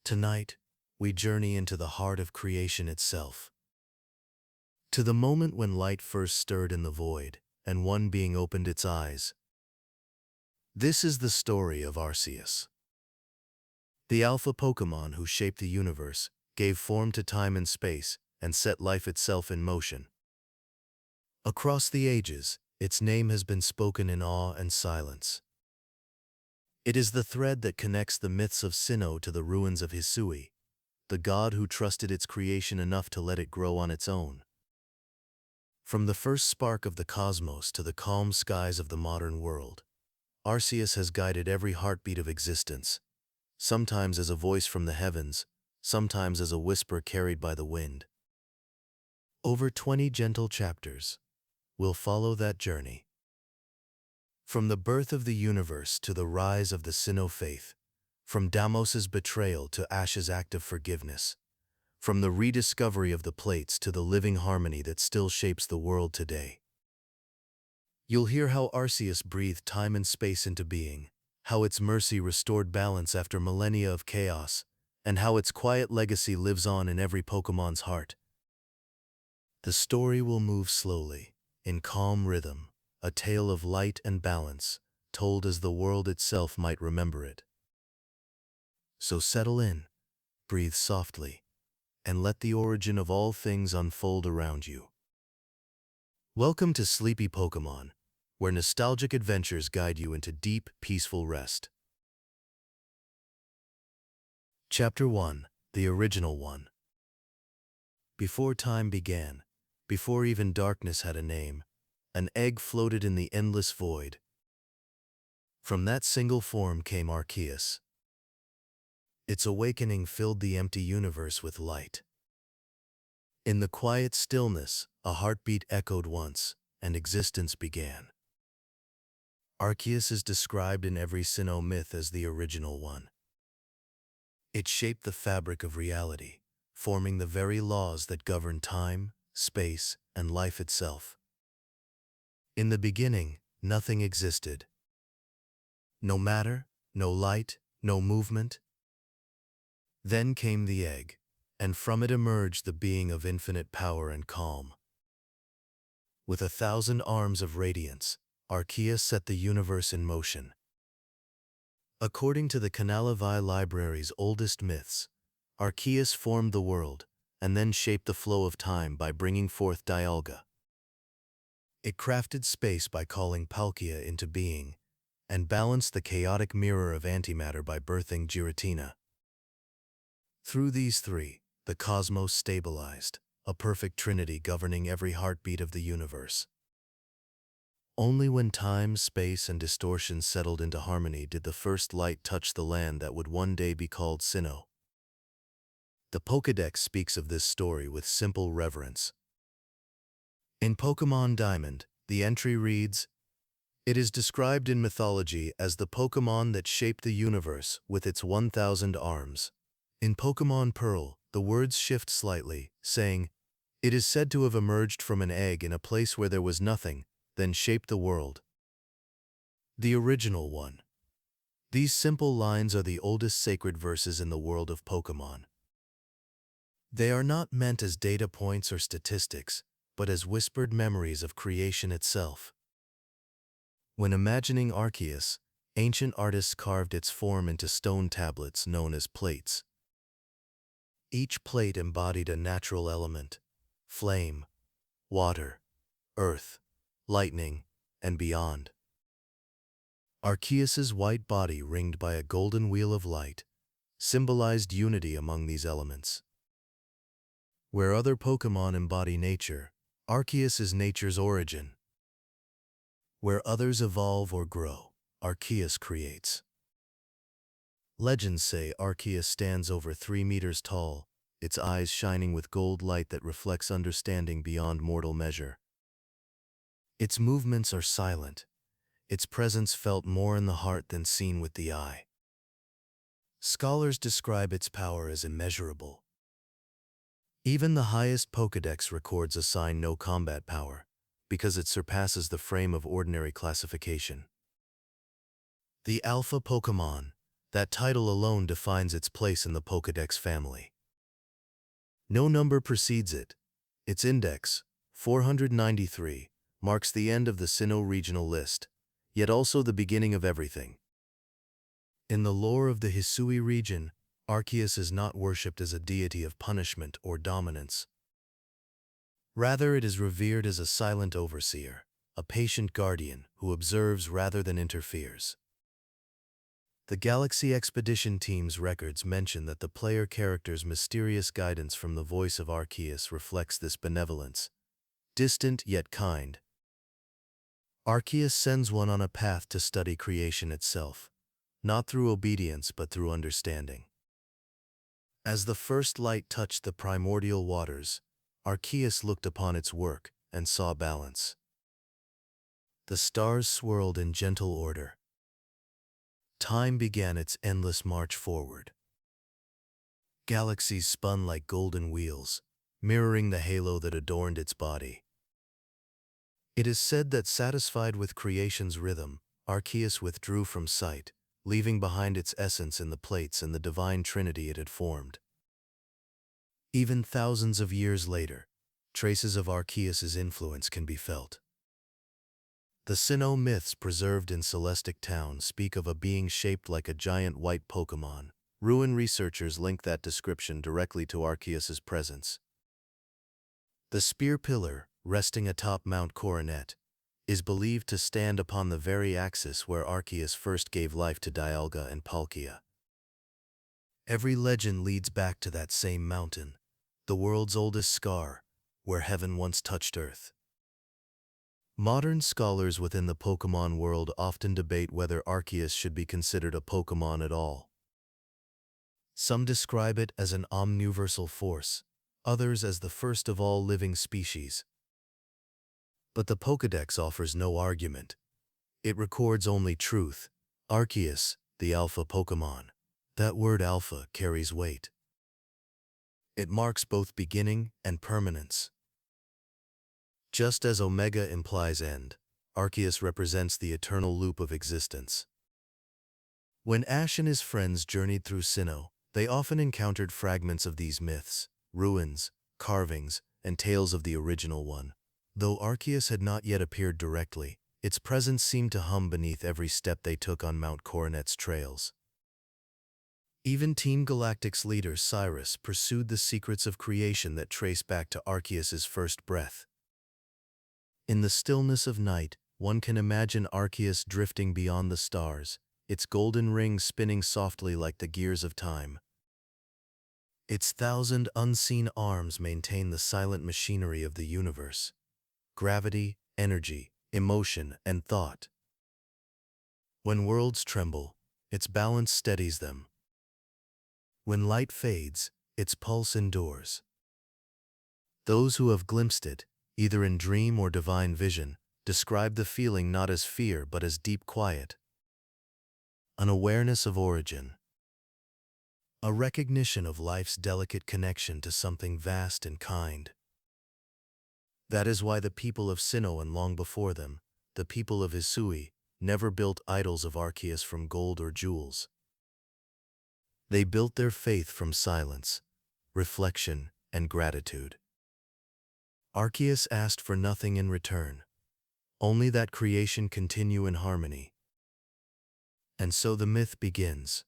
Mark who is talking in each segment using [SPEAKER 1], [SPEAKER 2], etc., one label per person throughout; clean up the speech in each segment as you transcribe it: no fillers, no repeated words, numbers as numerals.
[SPEAKER 1] Tonight, we journey into the heart of creation itself. To the moment when light first stirred in the void, and one being opened its eyes. This is the story of Arceus. The Alpha Pokémon who shaped the universe, gave form to time and space, and set life itself in motion. Across the ages, its name has been spoken in awe and silence. It is the thread that connects the myths of Sinnoh to the ruins of Hisui, the god who trusted its creation enough to let it grow on its own. From the first spark of the cosmos to the calm skies of the modern world, Arceus has guided every heartbeat of existence, sometimes as a voice from the heavens, sometimes as a whisper carried by the wind. Over 20 gentle chapters will follow that journey. From the birth of the universe to the rise of the Sinnoh faith, from Damos's betrayal to Ash's act of forgiveness, from the rediscovery of the plates to the living harmony that still shapes the world today. You'll hear how Arceus breathed time and space into being, how its mercy restored balance after millennia of chaos, and how its quiet legacy lives on in every Pokémon's heart. The story will move slowly, in calm rhythm, a tale of light and balance, told as the world itself might remember it. So settle in, breathe softly, and let the origin of all things unfold around you. Welcome to Sleepy Pokémon, where nostalgic adventures guide you into deep, peaceful rest. Chapter 1, The Original One. Before time began, before even darkness had a name, an egg floated in the endless void. From that single form came Arceus. Its awakening filled the empty universe with light. In the quiet stillness, a heartbeat echoed once, and existence began. Arceus is described in every Sinnoh myth as the original one. It shaped the fabric of reality, forming the very laws that govern time, space, and life itself. In the beginning, nothing existed. No matter, no light, no movement. Then came the egg, and from it emerged the being of infinite power and calm. With 1,000 arms of radiance, Arceus set the universe in motion. According to the Canalivai Library's oldest myths, Arceus formed the world, and then shaped the flow of time by bringing forth Dialga. It crafted space by calling Palkia into being, and balanced the chaotic mirror of antimatter by birthing Giratina. Through these three, the cosmos stabilized, a perfect trinity governing every heartbeat of the universe. Only when time, space, and distortion settled into harmony did the first light touch the land that would one day be called Sinnoh. The Pokédex speaks of this story with simple reverence. In Pokémon Diamond, the entry reads, "It is described in mythology as the Pokémon that shaped the universe with its 1,000 arms." In Pokémon Pearl, the words shift slightly, saying, "It is said to have emerged from an egg in a place where there was nothing, then shaped the world." The original one. These simple lines are the oldest sacred verses in the world of Pokémon. They are not meant as data points or statistics, but as whispered memories of creation itself. When imagining Arceus, ancient artists carved its form into stone tablets known as plates. Each plate embodied a natural element: flame, water, earth, lightning, and beyond. Arceus's white body ringed by a golden wheel of light symbolized unity among these elements. Where other Pokémon embody nature, Arceus is nature's origin. Where others evolve or grow, Arceus creates. Legends say Arceus stands over 3 meters tall, its eyes shining with gold light that reflects understanding beyond mortal measure. Its movements are silent, its presence felt more in the heart than seen with the eye. Scholars describe its power as immeasurable. Even the highest Pokédex records assign no combat power, because it surpasses the frame of ordinary classification. The Alpha Pokémon, That title alone defines its place in the Pokédex family. No number precedes it. Its index, 493, marks the end of the Sinnoh regional list, yet also the beginning of everything. In the lore of the Hisui region, Arceus is not worshipped as a deity of punishment or dominance. Rather, it is revered as a silent overseer, a patient guardian who observes rather than interferes. The Galaxy Expedition team's records mention that the player character's mysterious guidance from the voice of Arceus reflects this benevolence, distant yet kind. Arceus sends one on a path to study creation itself, not through obedience but through understanding. As the first light touched the primordial waters, Arceus looked upon its work and saw balance. The stars swirled in gentle order. Time began its endless march forward. Galaxies spun like golden wheels, mirroring the halo that adorned its body. It is said that satisfied with creation's rhythm, Arceus withdrew from sight, leaving behind its essence in the plates and the divine trinity it had formed. Even thousands of years later, traces of Arceus's influence can be felt. The Sinnoh myths preserved in Celestic Town speak of a being shaped like a giant white Pokémon. Ruin researchers link that description directly to Arceus's presence. The spear pillar, resting atop Mount Coronet, is believed to stand upon the very axis where Arceus first gave life to Dialga and Palkia. Every legend leads back to that same mountain, the world's oldest scar, where heaven once touched earth. Modern scholars within the Pokémon world often debate whether Arceus should be considered a Pokémon at all. Some describe it as an omniversal force, others as the first of all living species. But the Pokédex offers no argument. It records only truth. Arceus, the Alpha Pokémon. That word alpha carries weight. It marks both beginning and permanence. Just as Omega implies end, Arceus represents the eternal loop of existence. When Ash and his friends journeyed through Sinnoh, they often encountered fragments of these myths, ruins, carvings, and tales of the original one. Though Arceus had not yet appeared directly, its presence seemed to hum beneath every step they took on Mount Coronet's trails. Even Team Galactic's leader Cyrus pursued the secrets of creation that trace back to Arceus's first breath. In the stillness of night, one can imagine Arceus drifting beyond the stars, its golden ring spinning softly like the gears of time. Its thousand unseen arms maintain the silent machinery of the universe: gravity, energy, emotion, and thought. When worlds tremble, its balance steadies them. When light fades, its pulse endures. Those who have glimpsed it, either in dream or divine vision, describe the feeling not as fear but as deep quiet. An awareness of origin. A recognition of life's delicate connection to something vast and kind. That is why the people of Sinnoh and long before them, the people of Hisui, never built idols of Arceus from gold or jewels. They built their faith from silence, reflection, and gratitude. Arceus asked for nothing in return, only that creation continue in harmony. And so the myth begins,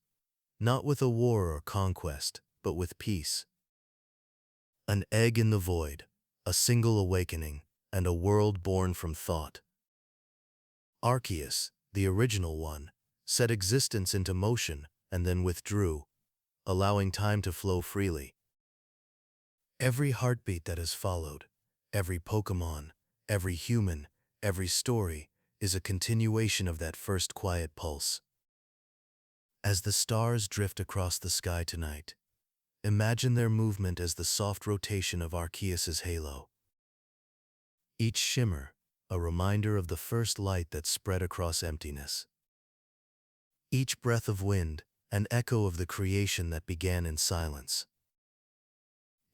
[SPEAKER 1] not with a war or conquest, but with peace. An egg in the void, a single awakening, and a world born from thought. Arceus, the original one, set existence into motion and then withdrew, allowing time to flow freely. Every heartbeat that has followed, every Pokémon, every human, every story, is a continuation of that first quiet pulse. As the stars drift across the sky tonight, imagine their movement as the soft rotation of Arceus's halo. Each shimmer, a reminder of the first light that spread across emptiness. Each breath of wind, an echo of the creation that began in silence.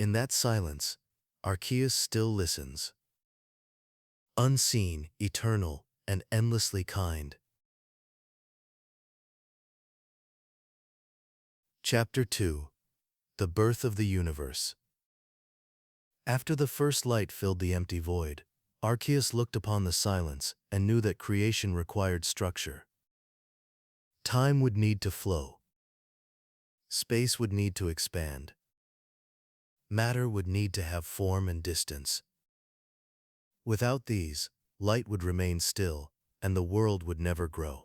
[SPEAKER 1] In that silence, Arceus still listens. Unseen, eternal, and endlessly kind. Chapter 2. The Birth of the Universe. After the first light filled the empty void, Arceus looked upon the silence and knew that creation required structure. Time would need to flow. Space would need to expand. Matter would need to have form and distance. Without these, light would remain still, and the world would never grow.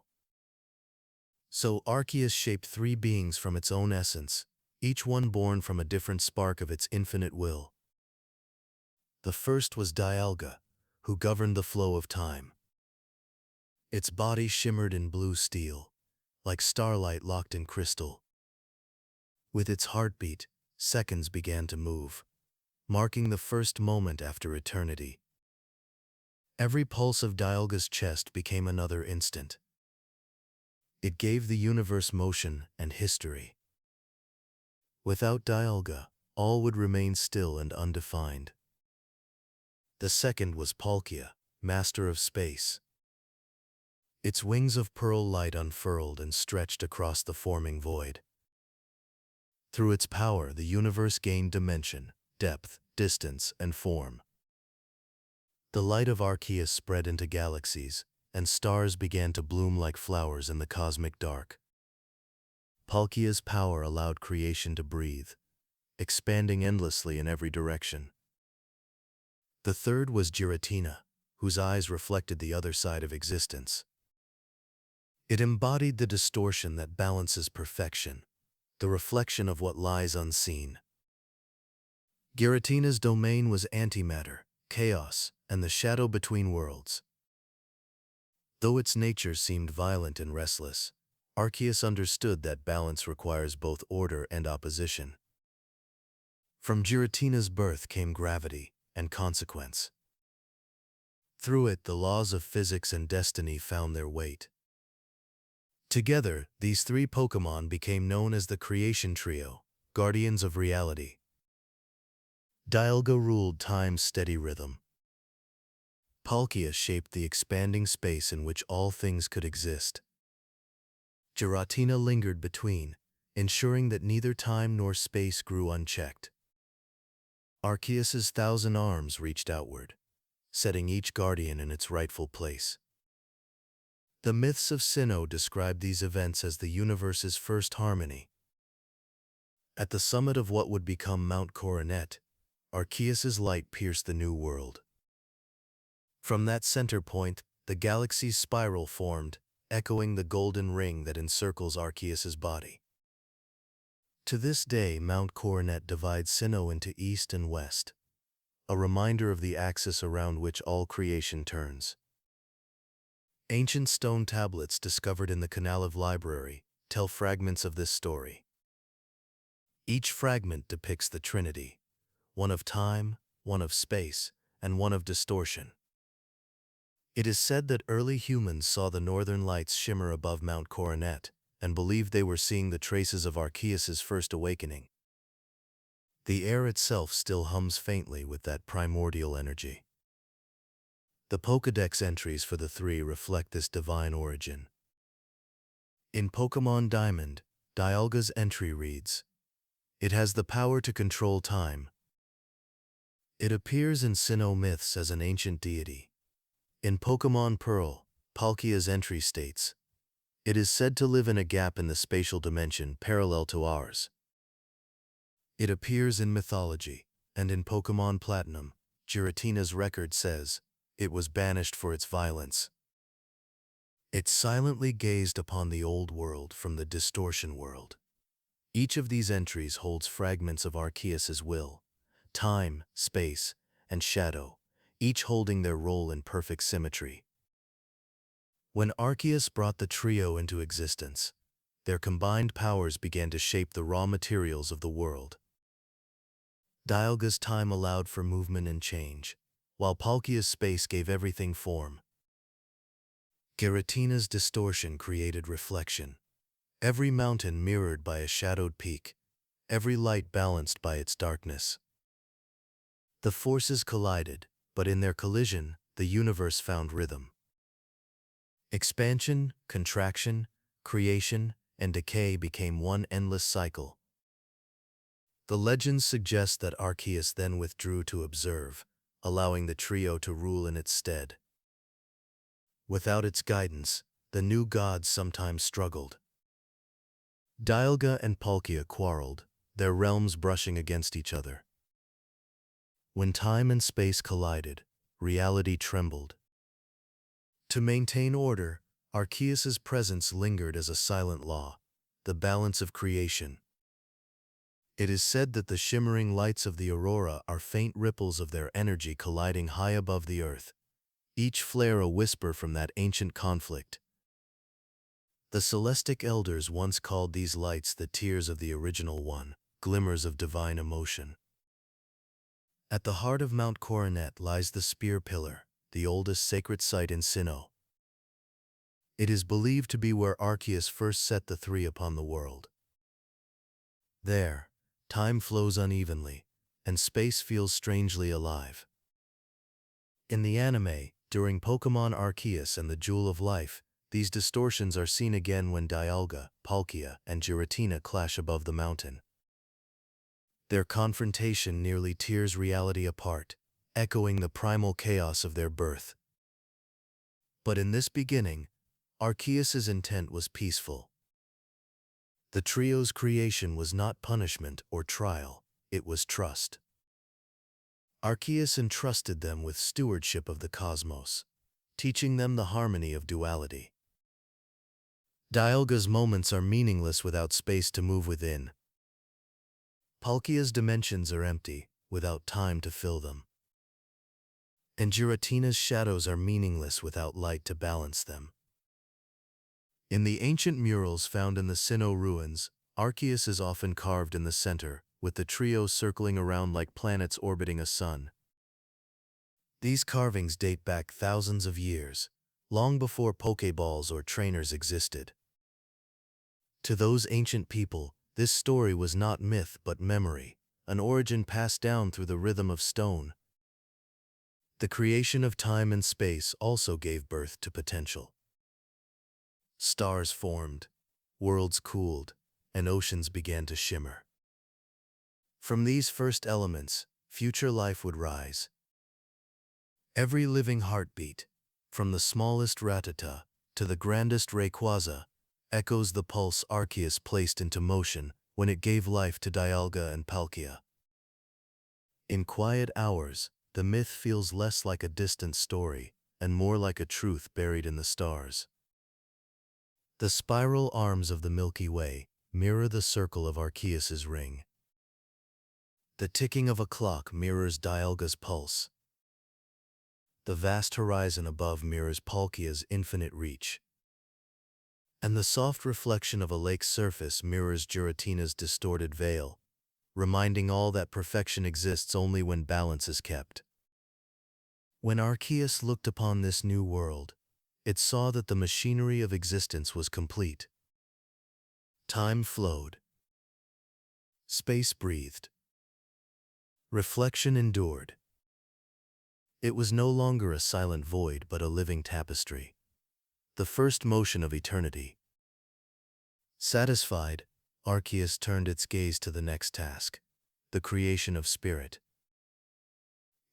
[SPEAKER 1] So Arceus shaped three beings from its own essence, each one born from a different spark of its infinite will. The first was Dialga, who governed the flow of time. Its body shimmered in blue steel, like starlight locked in crystal. With its heartbeat, seconds began to move, marking the first moment after eternity. Every pulse of Dialga's chest became another instant. It gave the universe motion and history. Without Dialga, all would remain still and undefined. The second was Palkia, master of space. Its wings of pearl light unfurled and stretched across the forming void. Through its power, the universe gained dimension, depth, distance, and form. The light of Arceus spread into galaxies, and stars began to bloom like flowers in the cosmic dark. Palkia's power allowed creation to breathe, expanding endlessly in every direction. The third was Giratina, whose eyes reflected the other side of existence. It embodied the distortion that balances perfection, the reflection of what lies unseen. Giratina's domain was antimatter, chaos, and the shadow between worlds. Though its nature seemed violent and restless, Arceus understood that balance requires both order and opposition. From Giratina's birth came gravity and consequence. Through it, the laws of physics and destiny found their weight. Together, these three Pokémon became known as the Creation Trio, guardians of reality. Dialga ruled time's steady rhythm. Palkia shaped the expanding space in which all things could exist. Giratina lingered between, ensuring that neither time nor space grew unchecked. Arceus's 1,000 arms reached outward, setting each guardian in its rightful place. The myths of Sinnoh describe these events as the universe's first harmony. At the summit of what would become Mount Coronet, Arceus's light pierced the new world. From that center point, the galaxy's spiral formed, echoing the golden ring that encircles Arceus's body. To this day, Mount Coronet divides Sinnoh into east and west, a reminder of the axis around which all creation turns. Ancient stone tablets discovered in the Canaliv Library tell fragments of this story. Each fragment depicts the Trinity, one of time, one of space, and one of distortion. It is said that early humans saw the northern lights shimmer above Mount Coronet and believed they were seeing the traces of Arceus's first awakening. The air itself still hums faintly with that primordial energy. The Pokédex entries for the three reflect this divine origin. In Pokémon Diamond, Dialga's entry reads, "It has the power to control time." It appears in Sinnoh myths as an ancient deity. In Pokémon Pearl, Palkia's entry states, "It is said to live in a gap in the spatial dimension parallel to ours." It appears in mythology, and in Pokémon Platinum, Giratina's record says, "It was banished for its violence." It silently gazed upon the old world from the distortion world. Each of these entries holds fragments of Arceus's will, time, space, and shadow, each holding their role in perfect symmetry. When Arceus brought the trio into existence, their combined powers began to shape the raw materials of the world. Dialga's time allowed for movement and change, while Palkia's space gave everything form. Giratina's distortion created reflection, every mountain mirrored by a shadowed peak, every light balanced by its darkness. The forces collided, but in their collision, the universe found rhythm. Expansion, contraction, creation, and decay became one endless cycle. The legends suggest that Arceus then withdrew to observe, allowing the trio to rule in its stead. Without its guidance, the new gods sometimes struggled. Dialga and Palkia quarreled, their realms brushing against each other. When time and space collided, reality trembled. To maintain order, Arceus's presence lingered as a silent law, the balance of creation. It is said that the shimmering lights of the aurora are faint ripples of their energy colliding high above the earth, each flare a whisper from that ancient conflict. The Celestic Elders once called these lights the tears of the original one, glimmers of divine emotion. At the heart of Mount Coronet lies the Spear Pillar, the oldest sacred site in Sinnoh. It is believed to be where Arceus first set the three upon the world. There, time flows unevenly, and space feels strangely alive. In the anime, during Pokémon Arceus and the Jewel of Life, these distortions are seen again when Dialga, Palkia, and Giratina clash above the mountain. Their confrontation nearly tears reality apart, echoing the primal chaos of their birth. But in this beginning, Arceus's intent was peaceful. The trio's creation was not punishment or trial, it was trust. Arceus entrusted them with stewardship of the cosmos, teaching them the harmony of duality. Dialga's moments are meaningless without space to move within. Palkia's dimensions are empty, without time to fill them. And Giratina's shadows are meaningless without light to balance them. In the ancient murals found in the Sinnoh ruins, Arceus is often carved in the center, with the trio circling around like planets orbiting a sun. These carvings date back thousands of years, long before Pokeballs or trainers existed. To those ancient people, this story was not myth but memory, an origin passed down through the rhythm of stone. The creation of time and space also gave birth to potential. Stars formed, worlds cooled, and oceans began to shimmer. From these first elements, future life would rise. Every living heartbeat, from the smallest Rattata to the grandest Rayquaza, echoes the pulse Arceus placed into motion when it gave life to Dialga and Palkia. In quiet hours, the myth feels less like a distant story and more like a truth buried in the stars. The spiral arms of the Milky Way mirror the circle of Arceus's ring. The ticking of a clock mirrors Dialga's pulse. The vast horizon above mirrors Palkia's infinite reach. And the soft reflection of a lake's surface mirrors Giratina's distorted veil, reminding all that perfection exists only when balance is kept. When Arceus looked upon this new world, it saw that the machinery of existence was complete. Time flowed. Space breathed. Reflection endured. It was no longer a silent void but a living tapestry, the first motion of eternity. Satisfied, Arceus turned its gaze to the next task, the creation of spirit.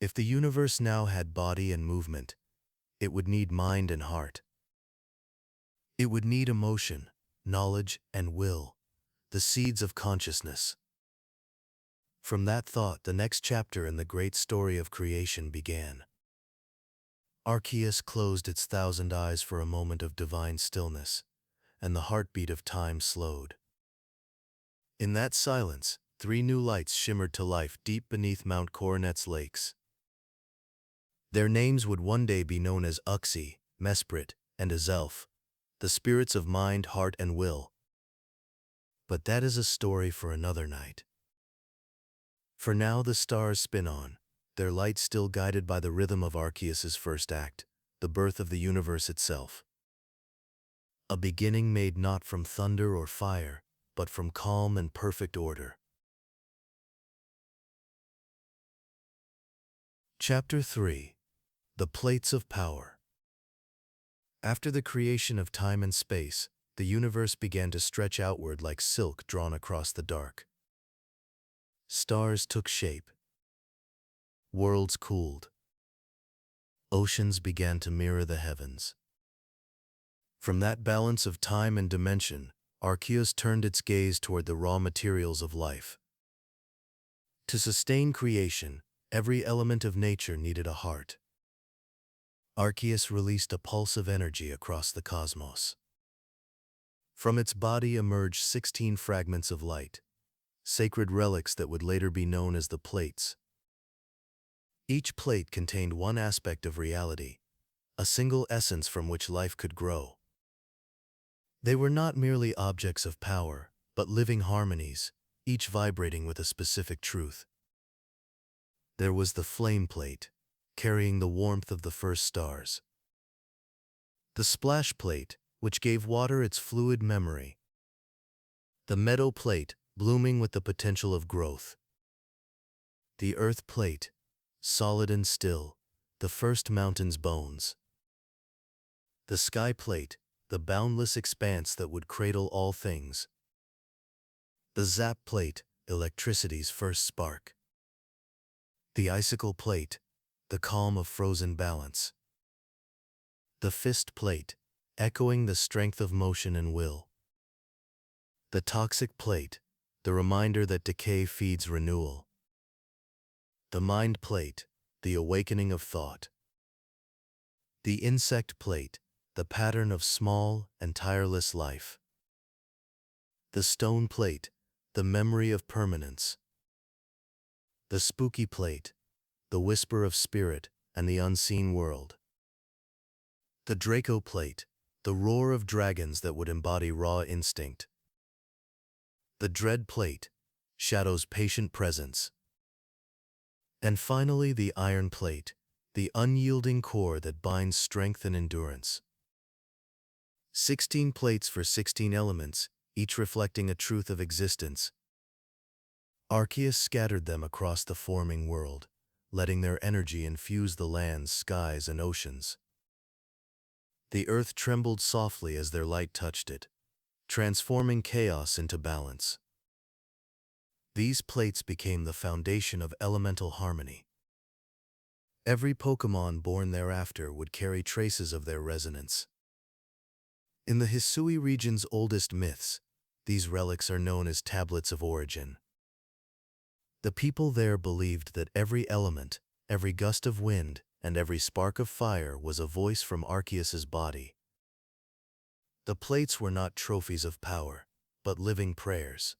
[SPEAKER 1] If the universe now had body and movement, it would need mind and heart. It would need emotion, knowledge, and will, the seeds of consciousness. From that thought, the next chapter in the great story of creation began. Arceus closed its 1,000 eyes for a moment of divine stillness, and the heartbeat of time slowed. In that silence, 3 new lights shimmered to life deep beneath Mount Coronet's lakes. Their names would one day be known as Uxie, Mesprit, and Azelf, the spirits of mind, heart, and will. But that is a story for another night. For now the stars spin on, their light still guided by the rhythm of Arceus's first act, the birth of the universe itself. A beginning made not from thunder or fire, but from calm and perfect order. Chapter 3. The Plates of Power. After the creation of time and space, the universe began to stretch outward like silk drawn across the dark. Stars took shape. Worlds cooled. Oceans began to mirror the heavens. From that balance of time and dimension, Arceus turned its gaze toward the raw materials of life. To sustain creation, every element of nature needed a heart. Arceus released a pulse of energy across the cosmos. From its body emerged 16 fragments of light, sacred relics that would later be known as the Plates. Each plate contained one aspect of reality, a single essence from which life could grow. They were not merely objects of power, but living harmonies, each vibrating with a specific truth. There was the flame plate, carrying the warmth of the first stars. The splash plate, which gave water its fluid memory. The meadow plate, blooming with the potential of growth. The earth plate, solid and still, the first mountain's bones. The sky plate, the boundless expanse that would cradle all things. The zap plate, electricity's first spark. The icicle plate, the calm of frozen balance. The fist plate, echoing the strength of motion and will. The toxic plate, the reminder that decay feeds renewal. The mind plate, the awakening of thought. The insect plate, the pattern of small and tireless life. The stone plate, the memory of permanence. The spooky plate, the whisper of spirit and the unseen world. The Draco plate, the roar of dragons that would embody raw instinct. The dread plate, shadow's patient presence. And finally the iron plate, the unyielding core that binds strength and endurance. 16 plates for 16 elements, each reflecting a truth of existence. Arceus scattered them across the forming world, letting their energy infuse the lands, skies, and oceans. The earth trembled softly as their light touched it, transforming chaos into balance. These plates became the foundation of elemental harmony. Every Pokémon born thereafter would carry traces of their resonance. In the Hisui region's oldest myths, these relics are known as tablets of origin. The people there believed that every element, every gust of wind, and every spark of fire was a voice from Arceus's body. The plates were not trophies of power, but living prayers.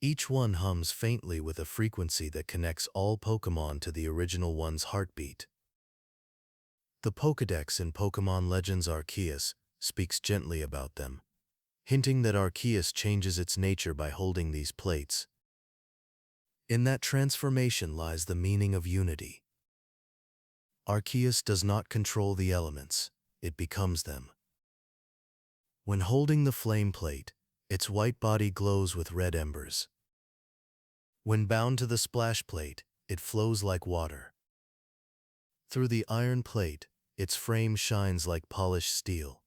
[SPEAKER 1] Each one hums faintly with a frequency that connects all Pokémon to the original one's heartbeat. The Pokédex in Pokémon Legends Arceus speaks gently about them, hinting that Arceus changes its nature by holding these plates. In that transformation lies the meaning of unity. Arceus does not control the elements, it becomes them. When holding the flame plate, its white body glows with red embers. When bound to the splash plate, it flows like water. Through the iron plate, its frame shines like polished steel.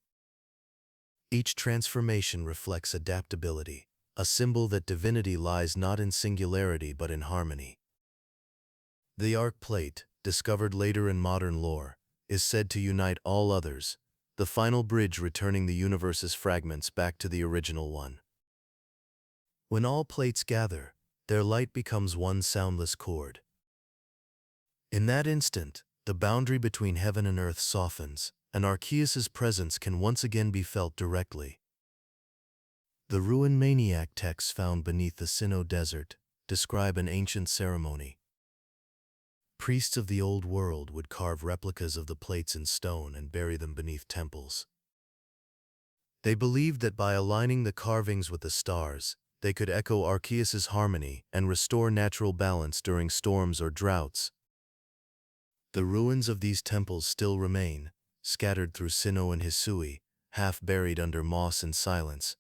[SPEAKER 1] Each transformation reflects adaptability, a symbol that divinity lies not in singularity but in harmony. The Arc Plate, discovered later in modern lore, is said to unite all others, the final bridge returning the universe's fragments back to the original one. When all plates gather, their light becomes one soundless chord. In that instant, the boundary between heaven and earth softens, and Arceus's presence can once again be felt directly. The Ruin Maniac texts found beneath the Sinnoh desert describe an ancient ceremony. Priests of the old world would carve replicas of the plates in stone and bury them beneath temples. They believed that by aligning the carvings with the stars, they could echo Arceus's harmony and restore natural balance during storms or droughts. The ruins of these temples still remain, scattered through Sinnoh and Hisui, half buried under moss and silence.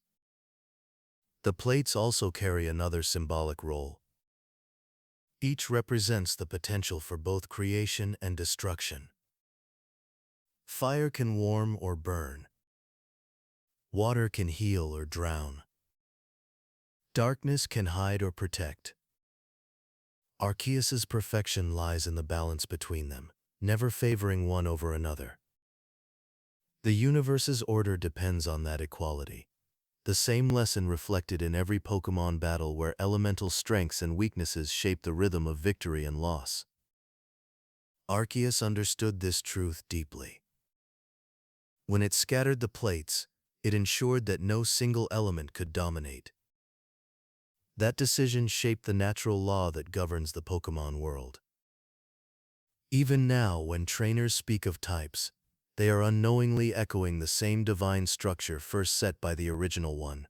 [SPEAKER 1] The plates also carry another symbolic role. Each represents the potential for both creation and destruction. Fire can warm or burn. Water can heal or drown. Darkness can hide or protect. Arceus's perfection lies in the balance between them, never favoring one over another. The universe's order depends on that equality. The same lesson reflected in every Pokémon battle where elemental strengths and weaknesses shape the rhythm of victory and loss. Arceus understood this truth deeply. When it scattered the plates, it ensured that no single element could dominate. That decision shaped the natural law that governs the Pokémon world. Even now, when trainers speak of types, they are unknowingly echoing the same divine structure first set by the original one.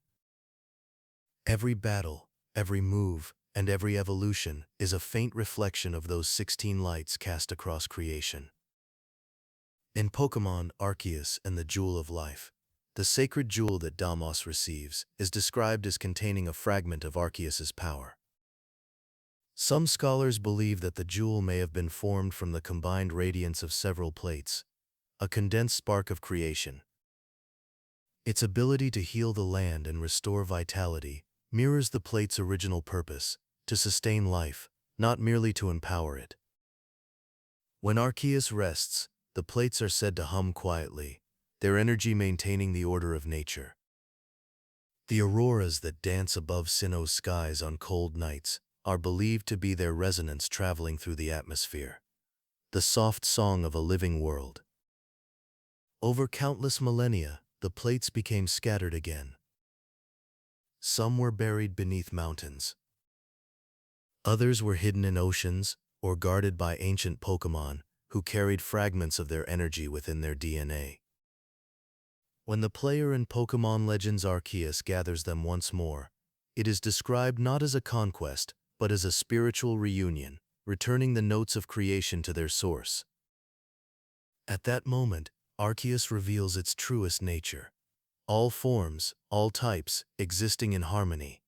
[SPEAKER 1] Every battle, every move, and every evolution is a faint reflection of those 16 lights cast across creation. In Pokémon Arceus and the Jewel of Life, the sacred jewel that Damos receives is described as containing a fragment of Arceus's power. Some scholars believe that the jewel may have been formed from the combined radiance of several plates, a condensed spark of creation. Its ability to heal the land and restore vitality mirrors the plate's original purpose, to sustain life, not merely to empower it. When Arceus rests, the plates are said to hum quietly, their energy maintaining the order of nature. The auroras that dance above Sinnoh's skies on cold nights are believed to be their resonance traveling through the atmosphere, the soft song of a living world. Over countless millennia, the plates became scattered again. Some were buried beneath mountains. Others were hidden in oceans or guarded by ancient Pokémon who carried fragments of their energy within their DNA. When the player in Pokémon Legends Arceus gathers them once more, it is described not as a conquest, but as a spiritual reunion, returning the notes of creation to their source. At that moment, Arceus reveals its truest nature, all forms, all types, existing in harmony.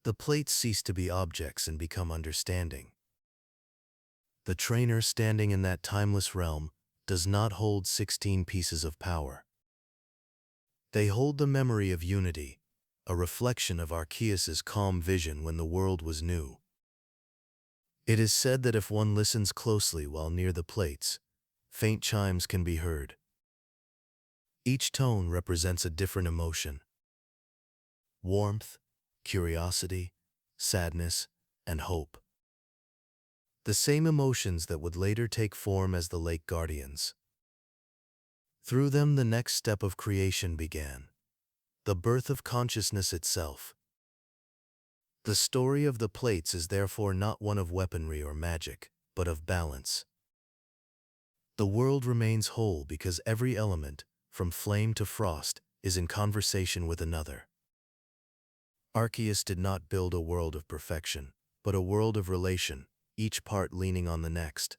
[SPEAKER 1] The plates cease to be objects and become understanding. The trainer standing in that timeless realm does not hold 16 pieces of power. They hold the memory of unity, a reflection of Arceus's calm vision when the world was new. It is said that if one listens closely while near the plates, faint chimes can be heard. Each tone represents a different emotion: warmth, curiosity, sadness, and hope. The same emotions that would later take form as the Lake Guardians. Through them, the next step of creation began, the birth of consciousness itself. The story of the plates is therefore not one of weaponry or magic, but of balance. The world remains whole because every element, from flame to frost, is in conversation with another. Arceus did not build a world of perfection, but a world of relation, each part leaning on the next.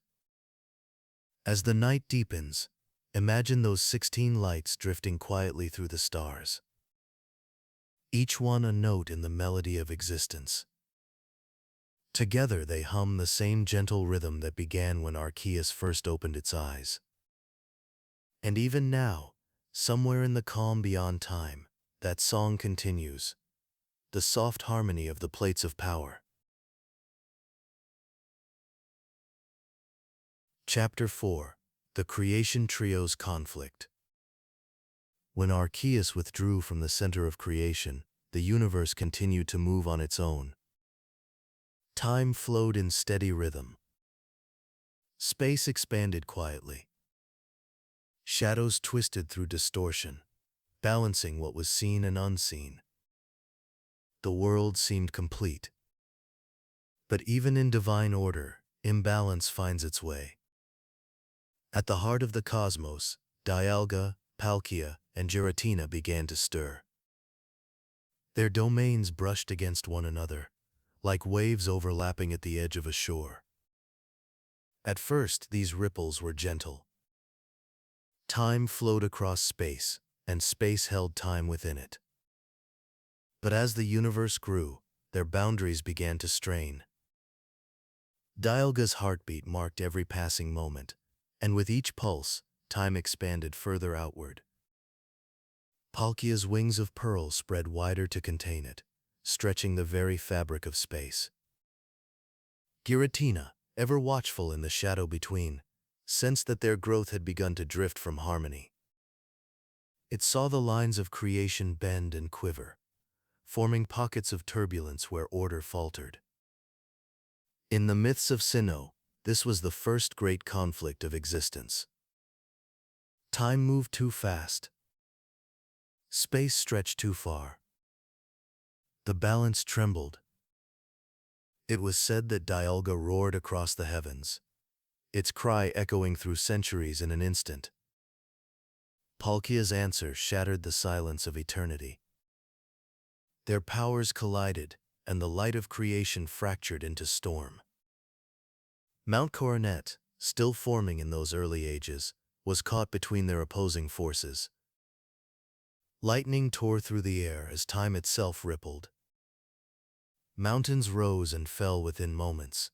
[SPEAKER 1] As the night deepens, imagine those 16 lights drifting quietly through the stars. Each one a note in the melody of existence. Together they hum the same gentle rhythm that began when Arceus first opened its eyes. And even now, somewhere in the calm beyond time, that song continues, the soft harmony of the plates of power. Chapter 4: The Creation Trio's Conflict. When Arceus withdrew from the center of creation, the universe continued to move on its own. Time flowed in steady rhythm. Space expanded quietly. Shadows twisted through distortion, balancing what was seen and unseen. The world seemed complete. But even in divine order, imbalance finds its way. At the heart of the cosmos, Dialga, Palkia, and Giratina began to stir. Their domains brushed against one another, like waves overlapping at the edge of a shore. At first, these ripples were gentle. Time flowed across space, and space held time within it. But as the universe grew, their boundaries began to strain. Dialga's heartbeat marked every passing moment, and with each pulse, time expanded further outward. Palkia's wings of pearl spread wider to contain it, stretching the very fabric of space. Giratina, ever watchful in the shadow between, sensed that their growth had begun to drift from harmony. It saw the lines of creation bend and quiver, forming pockets of turbulence where order faltered. In the myths of Sinnoh, this was the first great conflict of existence. Time moved too fast. Space stretched too far. The balance trembled. It was said that Dialga roared across the heavens, its cry echoing through centuries in an instant. Palkia's answer shattered the silence of eternity. Their powers collided, and the light of creation fractured into storm. Mount Coronet, still forming in those early ages, was caught between their opposing forces. Lightning tore through the air as time itself rippled. Mountains rose and fell within moments.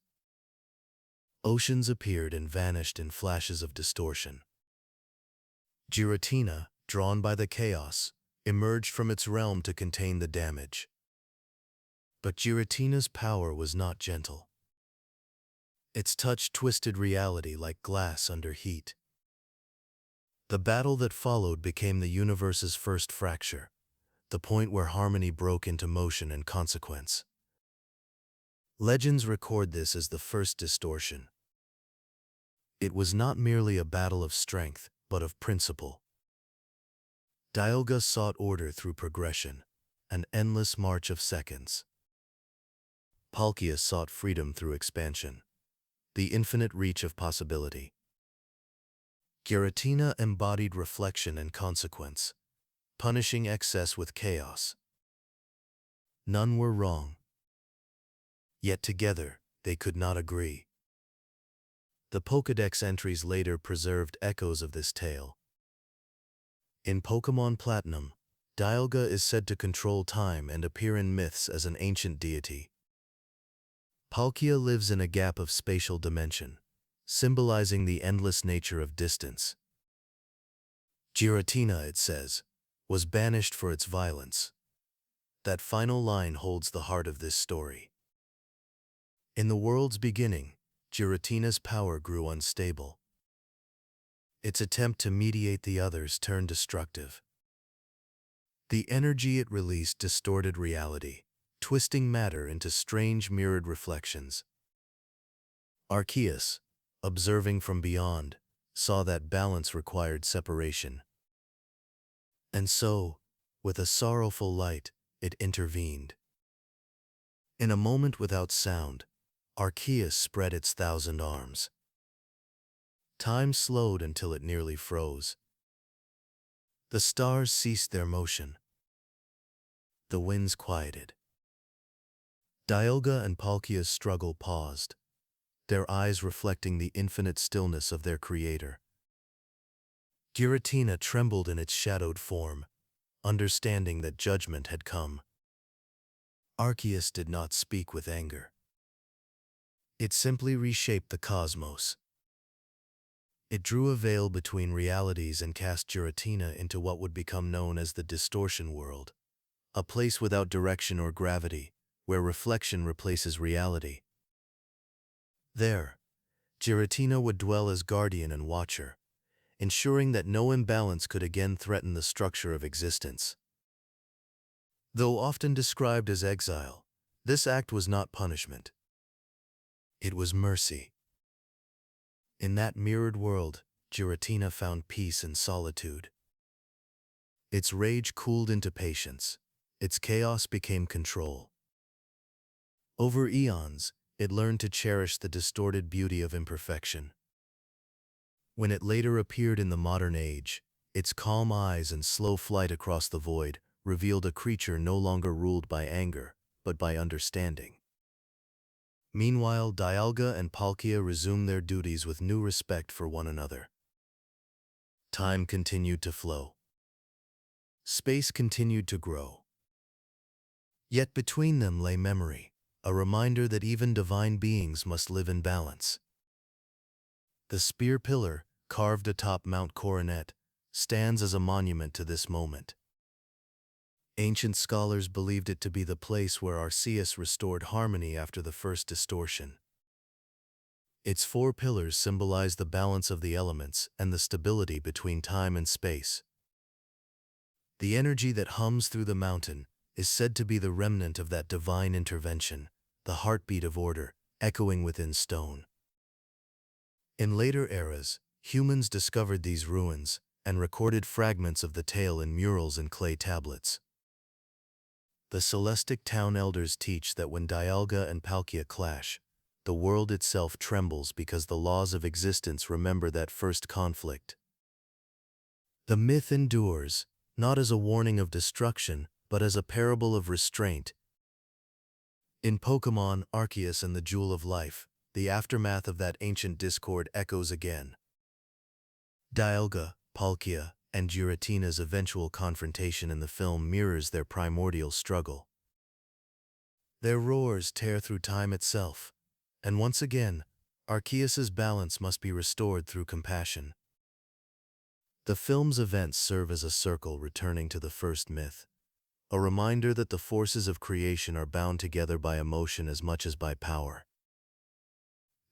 [SPEAKER 1] Oceans appeared and vanished in flashes of distortion. Giratina, drawn by the chaos, emerged from its realm to contain the damage. But Giratina's power was not gentle. Its touch twisted reality like glass under heat. The battle that followed became the universe's first fracture, the point where harmony broke into motion and consequence. Legends record this as the first distortion. It was not merely a battle of strength, but of principle. Dialga sought order through progression, an endless march of seconds. Palkia sought freedom through expansion, the infinite reach of possibility. Giratina embodied reflection and consequence, punishing excess with chaos. None were wrong. Yet together, they could not agree. The Pokédex entries later preserved echoes of this tale. In Pokémon Platinum, Dialga is said to control time and appear in myths as an ancient deity. Palkia lives in a gap of spatial dimension, symbolizing the endless nature of distance. Giratina, it says, was banished for its violence. That final line holds the heart of this story. In the world's beginning, Giratina's power grew unstable. Its attempt to mediate the others turned destructive. The energy it released distorted reality, twisting matter into strange mirrored reflections. Arceus, observing from beyond, saw that balance required separation. And so, with a sorrowful light, it intervened. In a moment without sound, Arceus spread its 1,000 arms. Time slowed until it nearly froze. The stars ceased their motion. The winds quieted. Dialga and Palkia's struggle paused, their eyes reflecting the infinite stillness of their creator. Giratina trembled in its shadowed form, understanding that judgment had come. Arceus did not speak with anger. It simply reshaped the cosmos. It drew a veil between realities and cast Giratina into what would become known as the distortion world, a place without direction or gravity, where reflection replaces reality. There, Giratina would dwell as guardian and watcher, ensuring that no imbalance could again threaten the structure of existence. Though often described as exile, this act was not punishment. It was mercy. In that mirrored world, Giratina found peace in solitude. Its rage cooled into patience. Its chaos became control. Over eons, it learned to cherish the distorted beauty of imperfection. When it later appeared in the modern age, its calm eyes and slow flight across the void revealed a creature no longer ruled by anger, but by understanding. Meanwhile, Dialga and Palkia resumed their duties with new respect for one another. Time continued to flow. Space continued to grow. Yet between them lay memory, a reminder that even divine beings must live in balance. The spear pillar, carved atop Mount Coronet, stands as a monument to this moment. Ancient scholars believed it to be the place where Arceus restored harmony after the first distortion. Its four pillars symbolize the balance of the elements and the stability between time and space. The energy that hums through the mountain is said to be the remnant of that divine intervention, the heartbeat of order, echoing within stone. In later eras, humans discovered these ruins and recorded fragments of the tale in murals and clay tablets. The Celestic Town elders teach that when Dialga and Palkia clash, the world itself trembles because the laws of existence remember that first conflict. The myth endures, not as a warning of destruction, but as a parable of restraint. In Pokémon Arceus and the Jewel of Life, the aftermath of that ancient discord echoes again. Dialga, Palkia, and Giratina's eventual confrontation in the film mirrors their primordial struggle. Their roars tear through time itself, and once again, Arceus's balance must be restored through compassion. The film's events serve as a circle returning to the first myth, a reminder that the forces of creation are bound together by emotion as much as by power.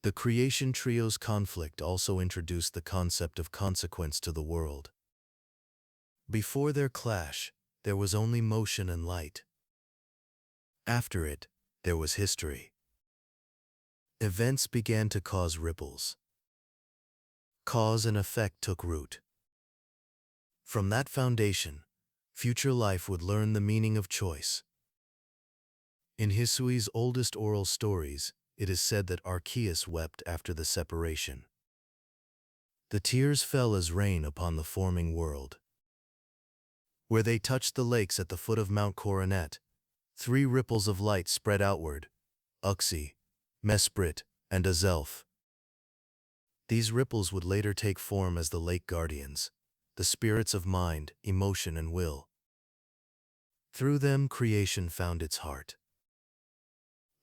[SPEAKER 1] The creation trio's conflict also introduced the concept of consequence to the world. Before their clash, there was only motion and light. After it, there was history. Events began to cause ripples. Cause and effect took root. From that foundation, future life would learn the meaning of choice. In Hisui's oldest oral stories, it is said that Arceus wept after the separation. The tears fell as rain upon the forming world. Where they touched the lakes at the foot of Mount Coronet, three ripples of light spread outward: Uxie, Mesprit, and Azelf. These ripples would later take form as the Lake Guardians, the spirits of mind, emotion, and will. Through them, creation found its heart.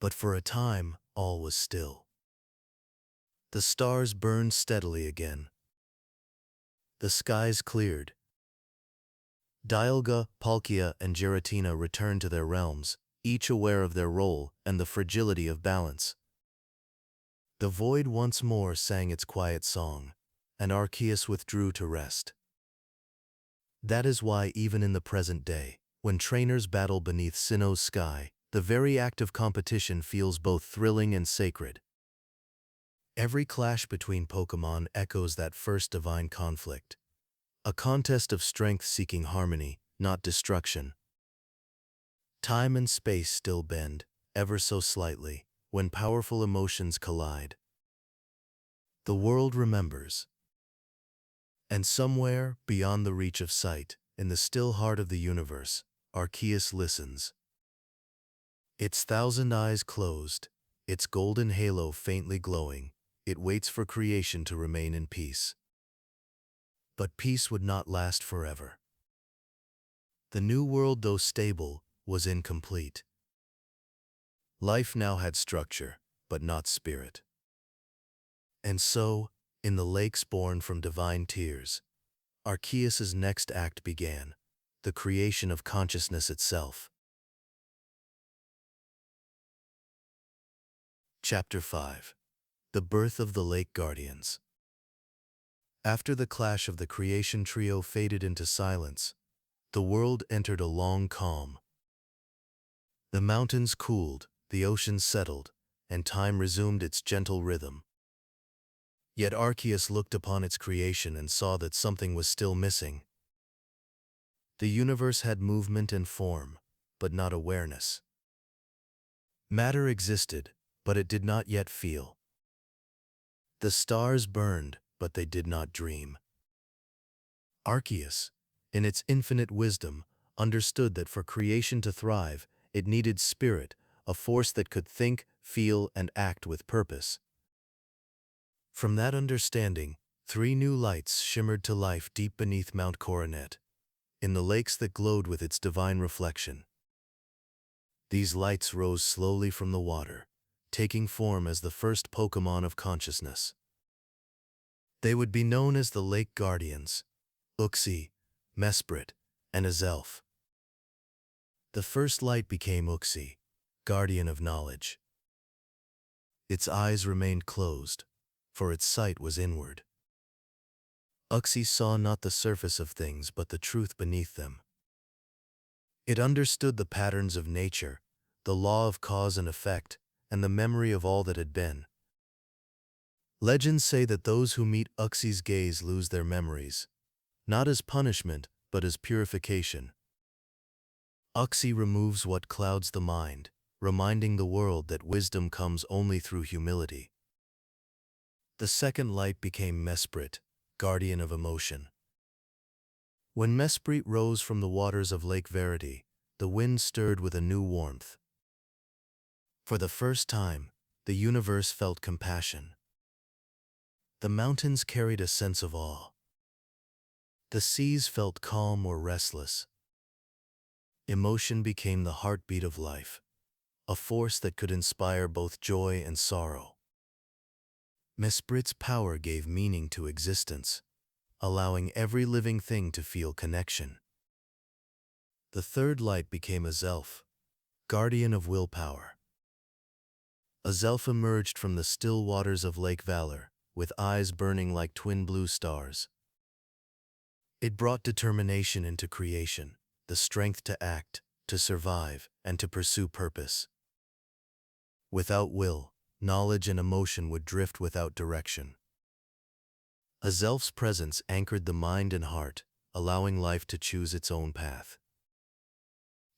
[SPEAKER 1] But for a time, all was still. The stars burned steadily again. The skies cleared. Dialga, Palkia, and Giratina returned to their realms, each aware of their role and the fragility of balance. The void once more sang its quiet song, and Arceus withdrew to rest. That is why even in the present day, when trainers battle beneath Sinnoh's sky, the very act of competition feels both thrilling and sacred. Every clash between Pokémon echoes that first divine conflict, a contest of strength seeking harmony, not destruction. Time and space still bend, ever so slightly, when powerful emotions collide. The world remembers. And somewhere, beyond the reach of sight, in the still heart of the universe, Arceus listens. Its thousand eyes closed, its golden halo faintly glowing, it waits for creation to remain in peace. But peace would not last forever. The new world, though stable, was incomplete. Life now had structure, but not spirit. And so, in the lakes born from divine tears, Arceus's next act began, the creation of consciousness itself. Chapter 5. The Birth of the Lake Guardians. After the clash of the creation trio faded into silence, the world entered a long calm. The mountains cooled, the oceans settled, and time resumed its gentle rhythm. Yet Arceus looked upon its creation and saw that something was still missing. The universe had movement and form, but not awareness. Matter existed, but it did not yet feel. The stars burned, but they did not dream. Arceus, in its infinite wisdom, understood that for creation to thrive, it needed spirit, a force that could think, feel, and act with purpose. From that understanding, three new lights shimmered to life deep beneath Mount Coronet, in the lakes that glowed with its divine reflection. These lights rose slowly from the water, taking form as the first Pokémon of consciousness. They would be known as the Lake Guardians, Uxie, Mesprit, and Azelf. The first light became Uxie, guardian of knowledge. Its eyes remained closed, for its sight was inward. Uxie saw not the surface of things but the truth beneath them. It understood the patterns of nature, the law of cause and effect, and the memory of all that had been. Legends say that those who meet Uxie's gaze lose their memories, not as punishment, but as purification. Uxie removes what clouds the mind, reminding the world that wisdom comes only through humility. The second light became Mesprit, guardian of emotion. When Mesprit rose from the waters of Lake Verity, the wind stirred with a new warmth. For the first time, the universe felt compassion. The mountains carried a sense of awe. The seas felt calm or restless. Emotion became the heartbeat of life, a force that could inspire both joy and sorrow. Mesprit's power gave meaning to existence, allowing every living thing to feel connection. The third light became Azelf, guardian of willpower. Azelf emerged from the still waters of Lake Valor, with eyes burning like twin blue stars. It brought determination into creation, the strength to act, to survive, and to pursue purpose. Without will, knowledge and emotion would drift without direction. Azelf's presence anchored the mind and heart, allowing life to choose its own path.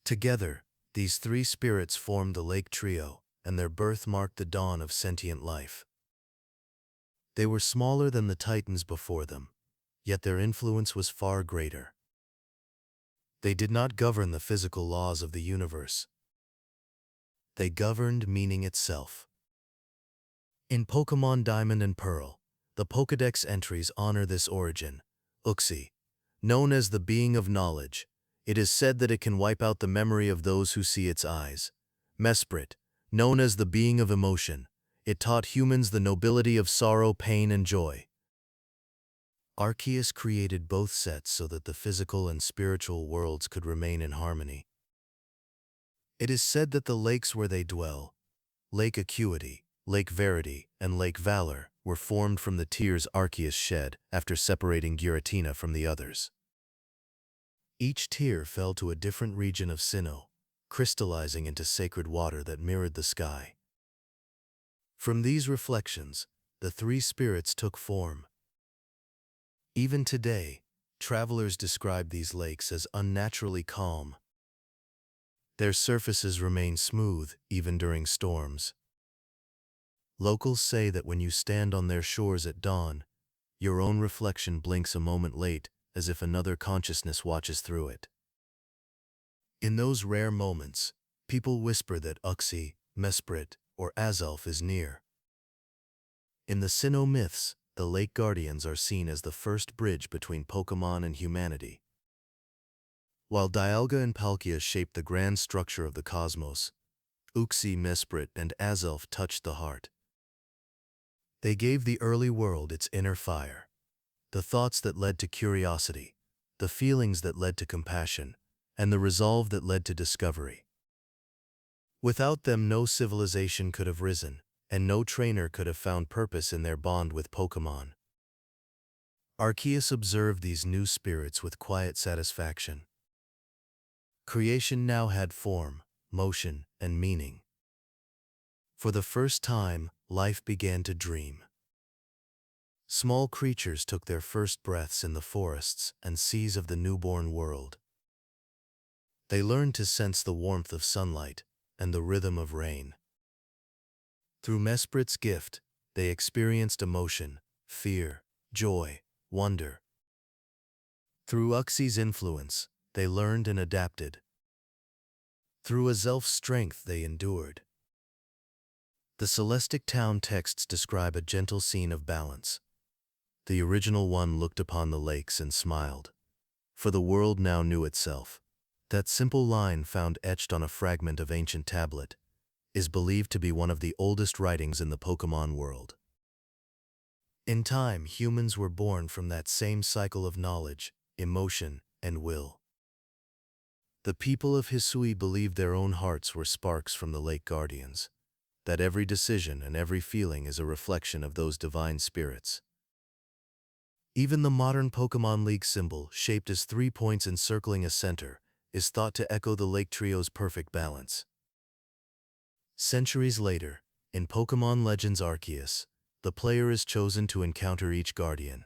[SPEAKER 1] Together, these three spirits formed the Lake Trio, and their birth marked the dawn of sentient life. They were smaller than the titans before them, yet their influence was far greater. They did not govern the physical laws of the universe. They governed meaning itself. In Pokémon Diamond and Pearl, the Pokédex entries honor this origin. Uxie, known as the being of knowledge, it is said that it can wipe out the memory of those who see its eyes. Mesprit, known as the being of emotion, it taught humans the nobility of sorrow, pain, and joy. Arceus created both sets so that the physical and spiritual worlds could remain in harmony. It is said that the lakes where they dwell, Lake Acuity, Lake Verity, and Lake Valor, were formed from the tears Arceus shed after separating Giratina from the others. Each tear fell to a different region of Sinnoh, crystallizing into sacred water that mirrored the sky. From these reflections, the three spirits took form. Even today, travelers describe these lakes as unnaturally calm. Their surfaces remain smooth even during storms. Locals say that when you stand on their shores at dawn, your own reflection blinks a moment late, as if another consciousness watches through it. In those rare moments, people whisper that Uxie, Mesprit, or Azelf is near. In the Sinnoh myths, the Lake Guardians are seen as the first bridge between Pokémon and humanity. While Dialga and Palkia shaped the grand structure of the cosmos, Uxie, Mesprit, and Azelf touched the heart. They gave the early world its inner fire, the thoughts that led to curiosity, the feelings that led to compassion, and the resolve that led to discovery. Without them, no civilization could have risen, and no trainer could have found purpose in their bond with Pokémon. Arceus observed these new spirits with quiet satisfaction. Creation now had form, motion, and meaning. For the first time, life began to dream. Small creatures took their first breaths in the forests and seas of the newborn world. They learned to sense the warmth of sunlight and the rhythm of rain. Through Mesprit's gift, they experienced emotion, fear, joy, wonder. Through Uxie's influence, they learned and adapted. Through Azelf's strength, they endured. The Celestic Town texts describe a gentle scene of balance. The original one looked upon the lakes and smiled, for the world now knew itself. That simple line, found etched on a fragment of ancient tablet, is believed to be one of the oldest writings in the Pokémon world. In time, humans were born from that same cycle of knowledge, emotion, and will. The people of Hisui believed their own hearts were sparks from the lake guardians, that every decision and every feeling is a reflection of those divine spirits. Even the modern Pokémon League symbol, shaped as 3 points encircling a center, is thought to echo the Lake Trio's perfect balance. Centuries later, in Pokémon Legends Arceus, the player is chosen to encounter each guardian.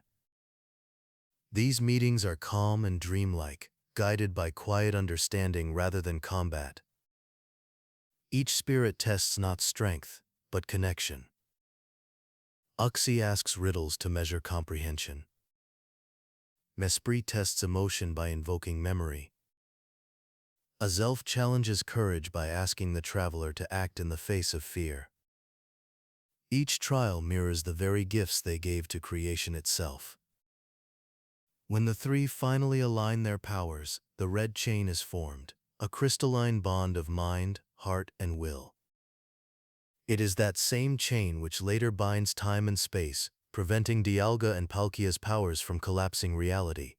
[SPEAKER 1] These meetings are calm and dreamlike, guided by quiet understanding rather than combat. Each spirit tests not strength, but connection. Uxie asks riddles to measure comprehension. Mesprit tests emotion by invoking memory. Azelf challenges courage by asking the traveler to act in the face of fear. Each trial mirrors the very gifts they gave to creation itself. When the three finally align their powers, the red chain is formed, a crystalline bond of mind, heart, and will. It is that same chain which later binds time and space, preventing Dialga and Palkia's powers from collapsing reality.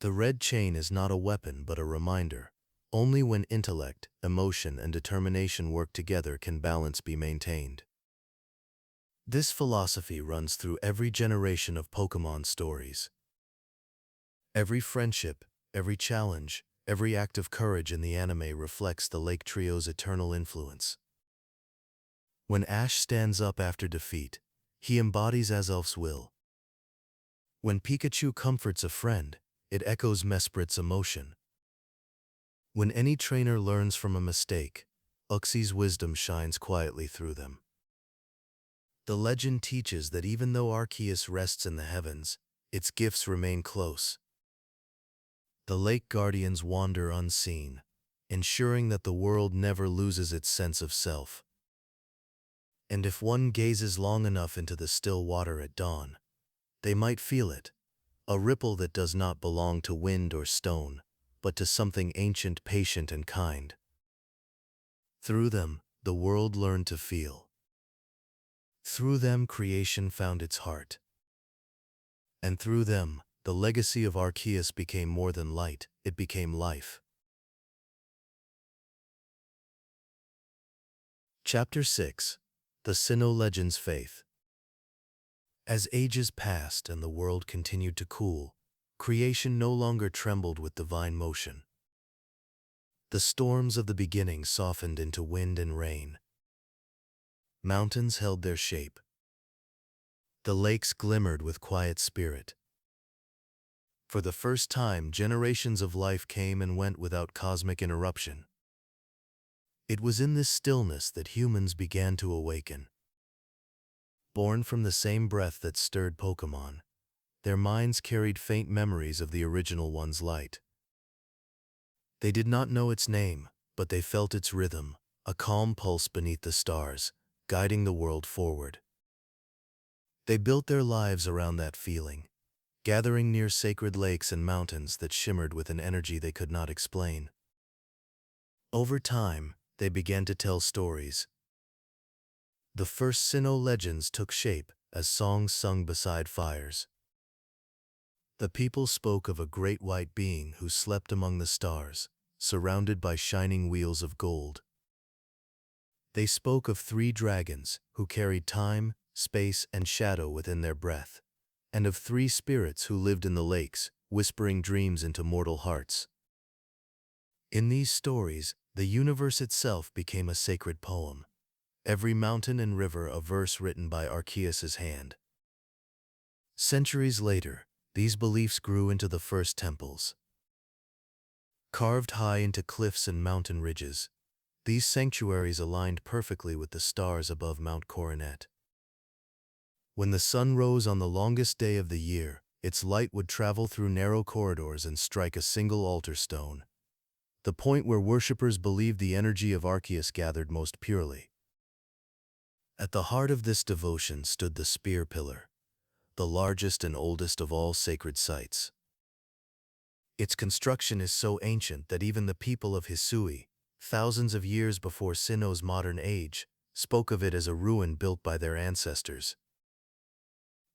[SPEAKER 1] The red chain is not a weapon but a reminder. Only when intellect, emotion, and determination work together can balance be maintained. This philosophy runs through every generation of Pokémon stories. Every friendship, every challenge, every act of courage in the anime reflects the Lake Trio's eternal influence. When Ash stands up after defeat, he embodies Azelf's will. When Pikachu comforts a friend, it echoes Mesprit's emotion. When any trainer learns from a mistake, Uxie's wisdom shines quietly through them. The legend teaches that even though Arceus rests in the heavens, its gifts remain close. The Lake Guardians wander unseen, ensuring that the world never loses its sense of self. And if one gazes long enough into the still water at dawn, they might feel it, a ripple that does not belong to wind or stone, but to something ancient, patient, and kind. Through them, the world learned to feel. Through them, creation found its heart. And through them, the legacy of Arceus became more than light, it became life. Chapter 6. The Sinnoh Legends Faith. As ages passed and the world continued to cool, creation no longer trembled with divine motion. The storms of the beginning softened into wind and rain. Mountains held their shape. The lakes glimmered with quiet spirit. For the first time, generations of life came and went without cosmic interruption. It was in this stillness that humans began to awaken. Born from the same breath that stirred Pokémon, their minds carried faint memories of the original one's light. They did not know its name, but they felt its rhythm, a calm pulse beneath the stars, guiding the world forward. They built their lives around that feeling, gathering near sacred lakes and mountains that shimmered with an energy they could not explain. Over time, they began to tell stories. The first Sinnoh legends took shape as songs sung beside fires. The people spoke of a great white being who slept among the stars, surrounded by shining wheels of gold. They spoke of 3 dragons who carried time, space, and shadow within their breath, and of 3 spirits who lived in the lakes, whispering dreams into mortal hearts. In these stories, the universe itself became a sacred poem, every mountain and river a verse written by Arceus's hand. Centuries later, these beliefs grew into the first temples. Carved high into cliffs and mountain ridges, these sanctuaries aligned perfectly with the stars above Mount Coronet. When the sun rose on the longest day of the year, its light would travel through narrow corridors and strike a single altar stone, the point where worshippers believed the energy of Arceus gathered most purely. At the heart of this devotion stood the Spear Pillar, the largest and oldest of all sacred sites. Its construction is so ancient that even the people of Hisui, thousands of years before Sinnoh's modern age, spoke of it as a ruin built by their ancestors.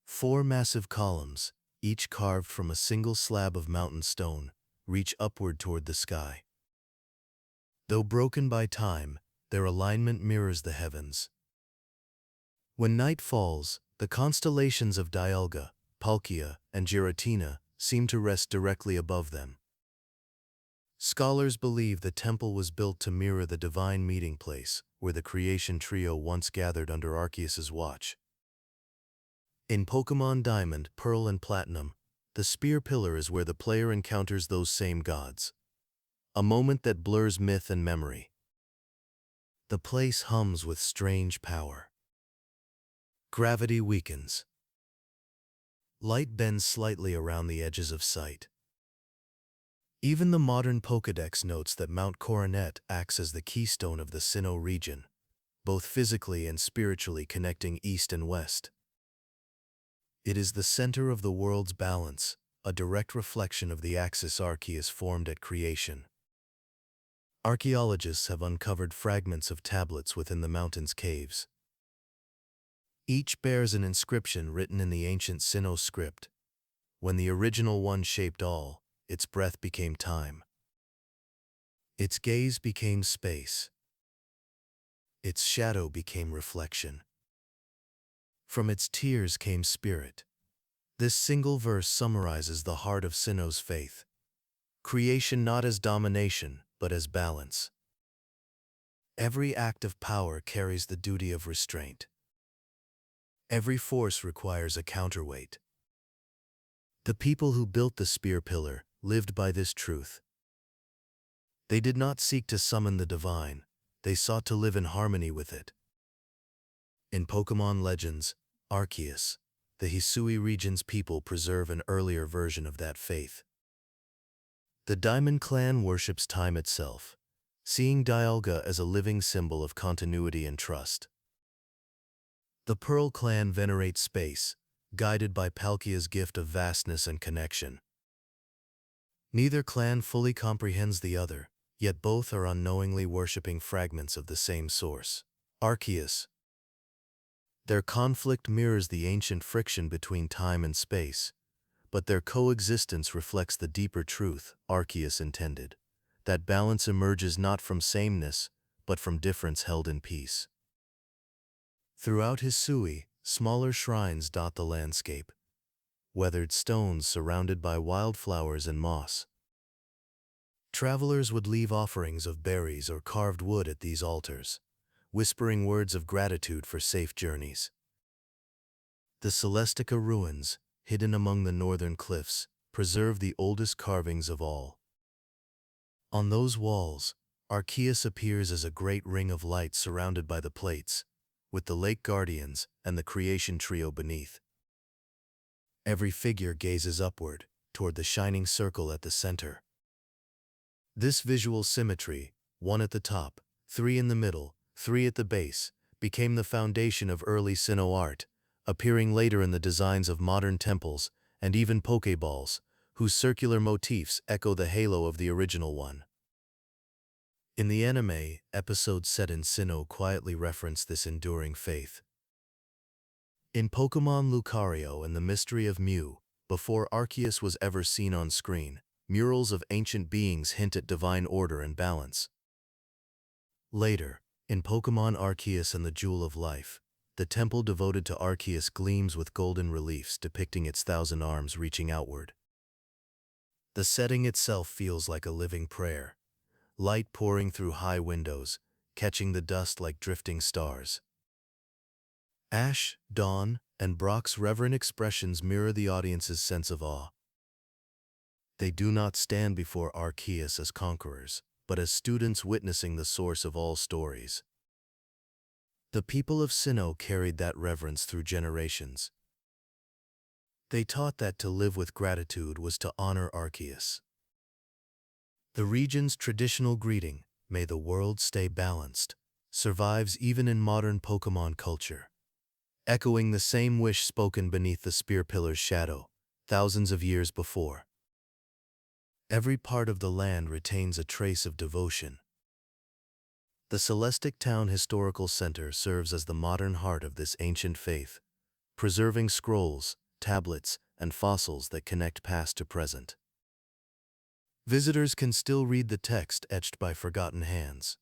[SPEAKER 1] 4 massive columns, each carved from a single slab of mountain stone, reach upward toward the sky. Though broken by time, their alignment mirrors the heavens. When night falls, the constellations of Dialga, Palkia, and Giratina seem to rest directly above them. Scholars believe the temple was built to mirror the divine meeting place where the creation trio once gathered under Arceus's watch. In Pokémon Diamond, Pearl, and Platinum, the Spear Pillar is where the player encounters those same gods. A moment that blurs myth and memory. The place hums with strange power. Gravity weakens. Light bends slightly around the edges of sight. Even the modern Pokédex notes that Mount Coronet acts as the keystone of the Sinnoh region, both physically and spiritually connecting east and west. It is the center of the world's balance, a direct reflection of the axis Arceus formed at creation. Archaeologists have uncovered fragments of tablets within the mountain's caves. Each bears an inscription written in the ancient Sinnoh script. When the original one shaped all, its breath became time. Its gaze became space. Its shadow became reflection. From its tears came spirit. This single verse summarizes the heart of Sinnoh's faith. Creation not as domination, but as balance. Every act of power carries the duty of restraint. Every force requires a counterweight. The people who built the Spear Pillar lived by this truth. They did not seek to summon the divine, they sought to live in harmony with it. In Pokémon Legends, Arceus, the Hisui region's people preserve an earlier version of that faith. The Diamond Clan worships time itself, seeing Dialga as a living symbol of continuity and trust. The Pearl Clan venerates space, guided by Palkia's gift of vastness and connection. Neither clan fully comprehends the other, yet both are unknowingly worshipping fragments of the same source, Arceus. Their conflict mirrors the ancient friction between time and space, but their coexistence reflects the deeper truth Arceus intended, that balance emerges not from sameness, but from difference held in peace. Throughout Hisui, smaller shrines dot the landscape, weathered stones surrounded by wildflowers and moss. Travelers would leave offerings of berries or carved wood at these altars, whispering words of gratitude for safe journeys. The Celestica ruins, hidden among the northern cliffs, preserve the oldest carvings of all. On those walls, Arceus appears as a great ring of light surrounded by the plates, with the lake guardians and the creation trio beneath. Every figure gazes upward, toward the shining circle at the center. This visual symmetry, one at the top, three in the middle, three at the base, became the foundation of early Sinnoh art, appearing later in the designs of modern temples and even Pokeballs, whose circular motifs echo the halo of the original one. In the anime, episodes set in Sinnoh quietly reference this enduring faith. In Pokémon Lucario and the Mystery of Mew, before Arceus was ever seen on screen, murals of ancient beings hint at divine order and balance. Later, in Pokémon Arceus and the Jewel of Life, the temple devoted to Arceus gleams with golden reliefs depicting its 1,000 arms reaching outward. The setting itself feels like a living prayer, light pouring through high windows, catching the dust like drifting stars. Ash, Dawn, and Brock's reverent expressions mirror the audience's sense of awe. They do not stand before Arceus as conquerors, but as students witnessing the source of all stories. The people of Sinnoh carried that reverence through generations. They taught that to live with gratitude was to honor Arceus. The region's traditional greeting, "May the world stay balanced," survives even in modern Pokémon culture, echoing the same wish spoken beneath the Spear Pillar's shadow, thousands of years before. Every part of the land retains a trace of devotion. The Celestic Town Historical Center serves as the modern heart of this ancient faith, preserving scrolls, tablets, and fossils that connect past to present. Visitors can still read the text etched by forgotten hands.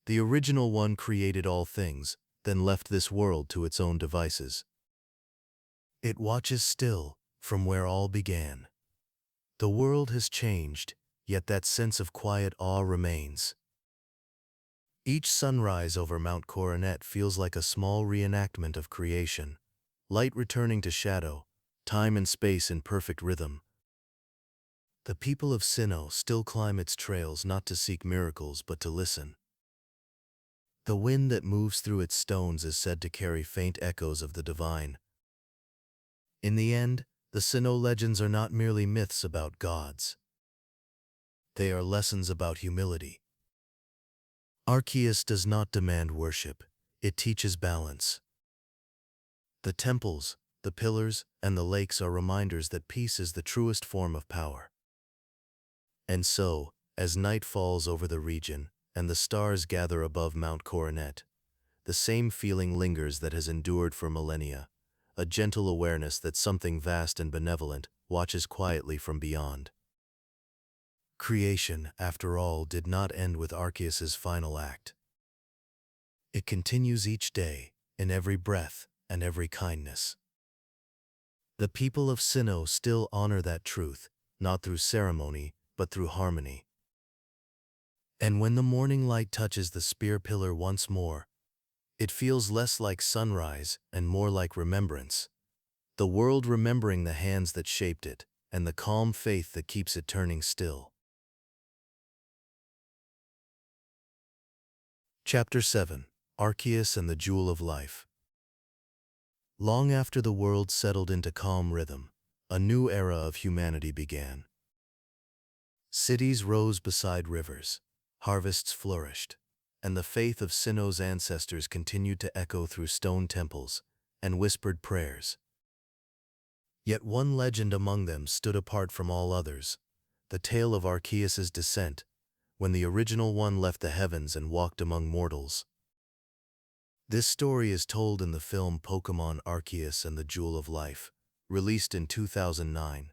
[SPEAKER 1] The original one created all things, then left this world to its own devices. It watches still, from where all began. The world has changed, yet that sense of quiet awe remains. Each sunrise over Mount Coronet feels like a small reenactment of creation, light returning to shadow, time and space in perfect rhythm. The people of Sinnoh still climb its trails not to seek miracles but to listen. The wind that moves through its stones is said to carry faint echoes of the divine. In the end, the Sinnoh legends are not merely myths about gods. They are lessons about humility. Arceus does not demand worship, it teaches balance. The temples, the pillars, and the lakes are reminders that peace is the truest form of power. And so, as night falls over the region, and the stars gather above Mount Coronet, the same feeling lingers that has endured for millennia, a gentle awareness that something vast and benevolent watches quietly from beyond. Creation, after all, did not end with Arceus's final act. It continues each day, in every breath and every kindness. The people of Sinnoh still honor that truth, not through ceremony, but through harmony. And when the morning light touches the spear pillar once more, it feels less like sunrise and more like remembrance. The world remembering the hands that shaped it, and the calm faith that keeps it turning still. Chapter 7: Arceus and the Jewel of Life. Long after the world settled into calm rhythm, a new era of humanity began. Cities rose beside rivers, harvests flourished, and the faith of Sinnoh's ancestors continued to echo through stone temples and whispered prayers. Yet one legend among them stood apart from all others, the tale of Arceus's descent, when the original one left the heavens and walked among mortals. This story is told in the film Pokémon Arceus and the Jewel of Life, released in 2009.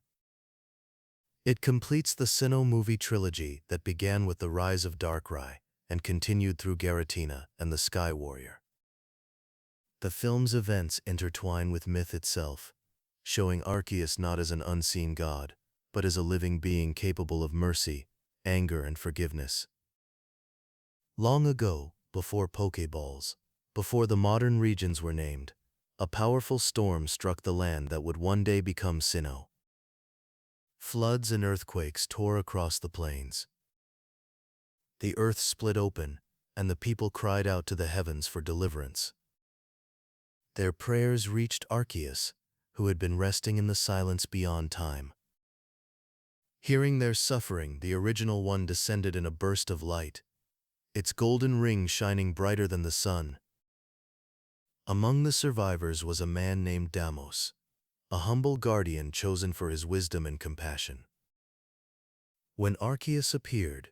[SPEAKER 1] It completes the Sinnoh movie trilogy that began with the rise of Darkrai and continued through Giratina and the Sky Warrior. The film's events intertwine with myth itself, showing Arceus not as an unseen god, but as a living being capable of mercy, anger, and forgiveness. Long ago, before Pokéballs, before the modern regions were named, a powerful storm struck the land that would one day become Sinnoh. Floods and earthquakes tore across the plains. The earth split open, and the people cried out to the heavens for deliverance. Their prayers reached Arceus, who had been resting in the silence beyond time. Hearing their suffering, the original one descended in a burst of light, its golden ring shining brighter than the sun. Among the survivors was a man named Damos, a humble guardian chosen for his wisdom and compassion. When Arceus appeared,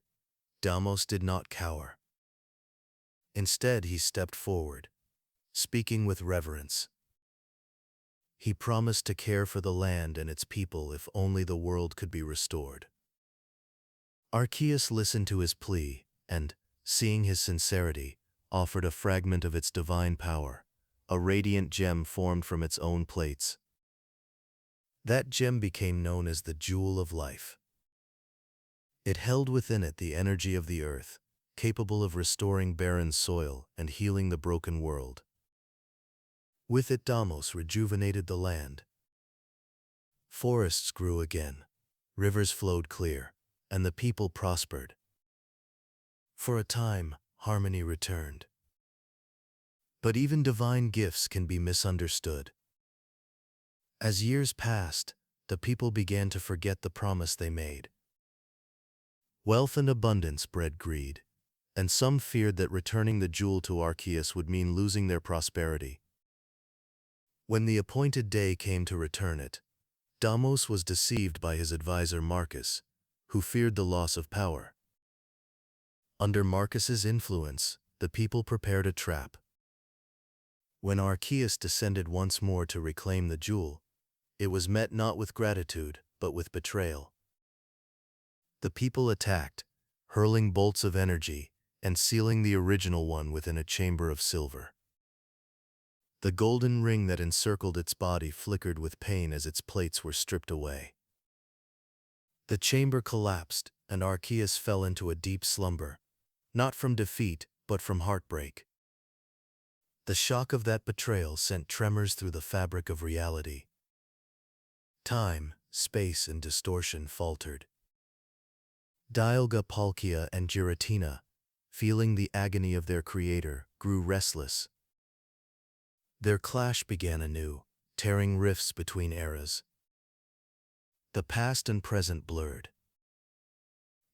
[SPEAKER 1] Damos did not cower. Instead, he stepped forward, speaking with reverence. He promised to care for the land and its people if only the world could be restored. Arceus listened to his plea and, seeing his sincerity, offered a fragment of its divine power, a radiant gem formed from its own plates. That gem became known as the Jewel of Life. It held within it the energy of the earth, capable of restoring barren soil and healing the broken world. With it, Damos rejuvenated the land. Forests grew again, rivers flowed clear, and the people prospered. For a time, harmony returned. But even divine gifts can be misunderstood. As years passed, the people began to forget the promise they made. Wealth and abundance bred greed, and some feared that returning the jewel to Arceus would mean losing their prosperity. When the appointed day came to return it, Damos was deceived by his advisor Marcus, who feared the loss of power. Under Marcus's influence, the people prepared a trap. When Arceus descended once more to reclaim the jewel, it was met not with gratitude, but with betrayal. The people attacked, hurling bolts of energy and sealing the original one within a chamber of silver. The golden ring that encircled its body flickered with pain as its plates were stripped away. The chamber collapsed, and Arceus fell into a deep slumber, not from defeat, but from heartbreak. The shock of that betrayal sent tremors through the fabric of reality. Time, space, and distortion faltered. Dialga, Palkia, and Giratina, feeling the agony of their creator, grew restless. Their clash began anew, tearing rifts between eras. The past and present blurred.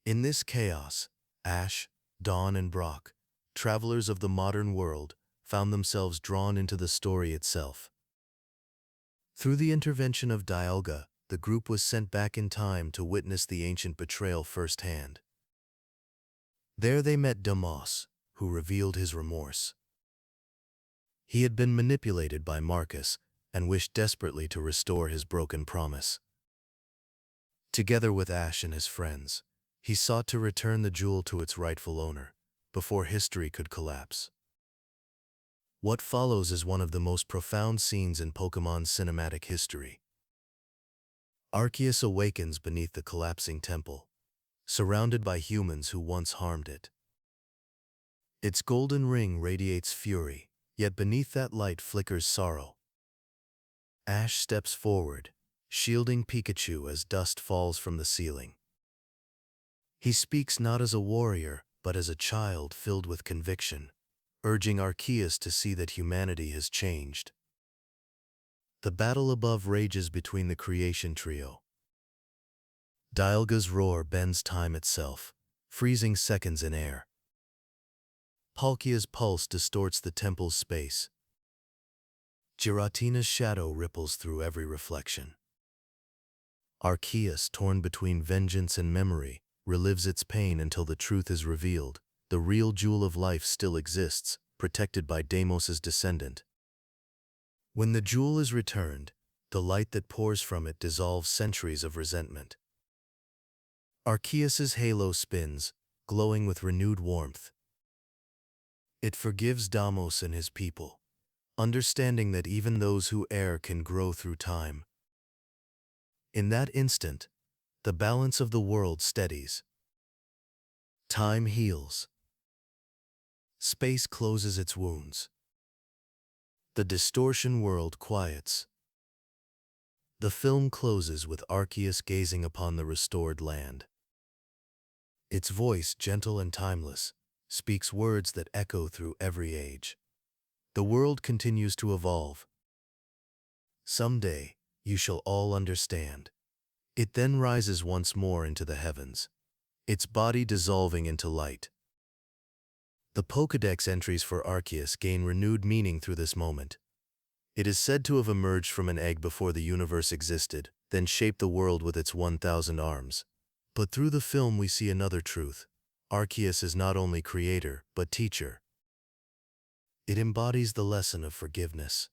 [SPEAKER 1] In this chaos, Ash, Dawn, and Brock, travelers of the modern world, found themselves drawn into the story itself. Through the intervention of Dialga, the group was sent back in time to witness the ancient betrayal firsthand. There they met Damos, who revealed his remorse. He had been manipulated by Marcus and wished desperately to restore his broken promise. Together with Ash and his friends, he sought to return the jewel to its rightful owner, before history could collapse. What follows is one of the most profound scenes in Pokémon's cinematic history. Arceus awakens beneath the collapsing temple, surrounded by humans who once harmed it. Its golden ring radiates fury, yet beneath that light flickers sorrow. Ash steps forward, shielding Pikachu as dust falls from the ceiling. He speaks not as a warrior, but as a child filled with conviction, urging Arceus to see that humanity has changed. The battle above rages between the creation trio. Dialga's roar bends time itself, freezing seconds in air. Palkia's pulse distorts the temple's space. Giratina's shadow ripples through every reflection. Arceus, torn between vengeance and memory, relives its pain until the truth is revealed. The real jewel of life still exists, protected by Damos's descendant. When the jewel is returned, the light that pours from it dissolves centuries of resentment. Arceus's halo spins, glowing with renewed warmth. It forgives Damos and his people, understanding that even those who err can grow through time. In that instant, the balance of the world steadies. Time heals. Space closes its wounds. The distortion world quiets. The film closes with Arceus gazing upon the restored land. Its voice, gentle and timeless, speaks words that echo through every age. The world continues to evolve. Someday, you shall all understand. It then rises once more into the heavens, its body dissolving into light. The Pokédex entries for Arceus gain renewed meaning through this moment. It is said to have emerged from an egg before the universe existed, then shaped the world with its 1,000 arms. But through the film we see another truth. Arceus is not only creator, but teacher. It embodies the lesson of forgiveness.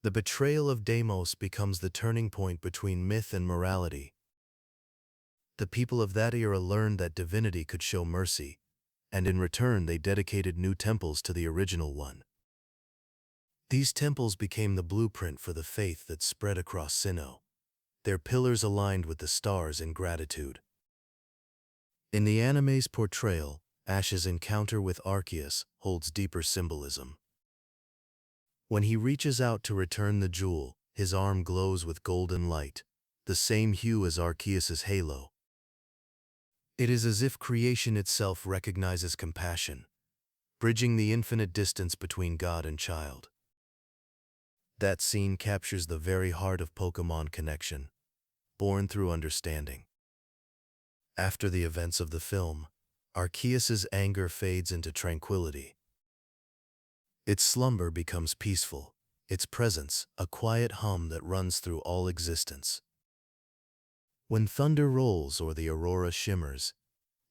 [SPEAKER 1] The betrayal of Damos becomes the turning point between myth and morality. The people of that era learned that divinity could show mercy, and in return they dedicated new temples to the original one. These temples became the blueprint for the faith that spread across Sinnoh, their pillars aligned with the stars in gratitude. In the anime's portrayal, Ash's encounter with Arceus holds deeper symbolism. When he reaches out to return the jewel, his arm glows with golden light, the same hue as Arceus's halo. It is as if creation itself recognizes compassion, bridging the infinite distance between God and child. That scene captures the very heart of Pokémon connection, born through understanding. After the events of the film, Arceus's anger fades into tranquility. Its slumber becomes peaceful, its presence a quiet hum that runs through all existence. When thunder rolls or the aurora shimmers,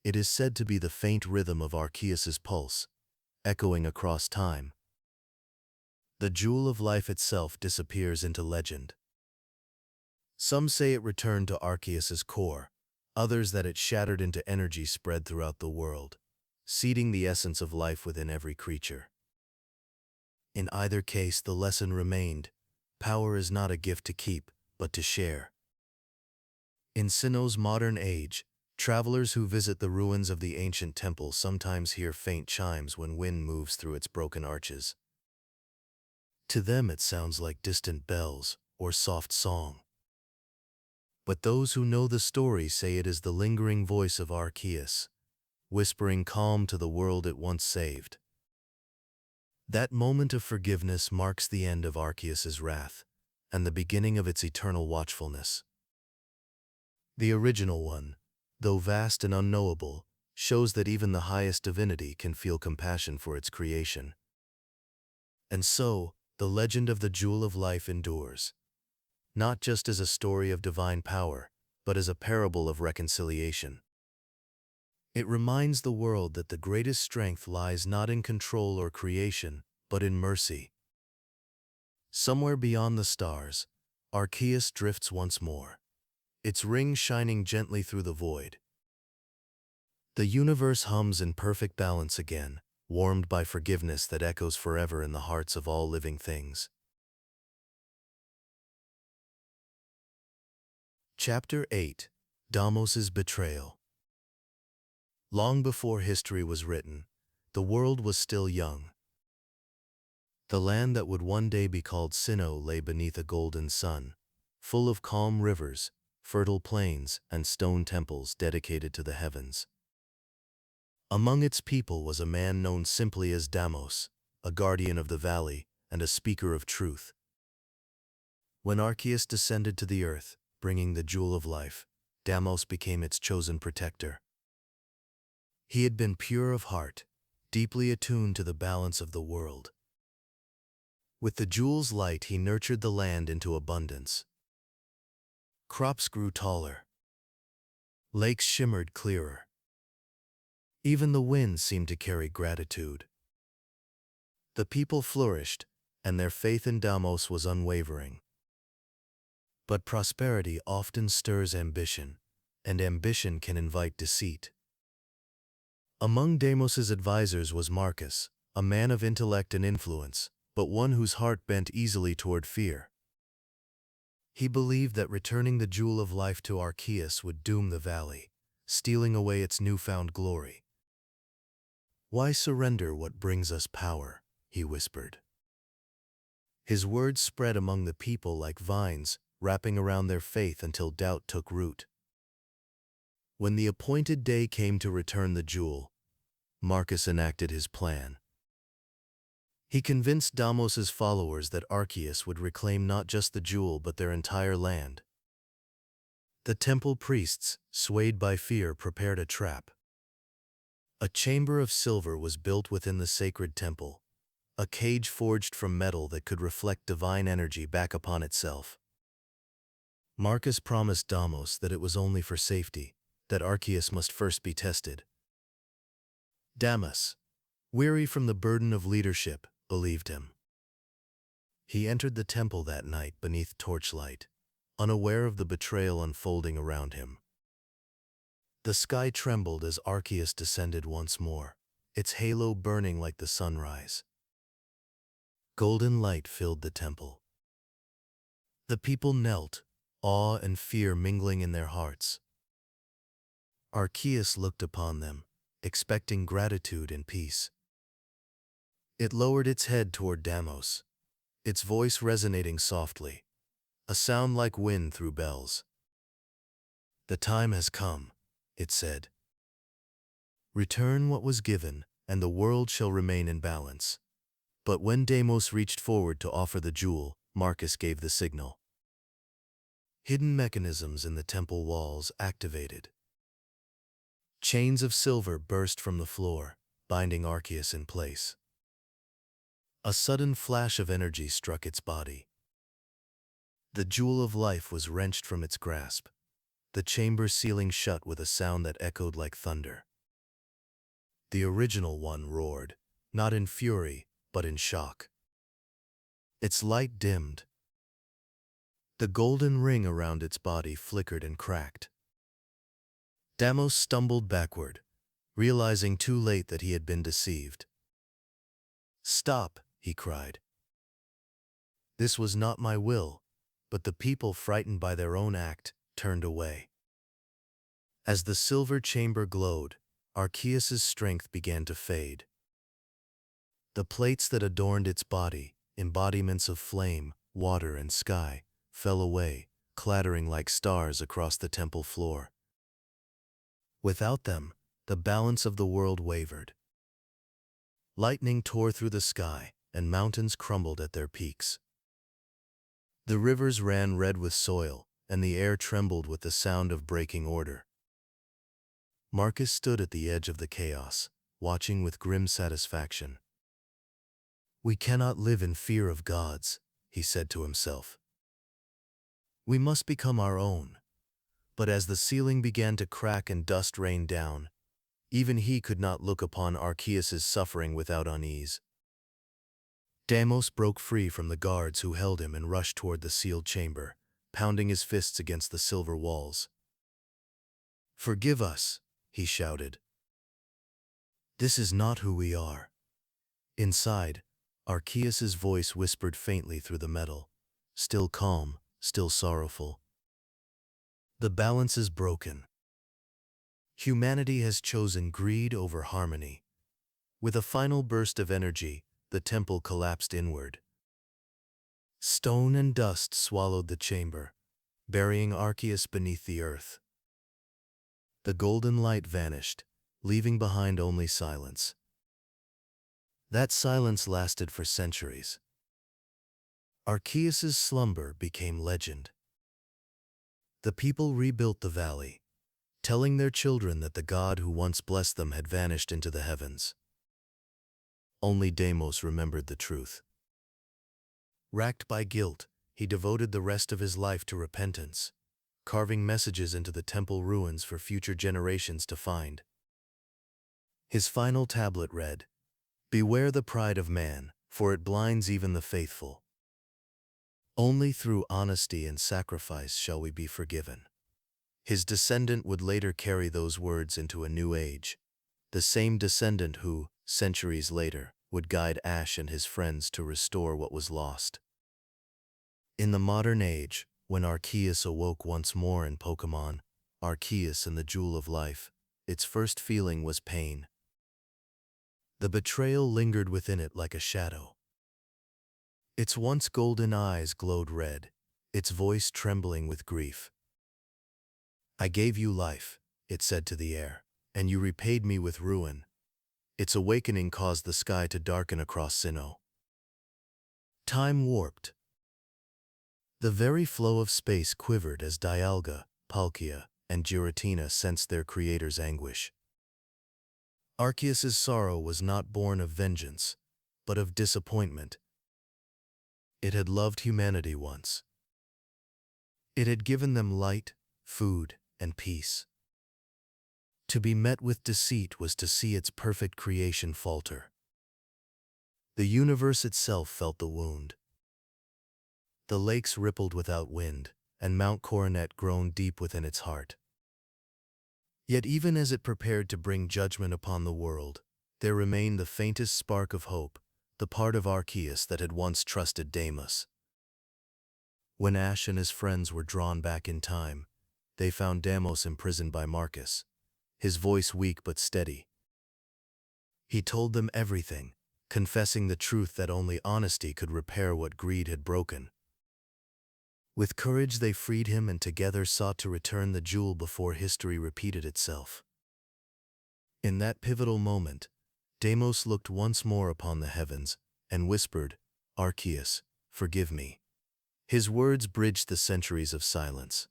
[SPEAKER 1] it is said to be the faint rhythm of Arceus's pulse, echoing across time. The jewel of life itself disappears into legend. Some say it returned to Arceus's core, others that it shattered into energy spread throughout the world, seeding the essence of life within every creature. In either case, the lesson remained: power is not a gift to keep, but to share. In Sinnoh's modern age, travelers who visit the ruins of the ancient temple sometimes hear faint chimes when wind moves through its broken arches. To them it sounds like distant bells or soft song. But those who know the story say it is the lingering voice of Arceus, whispering calm to the world it once saved. That moment of forgiveness marks the end of Arceus's wrath and the beginning of its eternal watchfulness. The original one, though vast and unknowable, shows that even the highest divinity can feel compassion for its creation. And so, the legend of the Jewel of Life endures, not just as a story of divine power, but as a parable of reconciliation. It reminds the world that the greatest strength lies not in control or creation, but in mercy. Somewhere beyond the stars, Arceus drifts once more, its ring shining gently through the void. The universe hums in perfect balance again, warmed by forgiveness that echoes forever in the hearts of all living things. Chapter 8: Damos's Betrayal. Long before history was written, the world was still young. The land that would one day be called Sinnoh lay beneath a golden sun, full of calm rivers, fertile plains, and stone temples dedicated to the heavens. Among its people was a man known simply as Damos, a guardian of the valley and a speaker of truth. When Arceus descended to the earth, bringing the Jewel of Life, Damos became its chosen protector. He had been pure of heart, deeply attuned to the balance of the world. With the jewel's light, he nurtured the land into abundance. Crops grew taller. Lakes shimmered clearer. Even the wind seemed to carry gratitude. The people flourished, and their faith in Damos was unwavering. But prosperity often stirs ambition, and ambition can invite deceit. Among Damos's advisors was Marcus, a man of intellect and influence, but one whose heart bent easily toward fear. He believed that returning the Jewel of Life to Arceus would doom the valley, stealing away its newfound glory. "Why surrender what brings us power?" he whispered. His words spread among the people like vines, wrapping around their faith until doubt took root. When the appointed day came to return the jewel, Marcus enacted his plan. He convinced Damos's followers that Arceus would reclaim not just the jewel but their entire land. The temple priests, swayed by fear, prepared a trap. A chamber of silver was built within the sacred temple, a cage forged from metal that could reflect divine energy back upon itself. Marcus promised Damos that it was only for safety, that Arceus must first be tested. Damos, weary from the burden of leadership, believed him. He entered the temple that night beneath torchlight, unaware of the betrayal unfolding around him. The sky trembled as Arceus descended once more, its halo burning like the sunrise. Golden light filled the temple. The people knelt, awe and fear mingling in their hearts. Arceus looked upon them, expecting gratitude and peace. It lowered its head toward Damos, its voice resonating softly, a sound like wind through bells. "The time has come," it said. "Return what was given, and the world shall remain in balance." But when Damos reached forward to offer the jewel, Marcus gave the signal. Hidden mechanisms in the temple walls activated. Chains of silver burst from the floor, binding Arceus in place. A sudden flash of energy struck its body. The Jewel of Life was wrenched from its grasp, the chamber sealing shut with a sound that echoed like thunder. The original one roared, not in fury, but in shock. Its light dimmed. The golden ring around its body flickered and cracked. Damos stumbled backward, realizing too late that he had been deceived. "Stop," he cried. "This was not my will," but the people, frightened by their own act, turned away. As the silver chamber glowed, Arceus's strength began to fade. The plates that adorned its body, embodiments of flame, water, and sky, fell away, clattering like stars across the temple floor. Without them, the balance of the world wavered. Lightning tore through the sky, and mountains crumbled at their peaks. The rivers ran red with soil, and the air trembled with the sound of breaking order. Marcus stood at the edge of the chaos, watching with grim satisfaction. "We cannot live in fear of gods," he said to himself. "We must become our own." But as the ceiling began to crack and dust rained down, even he could not look upon Arceus's suffering without unease. Damos broke free from the guards who held him and rushed toward the sealed chamber, pounding his fists against the silver walls. "Forgive us," he shouted. "This is not who we are." Inside, Arceus's voice whispered faintly through the metal, still calm, still sorrowful. "The balance is broken. Humanity has chosen greed over harmony." With a final burst of energy, the temple collapsed inward. Stone and dust swallowed the chamber, burying Arceus beneath the earth. The golden light vanished, leaving behind only silence. That silence lasted for centuries. Arceus's slumber became legend. The people rebuilt the valley, telling their children that the god who once blessed them had vanished into the heavens. Only Damos remembered the truth. Racked by guilt, he devoted the rest of his life to repentance, carving messages into the temple ruins for future generations to find. His final tablet read, "Beware the pride of man, for it blinds even the faithful. Only through honesty and sacrifice shall we be forgiven." His descendant would later carry those words into a new age, the same descendant who, centuries later, would guide Ash and his friends to restore what was lost. In the modern age, when Arceus awoke once more in Pokémon, Arceus and the Jewel of Life, its first feeling was pain. The betrayal lingered within it like a shadow. Its once golden eyes glowed red, its voice trembling with grief. "I gave you life," it said to the air, "and you repaid me with ruin." Its awakening caused the sky to darken across Sinnoh. Time warped. The very flow of space quivered as Dialga, Palkia, and Giratina sensed their creator's anguish. Arceus's sorrow was not born of vengeance, but of disappointment. It had loved humanity once. It had given them light, food, and peace. To be met with deceit was to see its perfect creation falter. The universe itself felt the wound. The lakes rippled without wind, and Mount Coronet groaned deep within its heart. Yet even as it prepared to bring judgment upon the world, there remained the faintest spark of hope, the part of Arceus that had once trusted Damos. When Ash and his friends were drawn back in time, they found Damos imprisoned by Marcus, his voice weak but steady. He told them everything, confessing the truth that only honesty could repair what greed had broken. With courage they freed him and together sought to return the jewel before history repeated itself. In that pivotal moment, Damos looked once more upon the heavens and whispered, "Arceus, forgive me." His words bridged the centuries of silence.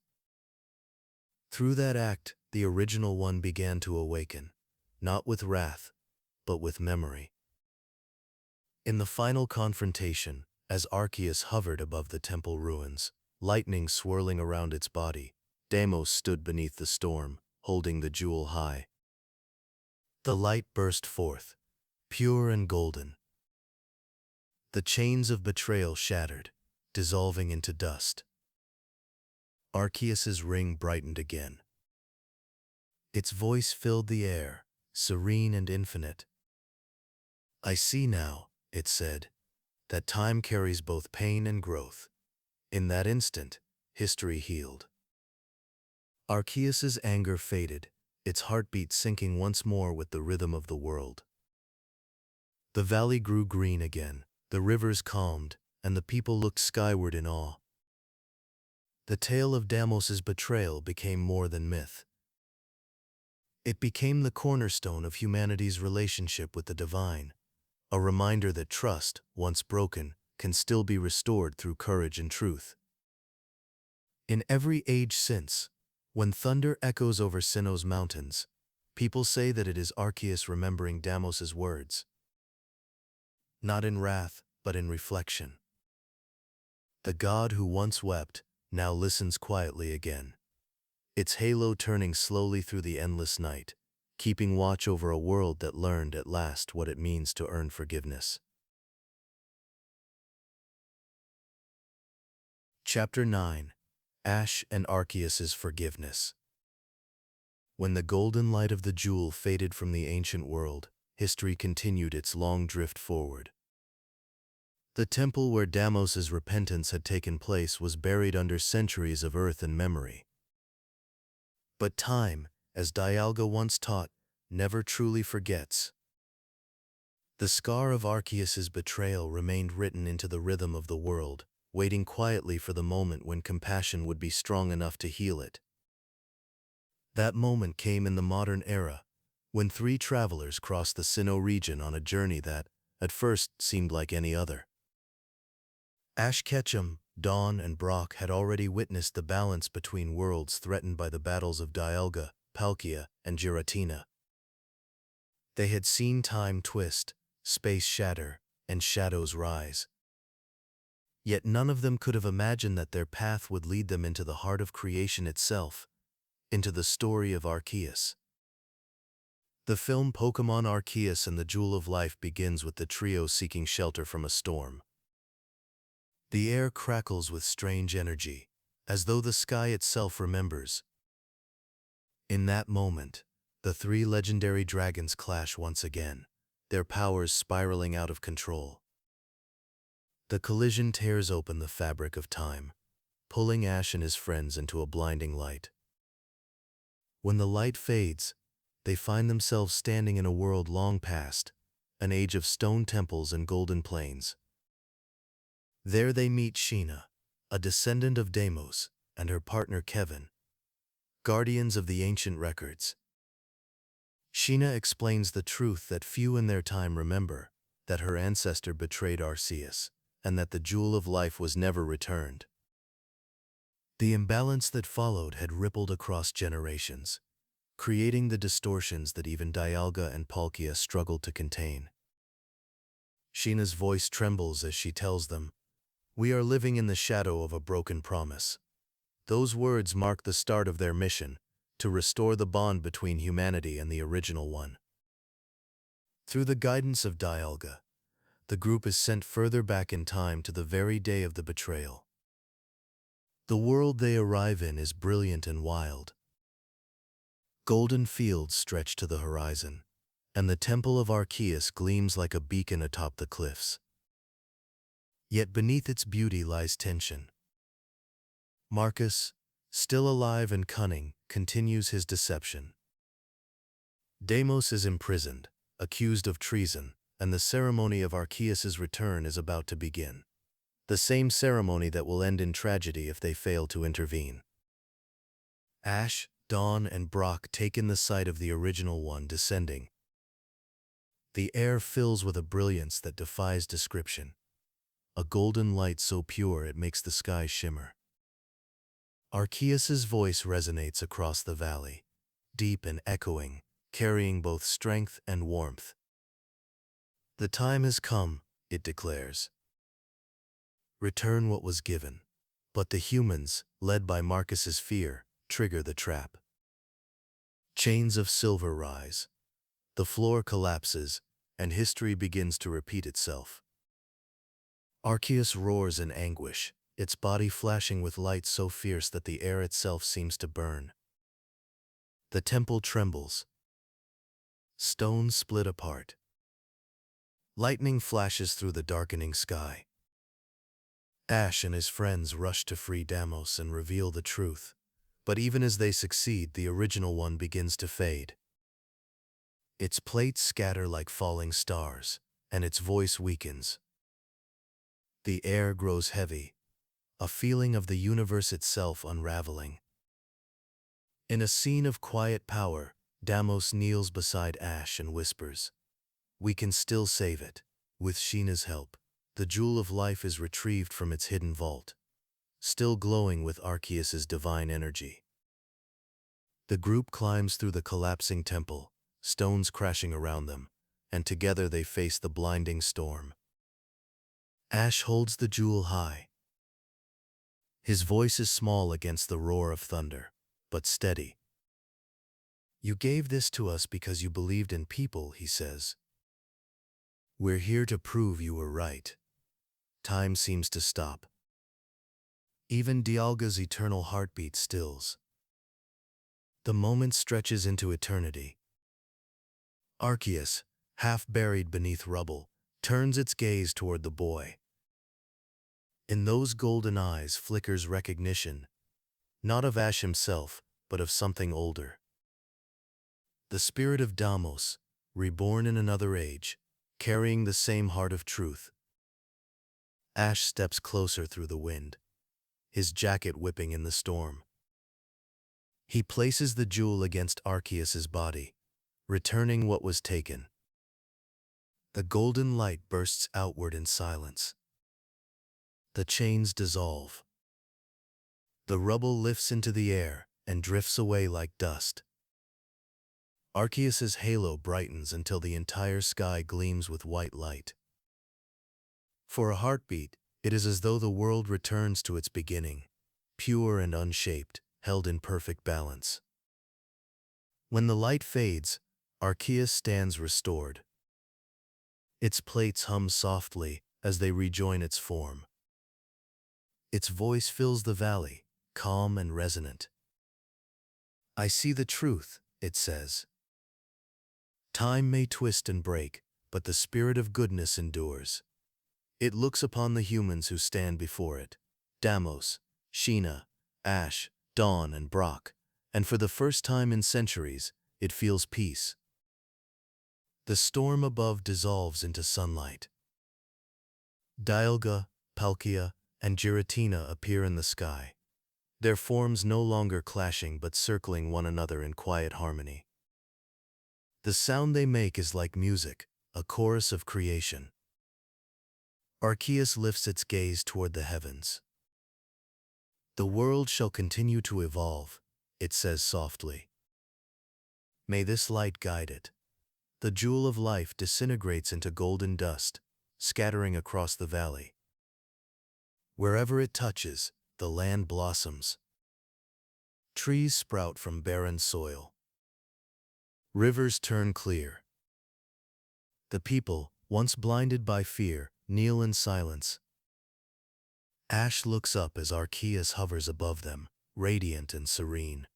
[SPEAKER 1] Through that act, the original one began to awaken, not with wrath, but with memory. In the final confrontation, as Arceus hovered above the temple ruins, lightning swirling around its body, Damos stood beneath the storm, holding the jewel high. The light burst forth, pure and golden. The chains of betrayal shattered, dissolving into dust. Arceus's ring brightened again. Its voice filled the air, serene and infinite. "I see now," it said, "that time carries both pain and growth." In that instant, history healed. Arceus's anger faded, its heartbeat sinking once more with the rhythm of the world. The valley grew green again, the rivers calmed, and the people looked skyward in awe. The tale of Damos's betrayal became more than myth. It became the cornerstone of humanity's relationship with the divine, a reminder that trust, once broken, can still be restored through courage and truth. In every age since, when thunder echoes over Sinnoh's mountains, people say that it is Arceus remembering Damos's words. Not in wrath, but in reflection. The god who once wept, now listens quietly again, its halo turning slowly through the endless night, keeping watch over a world that learned at last what it means to earn forgiveness. Chapter 9. Ash and Arceus's Forgiveness. When the golden light of the jewel faded from the ancient world, history continued its long drift forward. The temple where Damos's repentance had taken place was buried under centuries of earth and memory. But time, as Dialga once taught, never truly forgets. The scar of Arceus's betrayal remained written into the rhythm of the world, waiting quietly for the moment when compassion would be strong enough to heal it. That moment came in the modern era, when three travelers crossed the Sinnoh region on a journey that, at first, seemed like any other. Ash Ketchum, Dawn, and Brock had already witnessed the balance between worlds threatened by the battles of Dialga, Palkia, and Giratina. They had seen time twist, space shatter, and shadows rise. Yet none of them could have imagined that their path would lead them into the heart of creation itself, into the story of Arceus. The film Pokémon Arceus and the Jewel of Life begins with the trio seeking shelter from a storm. The air crackles with strange energy, as though the sky itself remembers. In that moment, the three legendary dragons clash once again, their powers spiraling out of control. The collision tears open the fabric of time, pulling Ash and his friends into a blinding light. When the light fades, they find themselves standing in a world long past, an age of stone temples and golden plains. There they meet Sheena, a descendant of Damos, and her partner Kevin, guardians of the ancient records. Sheena explains the truth that few in their time remember, that her ancestor betrayed Arceus, and that the Jewel of Life was never returned. The imbalance that followed had rippled across generations, creating the distortions that even Dialga and Palkia struggled to contain. Sheena's voice trembles as she tells them, "We are living in the shadow of a broken promise." Those words mark the start of their mission, to restore the bond between humanity and the original one. Through the guidance of Dialga, the group is sent further back in time to the very day of the betrayal. The world they arrive in is brilliant and wild. Golden fields stretch to the horizon, and the Temple of Arceus gleams like a beacon atop the cliffs. Yet beneath its beauty lies tension. Marcus, still alive and cunning, continues his deception. Damos is imprisoned, accused of treason, and the ceremony of Arceus's return is about to begin. The same ceremony that will end in tragedy if they fail to intervene. Ash, Dawn, and Brock take in the sight of the original one descending. The air fills with a brilliance that defies description, a golden light so pure it makes the sky shimmer. Arceus's voice resonates across the valley, deep and echoing, carrying both strength and warmth. "The time has come," it declares. "Return what was given." But the humans, led by Marcus's fear, trigger the trap. Chains of silver rise. The floor collapses, and history begins to repeat itself. Arceus roars in anguish, its body flashing with light so fierce that the air itself seems to burn. The temple trembles. Stones split apart. Lightning flashes through the darkening sky. Ash and his friends rush to free Damos and reveal the truth, but even as they succeed, the original one begins to fade. Its plates scatter like falling stars, and its voice weakens. The air grows heavy, a feeling of the universe itself unraveling. In a scene of quiet power, Damos kneels beside Ash and whispers, "We can still save it." With Sheena's help, the jewel of life is retrieved from its hidden vault, still glowing with Arceus's divine energy. The group climbs through the collapsing temple, stones crashing around them, and together they face the blinding storm. Ash holds the jewel high. His voice is small against the roar of thunder, but steady. "You gave this to us because you believed in people," he says. "We're here to prove you were right." Time seems to stop. Even Dialga's eternal heartbeat stills. The moment stretches into eternity. Arceus, half buried beneath rubble, turns its gaze toward the boy. In those golden eyes flickers recognition, not of Ash himself, but of something older. The spirit of Damos, reborn in another age, carrying the same heart of truth. Ash steps closer through the wind, his jacket whipping in the storm. He places the jewel against Arceus's body, returning what was taken. The golden light bursts outward in silence. The chains dissolve. The rubble lifts into the air and drifts away like dust. Arceus's halo brightens until the entire sky gleams with white light. For a heartbeat, it is as though the world returns to its beginning, pure and unshaped, held in perfect balance. When the light fades, Arceus stands restored. Its plates hum softly as they rejoin its form. Its voice fills the valley, calm and resonant. "I see the truth," it says. "Time may twist and break, but the spirit of goodness endures." It looks upon the humans who stand before it, Damos, Sheena, Ash, Dawn, and Brock, and for the first time in centuries, it feels peace. The storm above dissolves into sunlight. Dialga, Palkia, and Giratina appear in the sky, their forms no longer clashing but circling one another in quiet harmony. The sound they make is like music, a chorus of creation. Arceus lifts its gaze toward the heavens. "The world shall continue to evolve," it says softly. "May this light guide it." The jewel of life disintegrates into golden dust, scattering across the valley. Wherever it touches, the land blossoms. Trees sprout from barren soil. Rivers turn clear. The people, once blinded by fear, kneel in silence. Ash looks up as Arceus hovers above them, radiant and serene.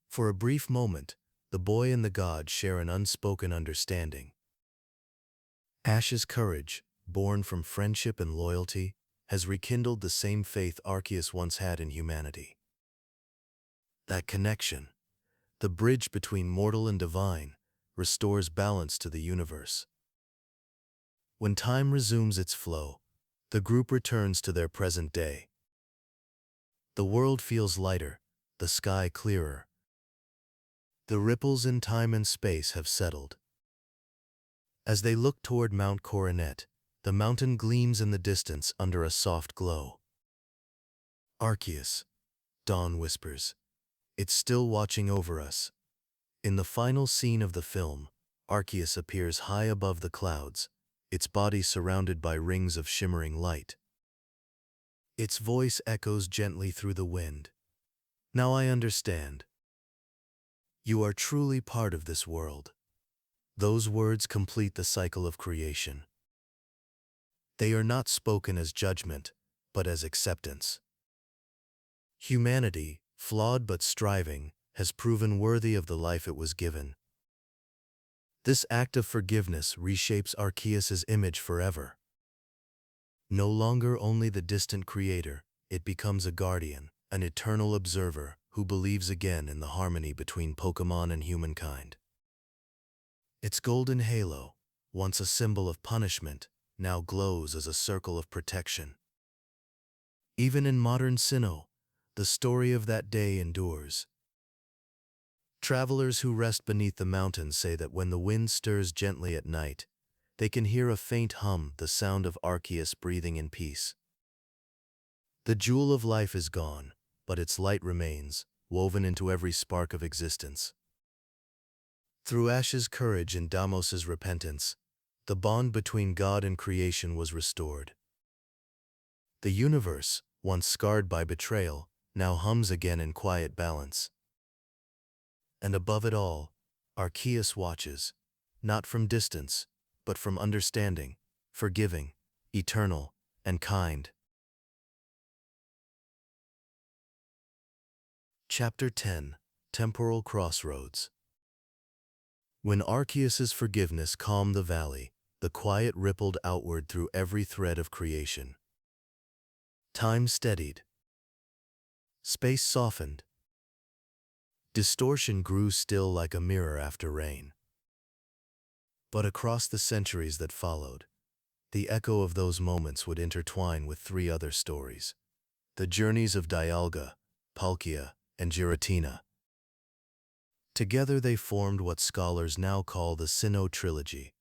[SPEAKER 1] For a brief moment, the boy and the god share an unspoken understanding. Ash's courage, born from friendship and loyalty, has rekindled the same faith Arceus once had in humanity. That connection, the bridge between mortal and divine, restores balance to the universe. When time resumes its flow, the group returns to their present day. The world feels lighter, the sky clearer. The ripples in time and space have settled. As they look toward Mount Coronet, the mountain gleams in the distance under a soft glow. "Arceus," Dawn whispers. "It's still watching over us." In the final scene of the film, Arceus appears high above the clouds, its body surrounded by rings of shimmering light. Its voice echoes gently through the wind. "Now I understand. You are truly part of this world." Those words complete the cycle of creation. They are not spoken as judgment, but as acceptance. Humanity, flawed but striving, has proven worthy of the life it was given. This act of forgiveness reshapes Arceus's image forever. No longer only the distant creator, it becomes a guardian, an eternal observer who believes again in the harmony between Pokémon and humankind. Its golden halo, once a symbol of punishment, now glows as a circle of protection. Even in modern Sinnoh, the story of that day endures. Travelers who rest beneath the mountains say that when the wind stirs gently at night, they can hear a faint hum, the sound of Arceus breathing in peace. The jewel of life is gone, but its light remains, woven into every spark of existence. Through Ash's courage and Damos's repentance, the bond between God and creation was restored. The universe, once scarred by betrayal, now hums again in quiet balance. And above it all, Arceus watches, not from distance, but from understanding, forgiving, eternal, and kind. Chapter 10: Temporal Crossroads. When Arceus's forgiveness calmed the valley, the quiet rippled outward through every thread of creation. Time steadied. Space softened. Distortion grew still like a mirror after rain. But across the centuries that followed, the echo of those moments would intertwine with three other stories: the journeys of Dialga, Palkia, and Giratina. Together they formed what scholars now call the Sinnoh trilogy,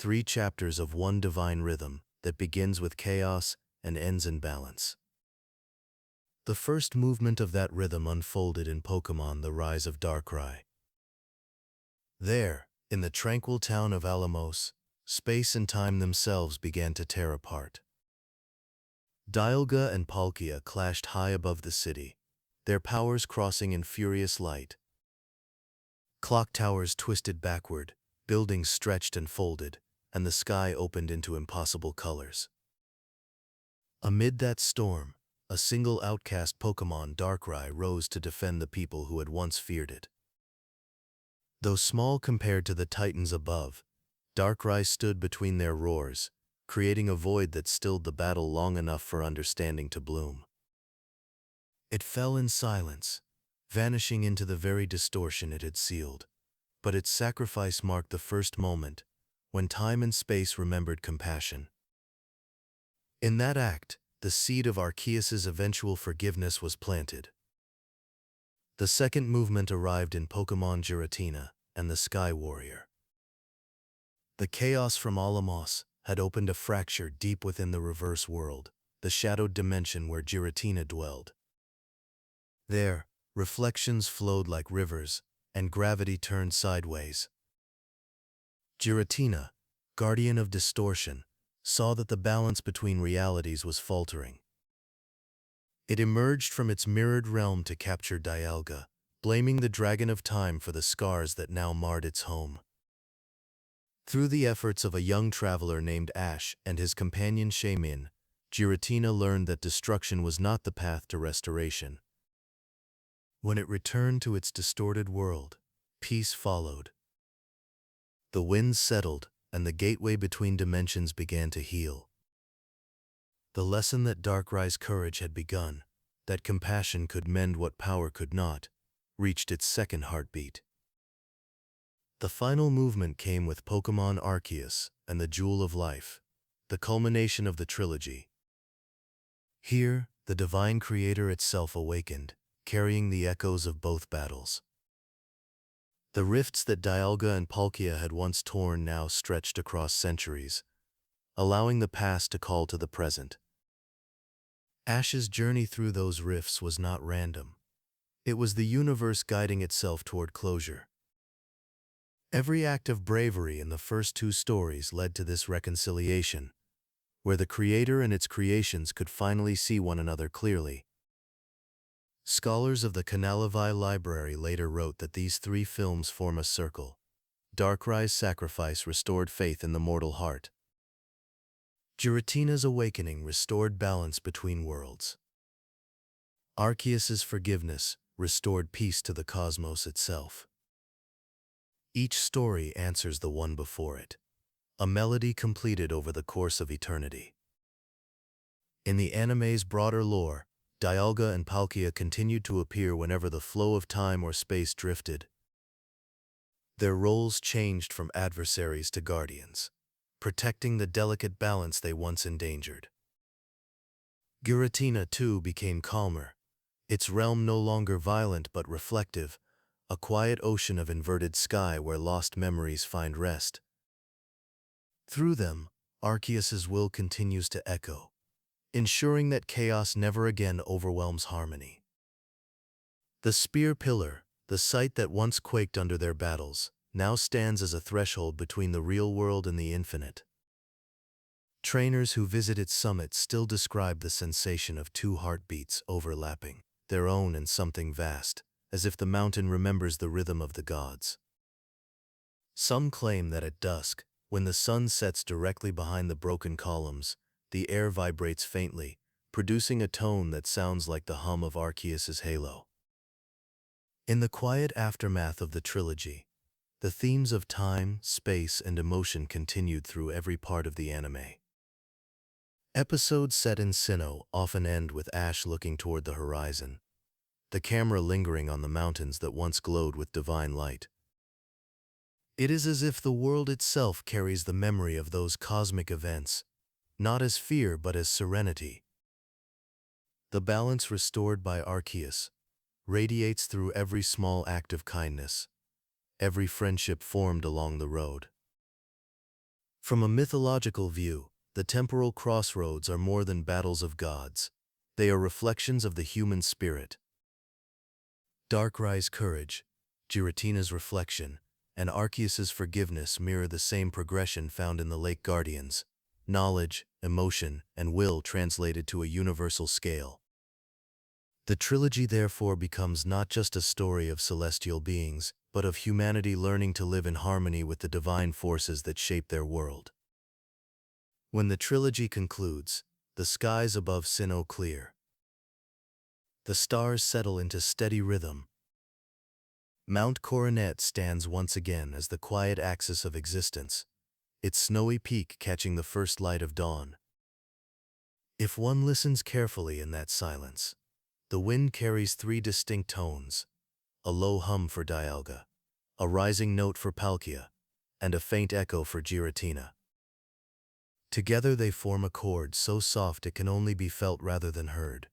[SPEAKER 1] 3 chapters of one divine rhythm that begins with chaos and ends in balance. The first movement of that rhythm unfolded in Pokémon: The Rise of Darkrai. There, in the tranquil town of Alamos, space and time themselves began to tear apart. Dialga and Palkia clashed high above the city, their powers crossing in furious light. Clock towers twisted backward, buildings stretched and folded, and the sky opened into impossible colors. Amid that storm, a single outcast Pokémon, Darkrai, rose to defend the people who had once feared it. Though small compared to the titans above, Darkrai stood between their roars, creating a void that stilled the battle long enough for understanding to bloom. It fell in silence, vanishing into the very distortion it had sealed, but its sacrifice marked the first moment when time and space remembered compassion. In that act, the seed of Arceus's eventual forgiveness was planted. The second movement arrived in Pokémon Giratina and the Sky Warrior. The chaos from Alamos had opened a fracture deep within the reverse world, the shadowed dimension where Giratina dwelled. There, reflections flowed like rivers, and gravity turned sideways. Giratina, guardian of distortion, saw that the balance between realities was faltering. It emerged from its mirrored realm to capture Dialga, blaming the Dragon of Time for the scars that now marred its home. Through the efforts of a young traveler named Ash and his companion Shaymin, Giratina learned that destruction was not the path to restoration. When it returned to its distorted world, peace followed. The winds settled, and the gateway between dimensions began to heal. The lesson that Darkrai's courage had begun, that compassion could mend what power could not, reached its second heartbeat. The final movement came with Pokémon Arceus and the Jewel of Life, the culmination of the trilogy. Here, the divine creator itself awakened, carrying the echoes of both battles. The rifts that Dialga and Palkia had once torn now stretched across centuries, allowing the past to call to the present. Ash's journey through those rifts was not random. It was the universe guiding itself toward closure. Every act of bravery in the first 2 stories led to this reconciliation, where the creator and its creations could finally see one another clearly. Scholars of the Canalivai Library later wrote that these 3 films form a circle. Darkrai's sacrifice restored faith in the mortal heart. Giratina's awakening restored balance between worlds. Arceus's forgiveness restored peace to the cosmos itself. Each story answers the one before it, a melody completed over the course of eternity. In the anime's broader lore, Dialga and Palkia continued to appear whenever the flow of time or space drifted. Their roles changed from adversaries to guardians, protecting the delicate balance they once endangered. Giratina, too, became calmer, its realm no longer violent but reflective, a quiet ocean of inverted sky where lost memories find rest. Through them, Arceus's will continues to echo, ensuring that chaos never again overwhelms harmony. The Spear Pillar, the site that once quaked under their battles, now stands as a threshold between the real world and the infinite. Trainers who visit its summit still describe the sensation of two heartbeats overlapping, their own and something vast, as if the mountain remembers the rhythm of the gods. Some claim that at dusk, when the sun sets directly behind the broken columns, the air vibrates faintly, producing a tone that sounds like the hum of Arceus's halo. In the quiet aftermath of the trilogy, the themes of time, space, and emotion continued through every part of the anime. Episodes set in Sinnoh often end with Ash looking toward the horizon, the camera lingering on the mountains that once glowed with divine light. It is as if the world itself carries the memory of those cosmic events, not as fear but as serenity. The balance restored by Arceus radiates through every small act of kindness, every friendship formed along the road. From a mythological view, the Temporal Crossroads are more than battles of gods. They are reflections of the human spirit. Darkrai's courage, Giratina's reflection, and Arceus's forgiveness mirror the same progression found in the Lake Guardians: knowledge, emotion, and will translated to a universal scale. The trilogy therefore becomes not just a story of celestial beings, but of humanity learning to live in harmony with the divine forces that shape their world. When the trilogy concludes, the skies above Sinnoh clear. The stars settle into steady rhythm. Mount Coronet stands once again as the quiet axis of existence, its snowy peak catching the first light of dawn. If one listens carefully in that silence, the wind carries three distinct tones: a low hum for Dialga, a rising note for Palkia, and a faint echo for Giratina. Together they form a chord so soft it can only be felt rather than heard.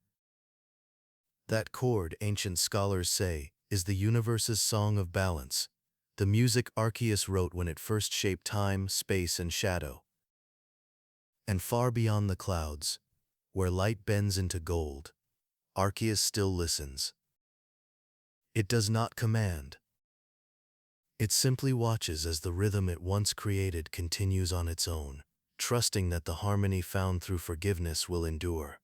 [SPEAKER 1] That chord, ancient scholars say, is the universe's song of balance, the music Arceus wrote when it first shaped time, space, and shadow. And far beyond the clouds, where light bends into gold, Arceus still listens. It does not command. It simply watches as the rhythm it once created continues on its own, trusting that the harmony found through forgiveness will endure.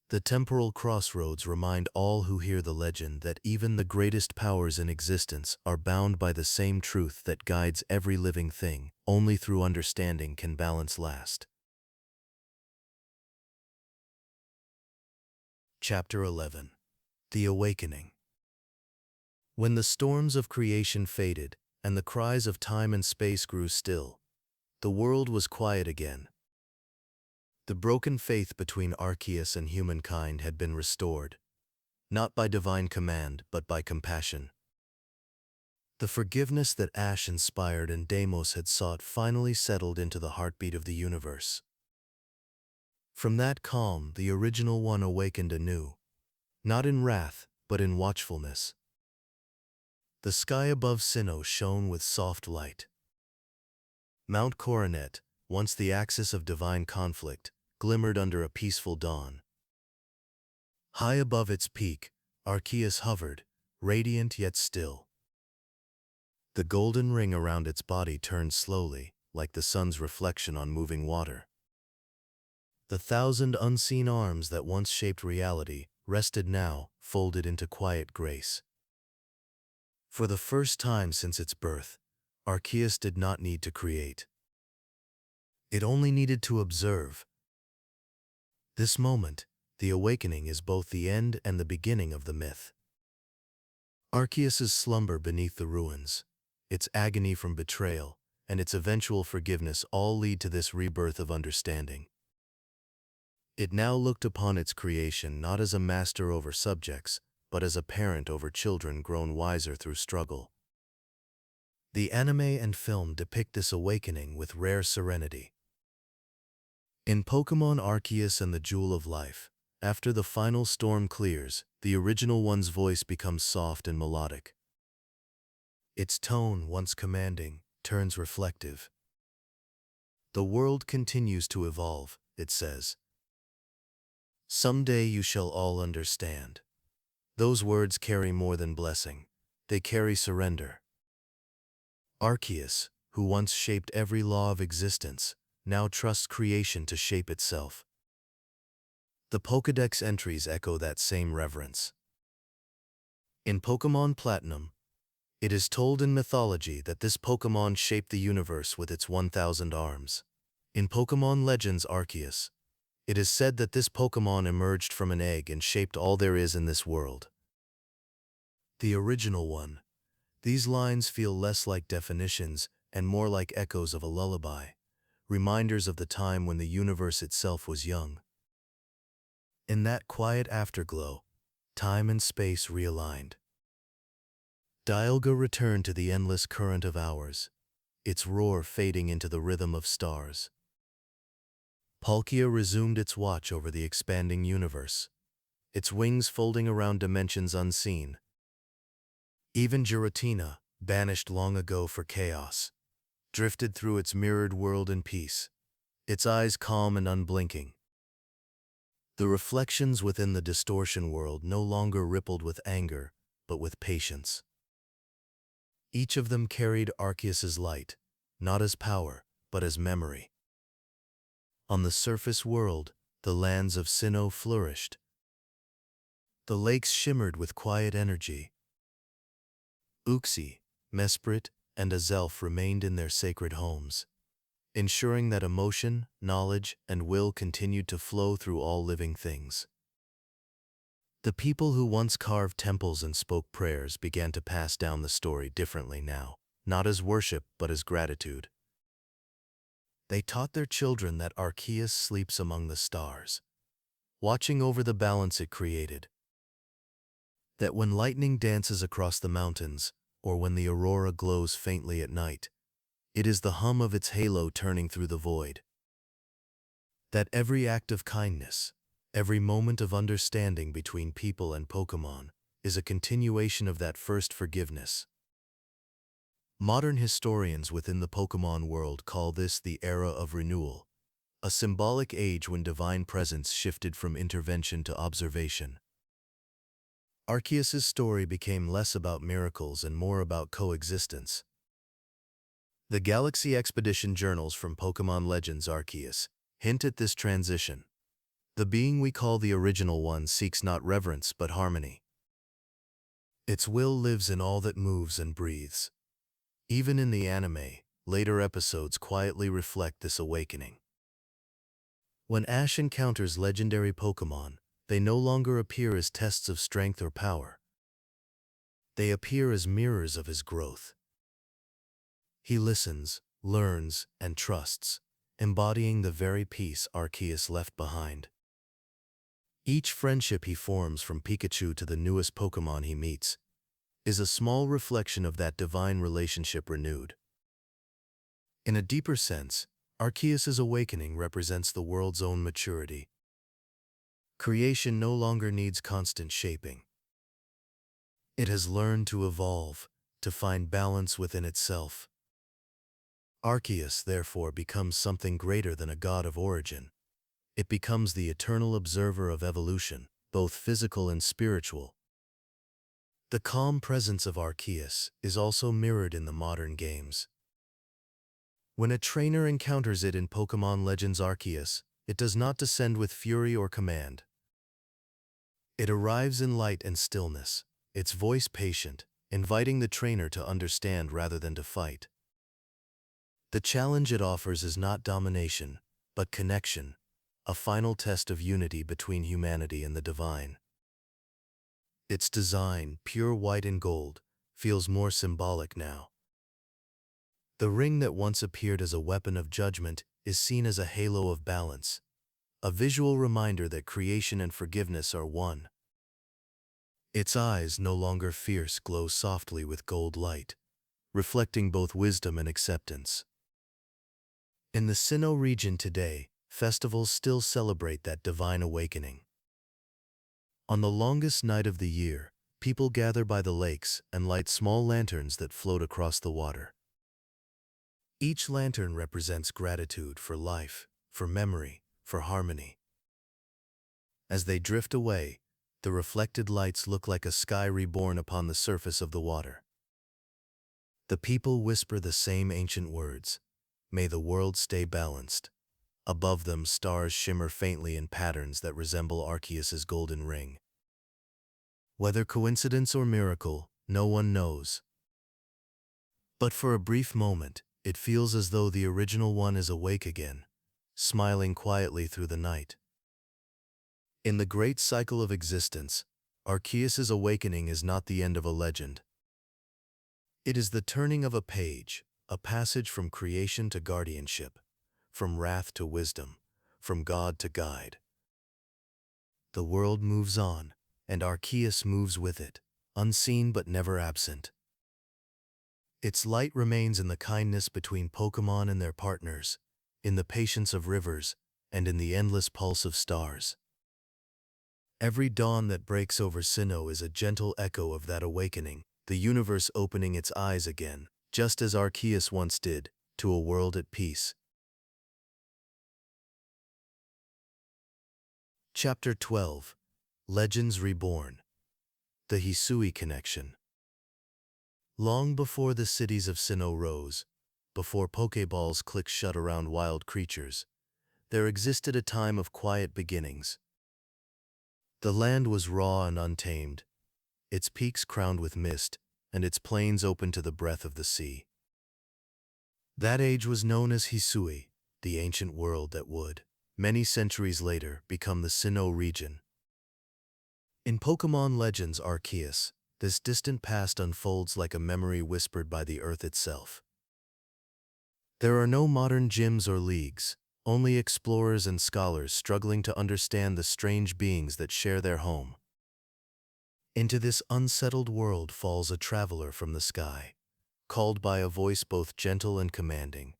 [SPEAKER 1] The Temporal Crossroads remind all who hear the legend that even the greatest powers in existence are bound by the same truth that guides every living thing. Only through understanding can balance last. Chapter 11. The Awakening. When the storms of creation faded, and the cries of time and space grew still, the world was quiet again. The broken faith between Arceus and humankind had been restored, not by divine command but by compassion. The forgiveness that Ash inspired and Damos had sought finally settled into the heartbeat of the universe. From that calm, the Original One awakened anew, not in wrath, but in watchfulness. The sky above Sinnoh shone with soft light. Mount Coronet, once the axis of divine conflict, glimmered under a peaceful dawn. High above its peak, Arceus hovered, radiant yet still. The golden ring around its body turned slowly, like the sun's reflection on moving water. The thousand unseen arms that once shaped reality rested now, folded into quiet grace. For the first time since its birth, Arceus did not need to create. It only needed to observe. This moment, the awakening, is both the end and the beginning of the myth. Arceus's slumber beneath the ruins, its agony from betrayal, and its eventual forgiveness all lead to this rebirth of understanding. It now looked upon its creation not as a master over subjects, but as a parent over children grown wiser through struggle. The anime and film depict this awakening with rare serenity. In Pokémon Arceus and the Jewel of Life, after the final storm clears, the original one's voice becomes soft and melodic. Its tone, once commanding, turns reflective. "The world continues to evolve," it says. "Someday you shall all understand." Those words carry more than blessing. They carry surrender. Arceus, who once shaped every law of existence, now trusts creation to shape itself. The Pokédex entries echo that same reverence. In Pokémon Platinum, it is told in mythology that this Pokémon shaped the universe with its 1,000 arms. In Pokémon Legends Arceus, it is said that this Pokémon emerged from an egg and shaped all there is in this world. The original one. These lines feel less like definitions and more like echoes of a lullaby, reminders of the time when the universe itself was young. In that quiet afterglow, time and space realigned. Dialga returned to the endless current of hours, its roar fading into the rhythm of stars. Palkia resumed its watch over the expanding universe, its wings folding around dimensions unseen. Even Giratina, banished long ago for chaos, drifted through its mirrored world in peace, its eyes calm and unblinking. The reflections within the distortion world no longer rippled with anger, but with patience. Each of them carried Arceus's light, not as power, but as memory. On the surface world, the lands of Sinnoh flourished. The lakes shimmered with quiet energy. Uxie, Mesprit, and Azelf remained in their sacred homes, ensuring that emotion, knowledge, and will continued to flow through all living things. The people who once carved temples and spoke prayers began to pass down the story differently now, not as worship but as gratitude. They taught their children that Arceus sleeps among the stars, watching over the balance it created. That when lightning dances across the mountains, or when the aurora glows faintly at night, it is the hum of its halo turning through the void. That every act of kindness, every moment of understanding between people and Pokémon, is a continuation of that first forgiveness. Modern historians within the Pokémon world call this the era of renewal, a symbolic age when divine presence shifted from intervention to observation. Arceus's story became less about miracles and more about coexistence. The Galaxy Expedition journals from Pokémon Legends Arceus hint at this transition. The being we call the Original One seeks not reverence but harmony. Its will lives in all that moves and breathes. Even in the anime, later episodes quietly reflect this awakening. When Ash encounters legendary Pokémon, they no longer appear as tests of strength or power. They appear as mirrors of his growth. He listens, learns, and trusts, embodying the very peace Arceus left behind. Each friendship he forms, from Pikachu to the newest Pokémon he meets, is a small reflection of that divine relationship renewed. In a deeper sense, Arceus's awakening represents the world's own maturity. Creation no longer needs constant shaping. It has learned to evolve, to find balance within itself. Arceus, therefore, becomes something greater than a god of origin. It becomes the eternal observer of evolution, both physical and spiritual. The calm presence of Arceus is also mirrored in the modern games. When a trainer encounters it in Pokémon Legends Arceus, it does not descend with fury or command. It arrives in light and stillness, its voice patient, inviting the trainer to understand rather than to fight. The challenge it offers is not domination, but connection, a final test of unity between humanity and the divine. Its design, pure white and gold, feels more symbolic now. The ring that once appeared as a weapon of judgment is seen as a halo of balance, a visual reminder that creation and forgiveness are one. Its eyes, no longer fierce, glow softly with gold light, reflecting both wisdom and acceptance. In the Sinnoh region today, festivals still celebrate that divine awakening. On the longest night of the year, people gather by the lakes and light small lanterns that float across the water. Each lantern represents gratitude for life, for memory, for harmony. As they drift away, the reflected lights look like a sky reborn upon the surface of the water. The people whisper the same ancient words, "May the world stay balanced." Above them, stars shimmer faintly in patterns that resemble Arceus's golden ring. Whether coincidence or miracle, no one knows. But for a brief moment, it feels as though the original one is awake again, smiling quietly through the night. In the great cycle of existence, Arceus's awakening is not the end of a legend. It is the turning of a page, a passage from creation to guardianship, from wrath to wisdom, from God to guide. The world moves on, and Arceus moves with it, unseen but never absent. Its light remains in the kindness between Pokémon and their partners, in the patience of rivers, and in the endless pulse of stars. Every dawn that breaks over Sinnoh is a gentle echo of that awakening, the universe opening its eyes again, just as Arceus once did, to a world at peace. Chapter 12. Legends Reborn. The Hisui Connection. Long before the cities of Sinnoh rose, before Pokeballs clicked shut around wild creatures, there existed a time of quiet beginnings. The land was raw and untamed, its peaks crowned with mist, and its plains open to the breath of the sea. That age was known as Hisui, the ancient world that would, many centuries later, become the Sinnoh region. In Pokémon Legends Arceus, this distant past unfolds like a memory whispered by the earth itself. There are no modern gyms or leagues, only explorers and scholars struggling to understand the strange beings that share their home. Into this unsettled world falls a traveler from the sky, called by a voice both gentle and commanding.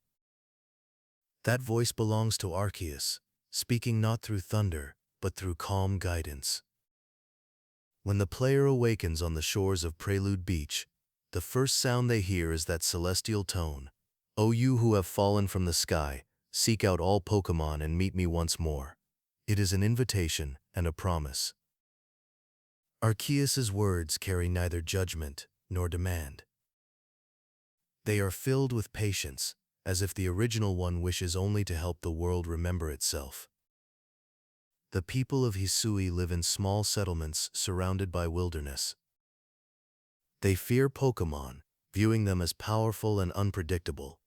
[SPEAKER 1] That voice belongs to Arceus, speaking not through thunder, but through calm guidance. When the player awakens on the shores of Prelude Beach, the first sound they hear is that celestial tone, "O you who have fallen from the sky, seek out all Pokémon and meet me once more." It is an invitation and a promise. Arceus's words carry neither judgment nor demand. They are filled with patience, as if the original one wishes only to help the world remember itself. The people of Hisui live in small settlements surrounded by wilderness. They fear Pokémon, viewing them as powerful and unpredictable.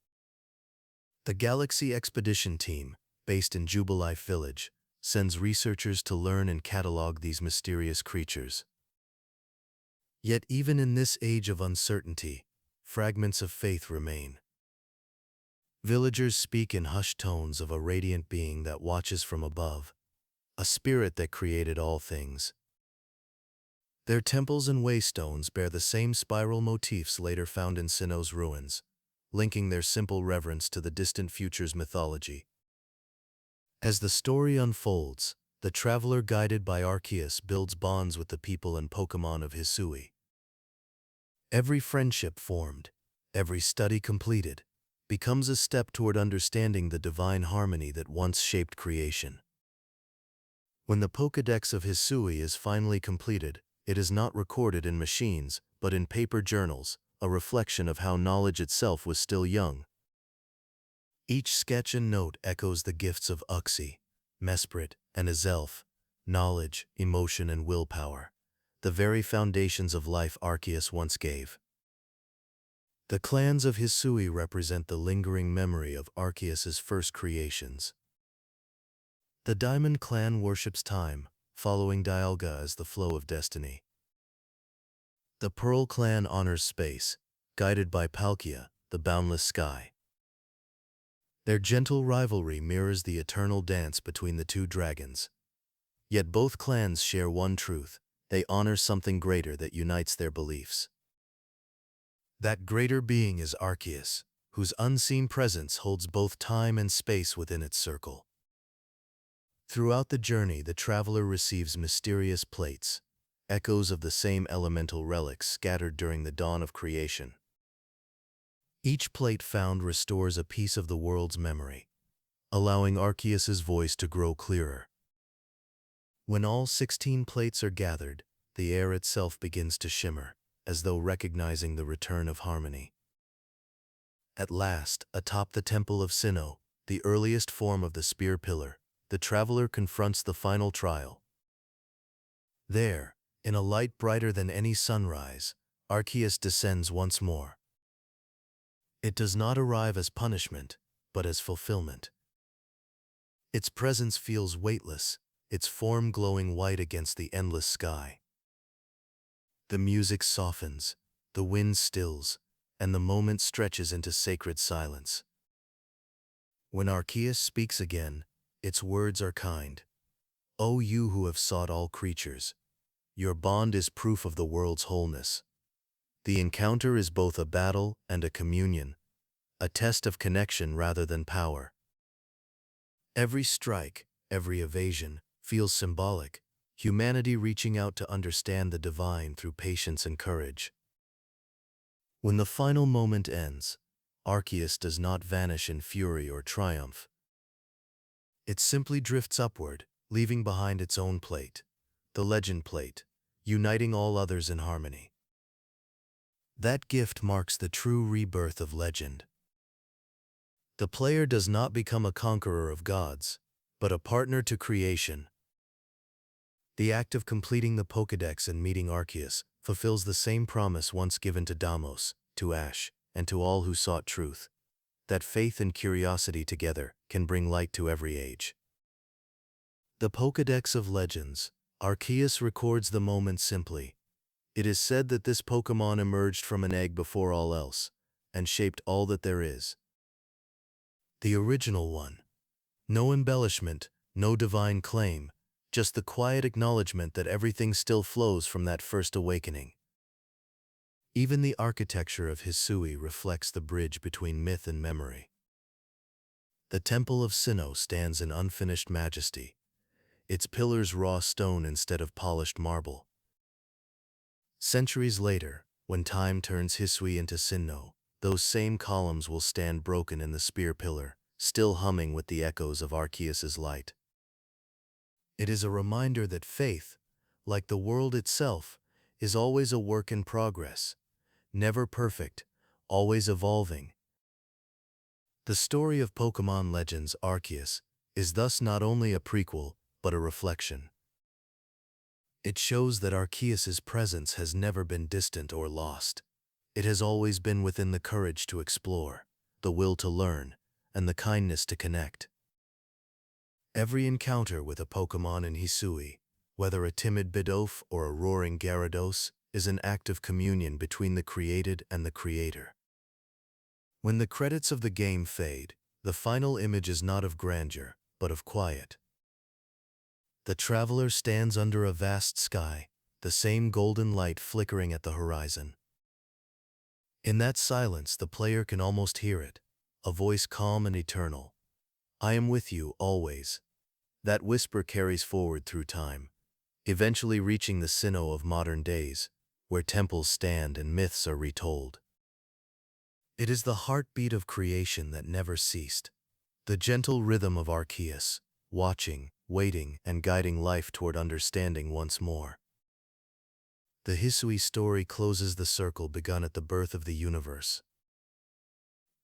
[SPEAKER 1] The Galaxy Expedition Team, based in Jubilife Village, sends researchers to learn and catalog these mysterious creatures. Yet even in this age of uncertainty, fragments of faith remain. Villagers speak in hushed tones of a radiant being that watches from above, a spirit that created all things. Their temples and waystones bear the same spiral motifs later found in Sinnoh's ruins, linking their simple reverence to the distant future's mythology. As the story unfolds, the traveler guided by Arceus builds bonds with the people and Pokémon of Hisui. Every friendship formed, every study completed, becomes a step toward understanding the divine harmony that once shaped creation. When the Pokédex of Hisui is finally completed, it is not recorded in machines, but in paper journals, a reflection of how knowledge itself was still young. Each sketch and note echoes the gifts of Uxie, Mesprit, and Azelf, knowledge, emotion, and willpower, the very foundations of life Arceus once gave. The clans of Hisui represent the lingering memory of Arceus's first creations. The Diamond clan worships time, following Dialga as the flow of destiny. The Pearl clan honors space, guided by Palkia, the boundless sky. Their gentle rivalry mirrors the eternal dance between the two dragons. Yet both clans share one truth: they honor something greater that unites their beliefs. That greater being is Arceus, whose unseen presence holds both time and space within its circle. Throughout the journey, the traveler receives mysterious plates, echoes of the same elemental relics scattered during the dawn of creation. Each plate found restores a piece of the world's memory, allowing Arceus's voice to grow clearer. When all 16 plates are gathered, the air itself begins to shimmer, as though recognizing the return of harmony. At last, atop the Temple of Sinnoh, the earliest form of the spear pillar, the traveler confronts the final trial. There, in a light brighter than any sunrise, Arceus descends once more. It does not arrive as punishment, but as fulfillment. Its presence feels weightless, its form glowing white against the endless sky. The music softens, the wind stills, and the moment stretches into sacred silence. When Arceus speaks again, its words are kind. "O you who have sought all creatures, your bond is proof of the world's wholeness. The encounter is both a battle and a communion, a test of connection rather than power." Every strike, every evasion, feels symbolic, humanity reaching out to understand the divine through patience and courage. When the final moment ends, Arceus does not vanish in fury or triumph. It simply drifts upward, leaving behind its own plate, the legend plate, uniting all others in harmony. That gift marks the true rebirth of legend. The player does not become a conqueror of gods, but a partner to creation. The act of completing the Pokédex and meeting Arceus fulfills the same promise once given to Damos, to Ash, and to all who sought truth: that faith and curiosity together can bring light to every age. The Pokédex of Legends, Arceus records the moment simply. It is said that this Pokémon emerged from an egg before all else, and shaped all that there is. The original one. No embellishment, no divine claim, just the quiet acknowledgement that everything still flows from that first awakening. Even the architecture of Hisui reflects the bridge between myth and memory. The Temple of Sinnoh stands in unfinished majesty, its pillars raw stone instead of polished marble. Centuries later, when time turns Hisui into Sinnoh, those same columns will stand broken in the spear pillar, still humming with the echoes of Arceus's light. It is a reminder that faith, like the world itself, is always a work in progress, never perfect, always evolving. The story of Pokémon Legends Arceus is thus not only a prequel, but a reflection. It shows that Arceus's presence has never been distant or lost. It has always been within the courage to explore, the will to learn, and the kindness to connect. Every encounter with a Pokémon in Hisui, whether a timid Bidoof or a roaring Gyarados, is an act of communion between the created and the creator. When the credits of the game fade, the final image is not of grandeur, but of quiet. The traveler stands under a vast sky, the same golden light flickering at the horizon. In that silence, the player can almost hear it, a voice calm and eternal. "I am with you, always." That whisper carries forward through time, eventually reaching the Sinnoh of modern days, where temples stand and myths are retold. It is the heartbeat of creation that never ceased, the gentle rhythm of Arceus, watching, waiting, and guiding life toward understanding once more. The Hisui story closes the circle begun at the birth of the universe.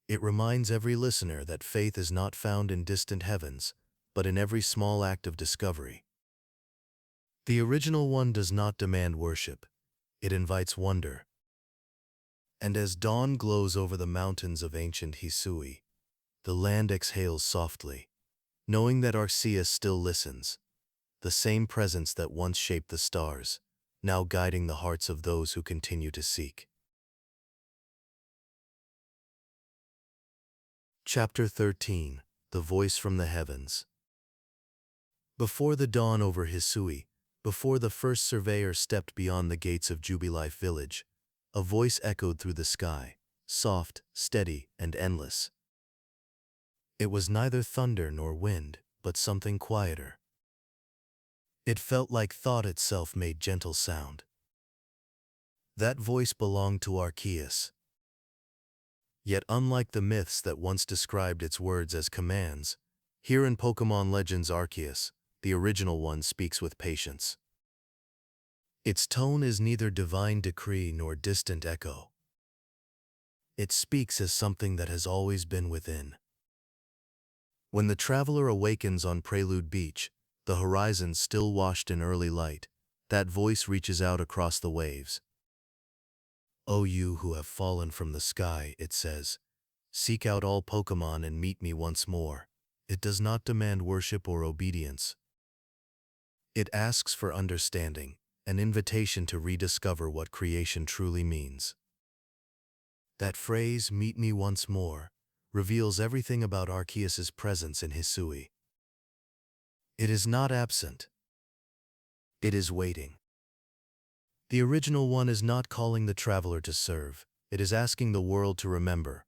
[SPEAKER 1] It reminds every listener that faith is not found in distant heavens, but in every small act of discovery. The original one does not demand worship, it invites wonder. And as dawn glows over the mountains of ancient Hisui, the land exhales softly, knowing that Arceus still listens, the same presence that once shaped the stars, now guiding the hearts of those who continue to seek. Chapter 13. The Voice from the Heavens. Before the dawn over Hisui, before the first surveyor stepped beyond the gates of Jubilife village, a voice echoed through the sky, soft, steady, and endless. It was neither thunder nor wind, but something quieter. It felt like thought itself made gentle sound. That voice belonged to Arceus. Yet unlike the myths that once described its words as commands, here in Pokémon Legends Arceus, the original one, speaks with patience. Its tone is neither divine decree nor distant echo. It speaks as something that has always been within. When the traveler awakens on Prelude Beach, the horizon still washed in early light, that voice reaches out across the waves. "O you who have fallen from the sky," it says, "seek out all Pokémon and meet me once more." It does not demand worship or obedience. It asks for understanding, an invitation to rediscover what creation truly means. That phrase, "meet me once more," reveals everything about Arceus's presence in Hisui. It is not absent. It is waiting. The original one is not calling the traveler to serve, it is asking the world to remember.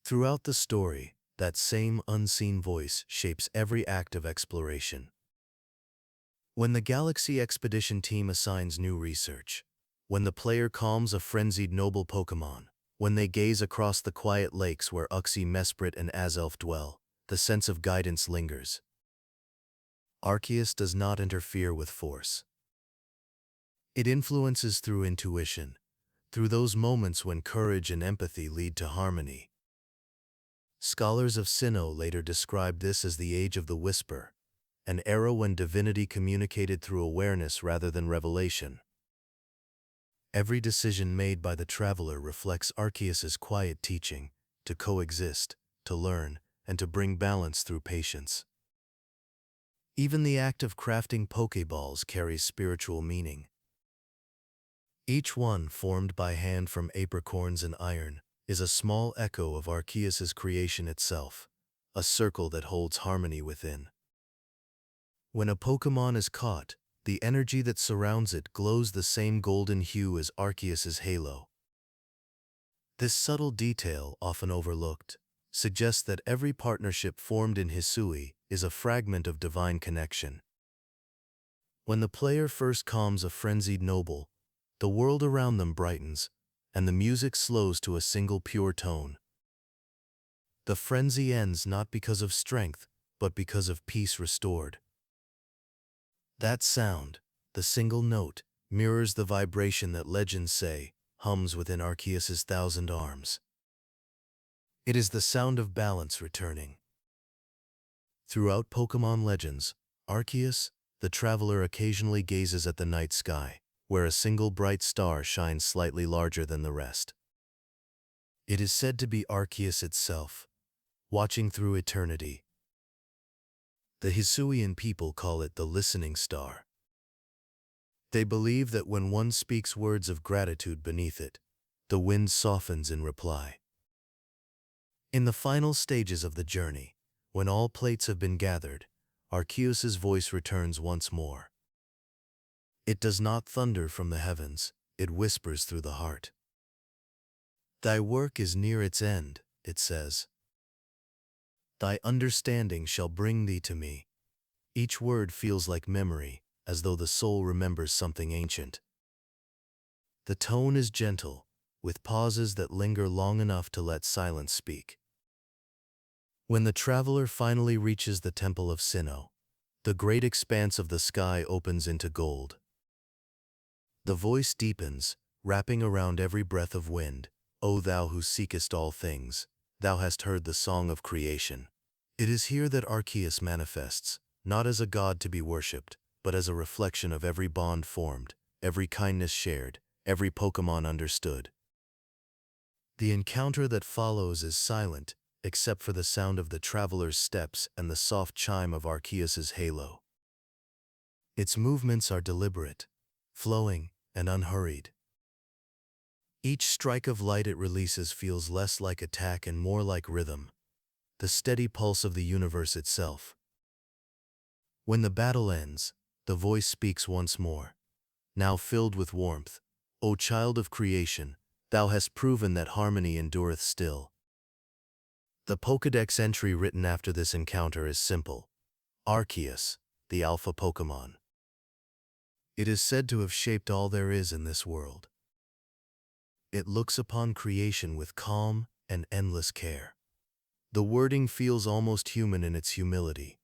[SPEAKER 1] Throughout the story, that same unseen voice shapes every act of exploration. When the Galaxy Expedition team assigns new research, when the player calms a frenzied noble Pokémon, when they gaze across the quiet lakes where Uxie, Mesprit, and Azelf dwell, the sense of guidance lingers. Arceus does not interfere with force. It influences through intuition, through those moments when courage and empathy lead to harmony. Scholars of Sinnoh later described this as the Age of the Whisper, an era when divinity communicated through awareness rather than revelation. Every decision made by the traveler reflects Arceus's quiet teaching, to coexist, to learn, and to bring balance through patience. Even the act of crafting Pokeballs carries spiritual meaning. Each one, formed by hand from apricorns and iron, is a small echo of Arceus's creation itself, a circle that holds harmony within. When a Pokémon is caught, the energy that surrounds it glows the same golden hue as Arceus's halo. This subtle detail, often overlooked, suggests that every partnership formed in Hisui is a fragment of divine connection. When the player first calms a frenzied noble, the world around them brightens, and the music slows to a single pure tone. The frenzy ends not because of strength, but because of peace restored. That sound, the single note, mirrors the vibration that legends say hums within Arceus's 1,000 arms. It is the sound of balance returning. Throughout Pokémon Legends, Arceus, the traveler, occasionally gazes at the night sky, where a single bright star shines slightly larger than the rest. It is said to be Arceus itself, watching through eternity. The Hisuian people call it the listening star. They believe that when one speaks words of gratitude beneath it, the wind softens in reply. In the final stages of the journey, when all plates have been gathered, Arceus's voice returns once more. It does not thunder from the heavens, it whispers through the heart. "Thy work is near its end," it says. "Thy understanding shall bring thee to me." Each word feels like memory, as though the soul remembers something ancient. The tone is gentle, with pauses that linger long enough to let silence speak. When the traveler finally reaches the Temple of Sinnoh, the great expanse of the sky opens into gold. The voice deepens, wrapping around every breath of wind. "O thou who seekest all things, thou hast heard the song of creation." It is here that Arceus manifests, not as a god to be worshipped, but as a reflection of every bond formed, every kindness shared, every Pokémon understood. The encounter that follows is silent, except for the sound of the traveler's steps and the soft chime of Arceus's halo. Its movements are deliberate, flowing, and unhurried. Each strike of light it releases feels less like attack and more like rhythm, the steady pulse of the universe itself. When the battle ends, the voice speaks once more, now filled with warmth. O child of creation, thou hast proven that harmony endureth still. The Pokédex entry written after this encounter is simple. Arceus, the Alpha Pokémon. It is said to have shaped all there is in this world. It looks upon creation with calm and endless care. The wording feels almost human in its humility.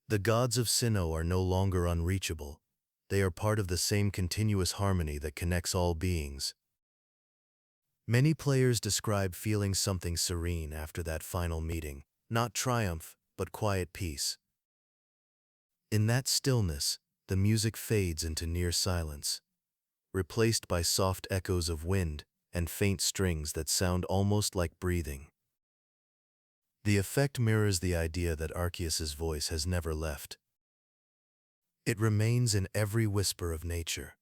[SPEAKER 1] The gods of Sinnoh are no longer unreachable. They are part of the same continuous harmony that connects all beings. Many players describe feeling something serene after that final meeting, not triumph, but quiet peace. In that stillness, the music fades into near silence, replaced by soft echoes of wind and faint strings that sound almost like breathing. The effect mirrors the idea that Arceus's voice has never left. It remains in every whisper of nature,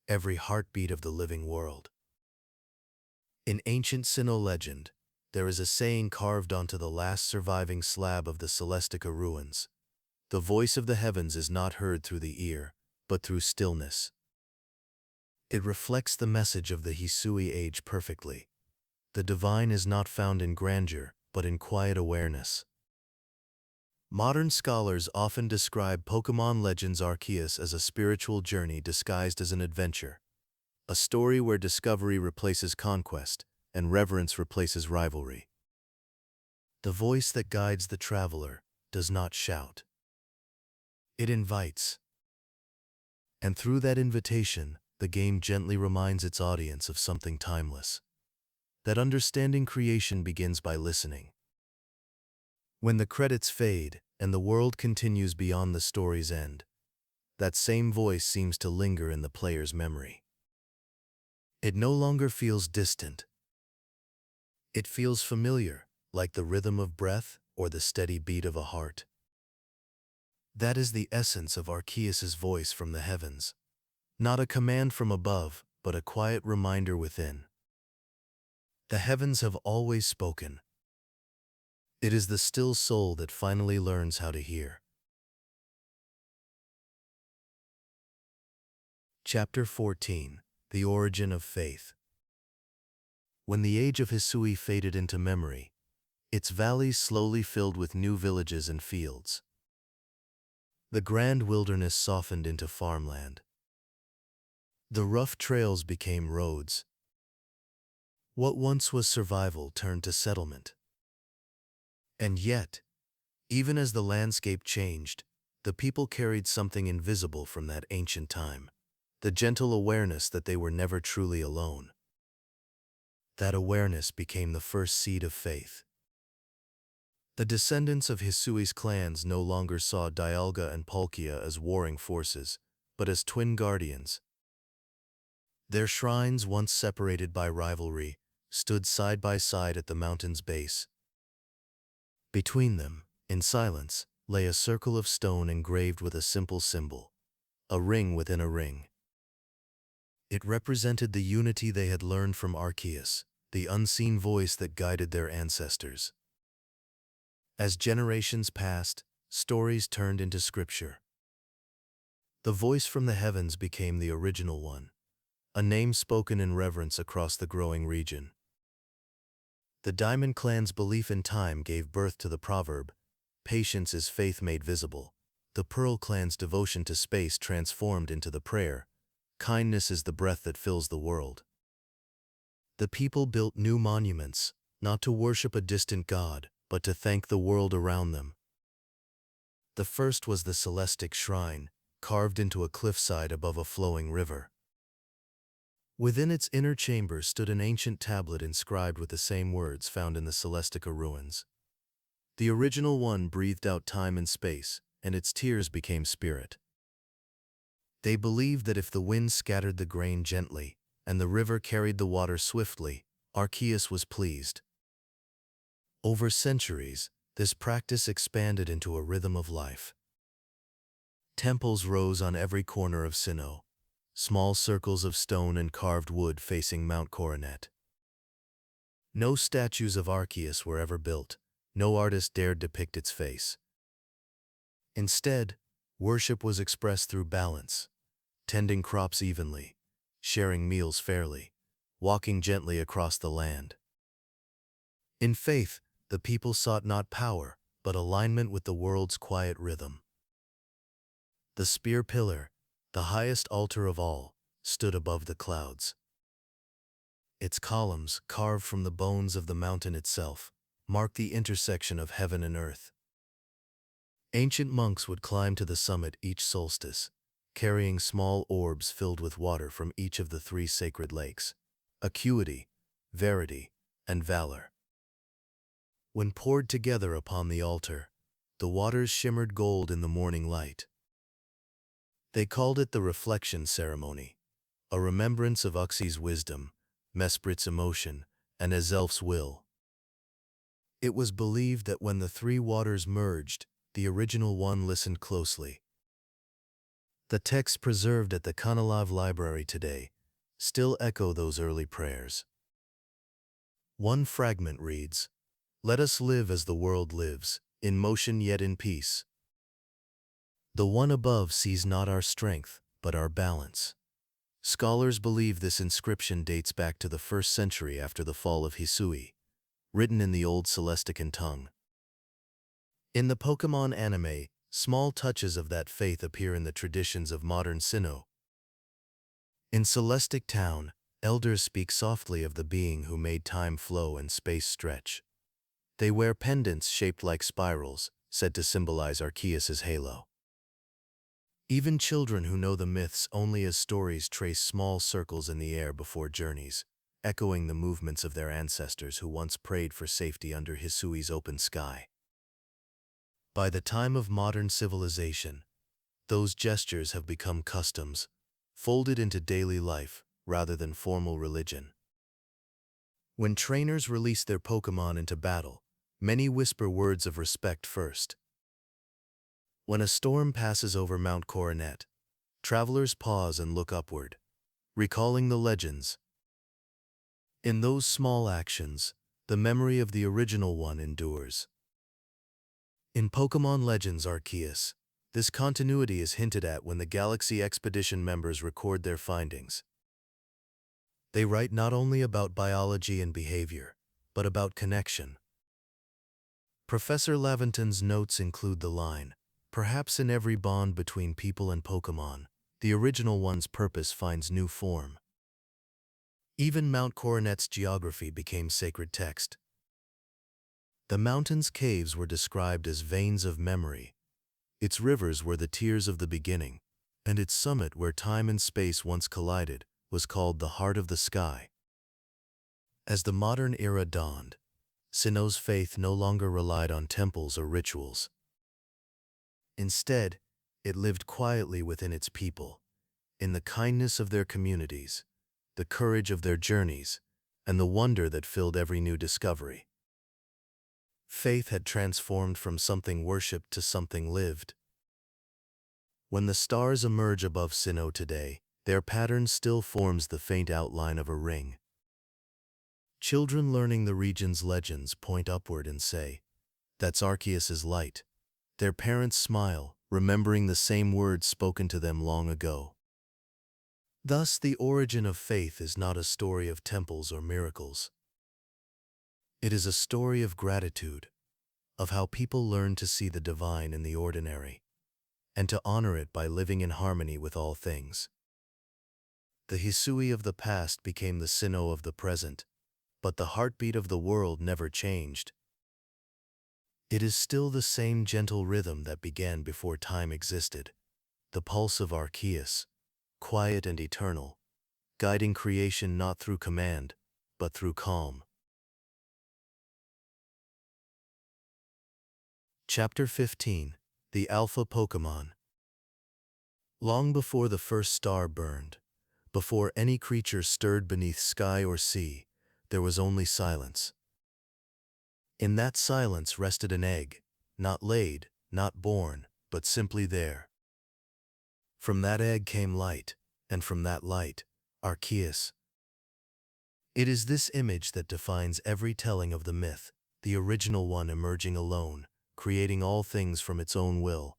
[SPEAKER 1] every heartbeat of the living world. In ancient Sinnoh legend, there is a saying carved onto the last surviving slab of the Celestica ruins. The voice of the heavens is not heard through the ear, but through stillness. It reflects the message of the Hisui age perfectly. The divine is not found in grandeur, but in quiet awareness. Modern scholars often describe Pokémon Legends Arceus as a spiritual journey disguised as an adventure, a story where discovery replaces conquest and reverence replaces rivalry. The voice that guides the traveler does not shout. It invites. And through that invitation, the game gently reminds its audience of something timeless. That understanding creation begins by listening. When the credits fade and the world continues beyond the story's end, that same voice seems to linger in the player's memory. It no longer feels distant. It feels familiar, like the rhythm of breath or the steady beat of a heart. That is the essence of Arceus's voice from the heavens. Not a command from above, but a quiet reminder within. The heavens have always spoken. It is the still soul that finally learns how to hear. Chapter 14. The Origin of Faith. When the age of Hisui faded into memory, its valleys slowly filled with new villages and fields. The grand wilderness softened into farmland. The rough trails became roads. What once was survival turned to settlement. And yet, even as the landscape changed, the people carried something invisible from that ancient time, the gentle awareness that they were never truly alone. That awareness became the first seed of faith. The descendants of Hisui's clans no longer saw Dialga and Palkia as warring forces, but as twin guardians. Their shrines, once separated by rivalry, stood side by side at the mountain's base. Between them, in silence, lay a circle of stone engraved with a simple symbol, a ring within a ring. It represented the unity they had learned from Arceus, the unseen voice that guided their ancestors. As generations passed, stories turned into scripture. The voice from the heavens became the original one, a name spoken in reverence across the growing region. The Diamond Clan's belief in time gave birth to the proverb, "Patience is faith made visible." The Pearl Clan's devotion to space transformed into the prayer, "Kindness is the breath that fills the world." The people built new monuments, not to worship a distant god, but to thank the world around them. The first was the Celestic Shrine, carved into a cliffside above a flowing river. Within its inner chamber stood an ancient tablet inscribed with the same words found in the Celestica ruins. The original one breathed out time and space, and its tears became spirit. They believed that if the wind scattered the grain gently, and the river carried the water swiftly, Arceus was pleased. Over centuries, this practice expanded into a rhythm of life. Temples rose on every corner of Sinnoh, small circles of stone and carved wood facing Mount Coronet. No statues of Arceus were ever built, no artist dared depict its face. Instead, worship was expressed through balance, tending crops evenly, sharing meals fairly, walking gently across the land. In faith, the people sought not power, but alignment with the world's quiet rhythm. The spear pillar, the highest altar of all, stood above the clouds. Its columns, carved from the bones of the mountain itself, marked the intersection of heaven and earth. Ancient monks would climb to the summit each solstice, carrying small orbs filled with water from each of the three sacred lakes: acuity, verity, and valor. When poured together upon the altar, the waters shimmered gold in the morning light. They called it the reflection ceremony, a remembrance of Uxie's wisdom, Mesprit's emotion, and Azelf's will. It was believed that when the three waters merged, the original one listened closely. The texts preserved at the Kanalav Library today still echo those early prayers. One fragment reads, "Let us live as the world lives, in motion yet in peace. The one above sees not our strength, but our balance." Scholars believe this inscription dates back to the 1st century after the fall of Hisui, written in the Old Celestican tongue. In the Pokémon anime, small touches of that faith appear in the traditions of modern Sinnoh. In Celestic Town, elders speak softly of the being who made time flow and space stretch. They wear pendants shaped like spirals, said to symbolize Arceus's halo. Even children who know the myths only as stories trace small circles in the air before journeys, echoing the movements of their ancestors who once prayed for safety under Hisui's open sky. By the time of modern civilization, those gestures have become customs, folded into daily life rather than formal religion. When trainers release their Pokémon into battle, many whisper words of respect first. When a storm passes over Mount Coronet, travelers pause and look upward, recalling the legends. In those small actions, the memory of the original one endures. In Pokémon Legends Arceus, this continuity is hinted at when the Galaxy Expedition members record their findings. They write not only about biology and behavior, but about connection. Professor Laventon's notes include the line, "Perhaps in every bond between people and Pokémon, the original one's purpose finds new form." Even Mount Coronet's geography became sacred text. The mountain's caves were described as veins of memory. Its rivers were the tears of the beginning, and its summit, where time and space once collided, was called the heart of the sky. As the modern era dawned, Sinnoh's faith no longer relied on temples or rituals. Instead, it lived quietly within its people, in the kindness of their communities, the courage of their journeys, and the wonder that filled every new discovery. Faith had transformed from something worshipped to something lived. When the stars emerge above Sinnoh today, their pattern still forms the faint outline of a ring. Children learning the region's legends point upward and say, "That's Arceus's light." Their parents smile, remembering the same words spoken to them long ago. Thus, the origin of faith is not a story of temples or miracles. It is a story of gratitude, of how people learn to see the divine in the ordinary, and to honor it by living in harmony with all things. The Hisui of the past became the Sinnoh of the present, but the heartbeat of the world never changed. It is still the same gentle rhythm that began before time existed, the pulse of Arceus, quiet and eternal, guiding creation not through command, but through calm. Chapter 15. The Alpha Pokémon. Long before the first star burned, before any creature stirred beneath sky or sea, there was only silence. In that silence rested an egg, not laid, not born, but simply there. From that egg came light, and from that light, Arceus. It is this image that defines every telling of the myth, the original one emerging alone, creating all things from its own will.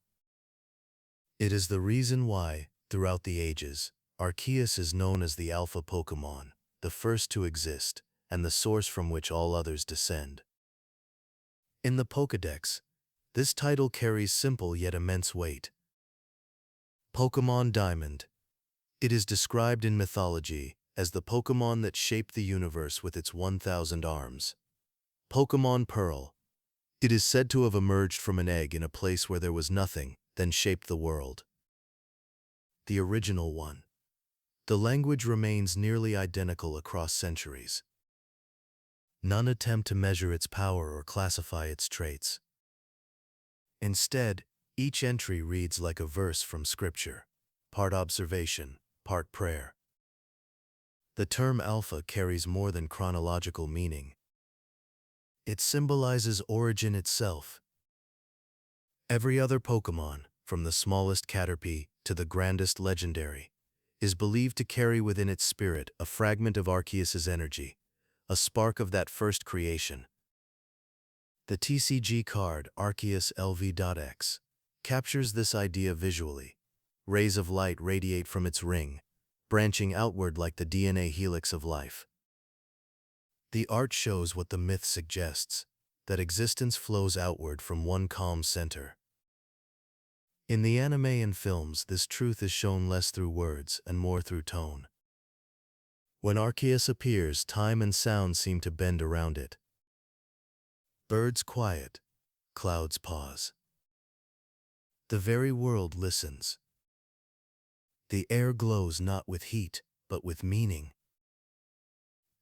[SPEAKER 1] It is the reason why, throughout the ages, Arceus is known as the Alpha Pokémon, the first to exist, and the source from which all others descend. In the Pokédex, this title carries simple yet immense weight. Pokémon Diamond. It is described in mythology as the Pokémon that shaped the universe with its 1,000 arms. Pokémon Pearl. It is said to have emerged from an egg in a place where there was nothing, then shaped the world. The original one. The language remains nearly identical across centuries. None attempt to measure its power or classify its traits. Instead, each entry reads like a verse from scripture, part observation, part prayer. The term alpha carries more than chronological meaning. It symbolizes origin itself. Every other Pokémon, from the smallest Caterpie to the grandest legendary, is believed to carry within its spirit a fragment of Arceus's energy, a spark of that first creation. The TCG card Arceus LV.X captures this idea visually. Rays of light radiate from its ring, branching outward like the DNA helix of life. The art shows what the myth suggests, that existence flows outward from one calm center. In the anime and films, this truth is shown less through words and more through tone. When Arceus appears, time and sound seem to bend around it. Birds quiet, clouds pause. The very world listens. The air glows not with heat, but with meaning.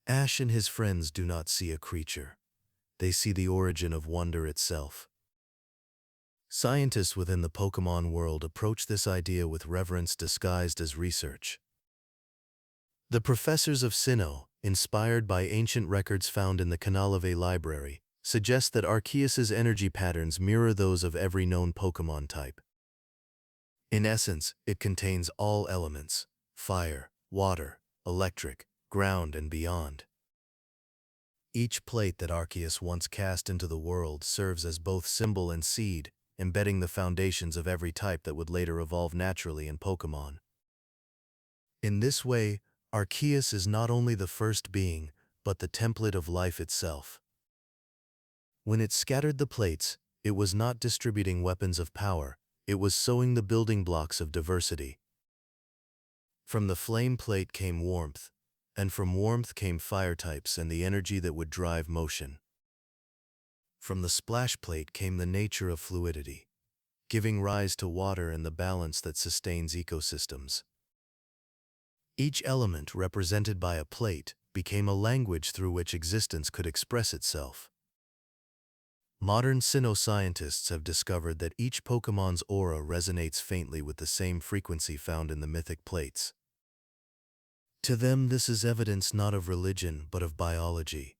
[SPEAKER 1] Ash and his friends do not see a creature. They see the origin of wonder itself. Scientists within the Pokémon world approach this idea with reverence disguised as research. The professors of Sinnoh, inspired by ancient records found in the Canalave library, suggest that Arceus's energy patterns mirror those of every known Pokémon type. In essence, it contains all elements: fire, water, electric, ground, and beyond. Each plate that Arceus once cast into the world serves as both symbol and seed, embedding the foundations of every type that would later evolve naturally in Pokémon. In this way, Arceus is not only the first being, but the template of life itself. When it scattered the plates, it was not distributing weapons of power, it was sowing the building blocks of diversity. From the flame plate came warmth, and from warmth came fire types and the energy that would drive motion. From the splash plate came the nature of fluidity, giving rise to water and the balance that sustains ecosystems. Each element represented by a plate became a language through which existence could express itself. Modern Sinnoh scientists have discovered that each Pokémon's aura resonates faintly with the same frequency found in the mythic plates. To them, this is evidence not of religion but of biology,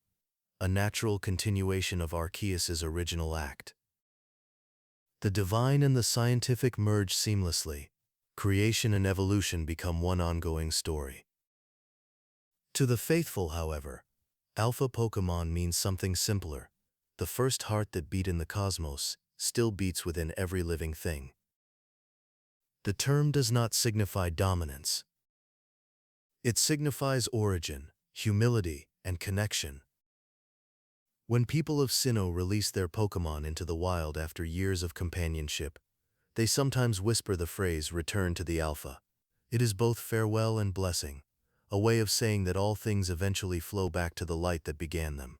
[SPEAKER 1] a natural continuation of Arceus's original act. The divine and the scientific merge seamlessly. Creation and evolution become one ongoing story. To the faithful, however, Alpha Pokémon means something simpler. The first heart that beat in the cosmos still beats within every living thing. The term does not signify dominance. It signifies origin, humility, and connection. When people of Sinnoh release their Pokémon into the wild after years of companionship, they sometimes whisper the phrase, "Return to the Alpha." It is both farewell and blessing, a way of saying that all things eventually flow back to the light that began them.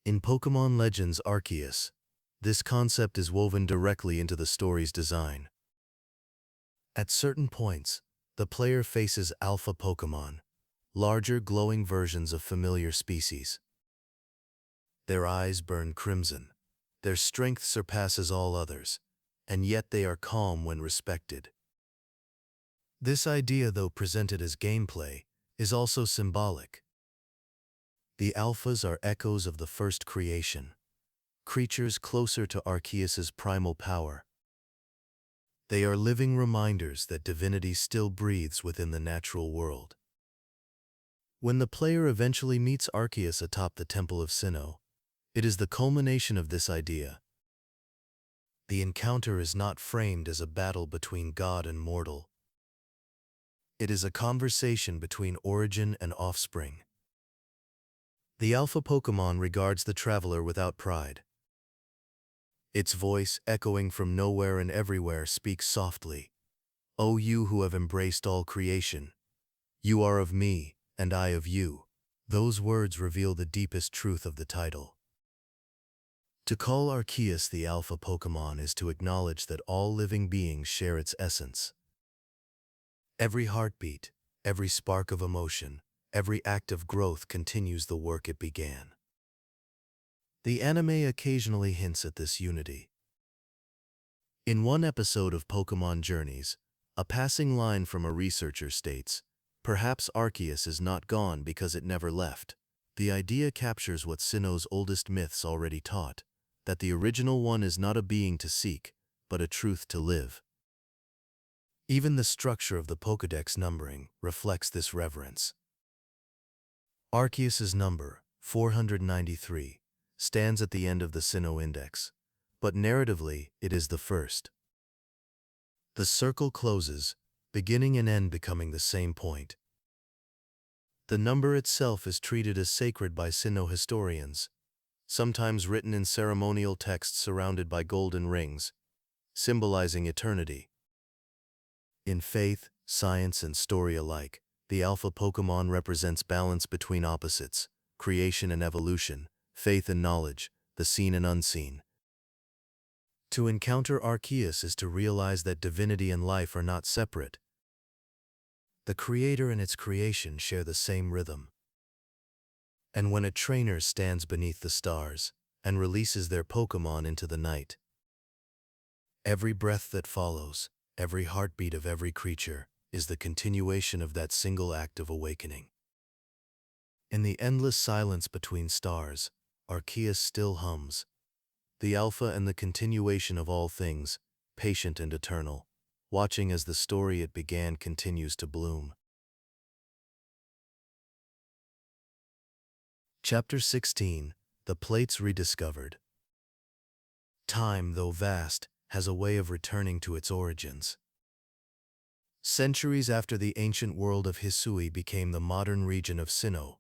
[SPEAKER 1] In Pokémon Legends Arceus, this concept is woven directly into the story's design. At certain points, the player faces Alpha Pokémon, larger glowing versions of familiar species. Their eyes burn crimson, their strength surpasses all others, and yet they are calm when respected. This idea, though presented as gameplay, is also symbolic. The Alphas are echoes of the first creation, creatures closer to Arceus's primal power. They are living reminders that divinity still breathes within the natural world. When the player eventually meets Arceus atop the Temple of Sinnoh, it is the culmination of this idea. The encounter is not framed as a battle between god and mortal. It is a conversation between origin and offspring. The Alpha Pokémon regards the traveler without pride. Its voice, echoing from nowhere and everywhere, speaks softly. O you who have embraced all creation, you are of me, and I of you. Those words reveal the deepest truth of the title. To call Arceus the Alpha Pokémon is to acknowledge that all living beings share its essence. Every heartbeat, every spark of emotion, every act of growth continues the work it began. The anime occasionally hints at this unity. In one episode of Pokémon Journeys, a passing line from a researcher states, "Perhaps Arceus is not gone because it never left." The idea captures what Sinnoh's oldest myths already taught, that the original one is not a being to seek, but a truth to live. Even the structure of the Pokédex numbering reflects this reverence. Arceus's number, 493, stands at the end of the Sinnoh Index, but narratively it is the first. The circle closes, beginning and end becoming the same point. The number itself is treated as sacred by Sinnoh historians, sometimes written in ceremonial texts surrounded by golden rings, symbolizing eternity. In faith, science, and story alike, the Alpha Pokémon represents balance between opposites, creation and evolution, faith and knowledge, the seen and unseen. To encounter Arceus is to realize that divinity and life are not separate. The creator and its creation share the same rhythm. And when a trainer stands beneath the stars and releases their Pokémon into the night, every breath that follows, every heartbeat of every creature, is the continuation of that single act of awakening. In the endless silence between stars, Arceus still hums, the Alpha and the continuation of all things, patient and eternal, watching as the story it began continues to bloom. Chapter 16, The Plates Rediscovered. Time, though vast, has a way of returning to its origins. Centuries after the ancient world of Hisui became the modern region of Sinnoh,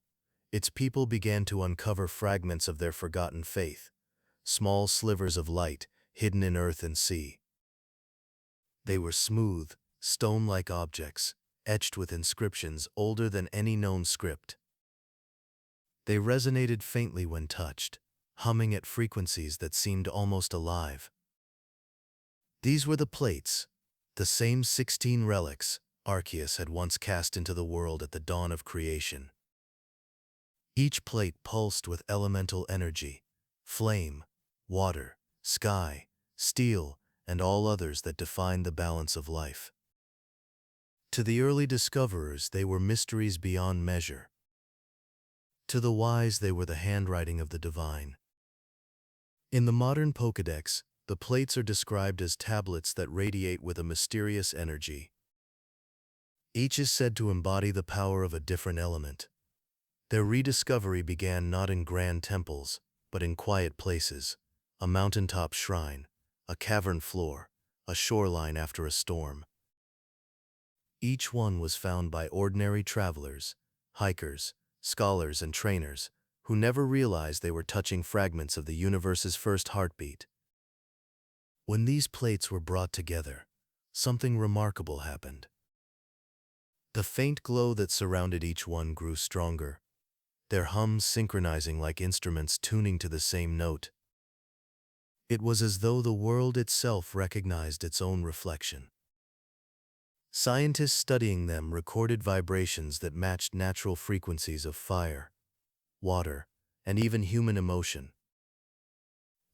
[SPEAKER 1] its people began to uncover fragments of their forgotten faith, small slivers of light hidden in earth and sea. They were smooth, stone-like objects, etched with inscriptions older than any known script. They resonated faintly when touched, humming at frequencies that seemed almost alive. These were the plates, the same 16 relics Arceus had once cast into the world at the dawn of creation. Each plate pulsed with elemental energy, flame, water, sky, steel, and all others that define the balance of life. To the early discoverers, they were mysteries beyond measure. To the wise, they were the handwriting of the divine. In the modern Pokédex, the plates are described as tablets that radiate with a mysterious energy. Each is said to embody the power of a different element. Their rediscovery began not in grand temples, but in quiet places, a mountaintop shrine, a cavern floor, a shoreline after a storm. Each one was found by ordinary travelers, hikers, scholars, and trainers, who never realized they were touching fragments of the universe's first heartbeat. When these plates were brought together, something remarkable happened. The faint glow that surrounded each one grew stronger, their hums synchronizing like instruments tuning to the same note. It was as though the world itself recognized its own reflection. Scientists studying them recorded vibrations that matched natural frequencies of fire, water, and even human emotion.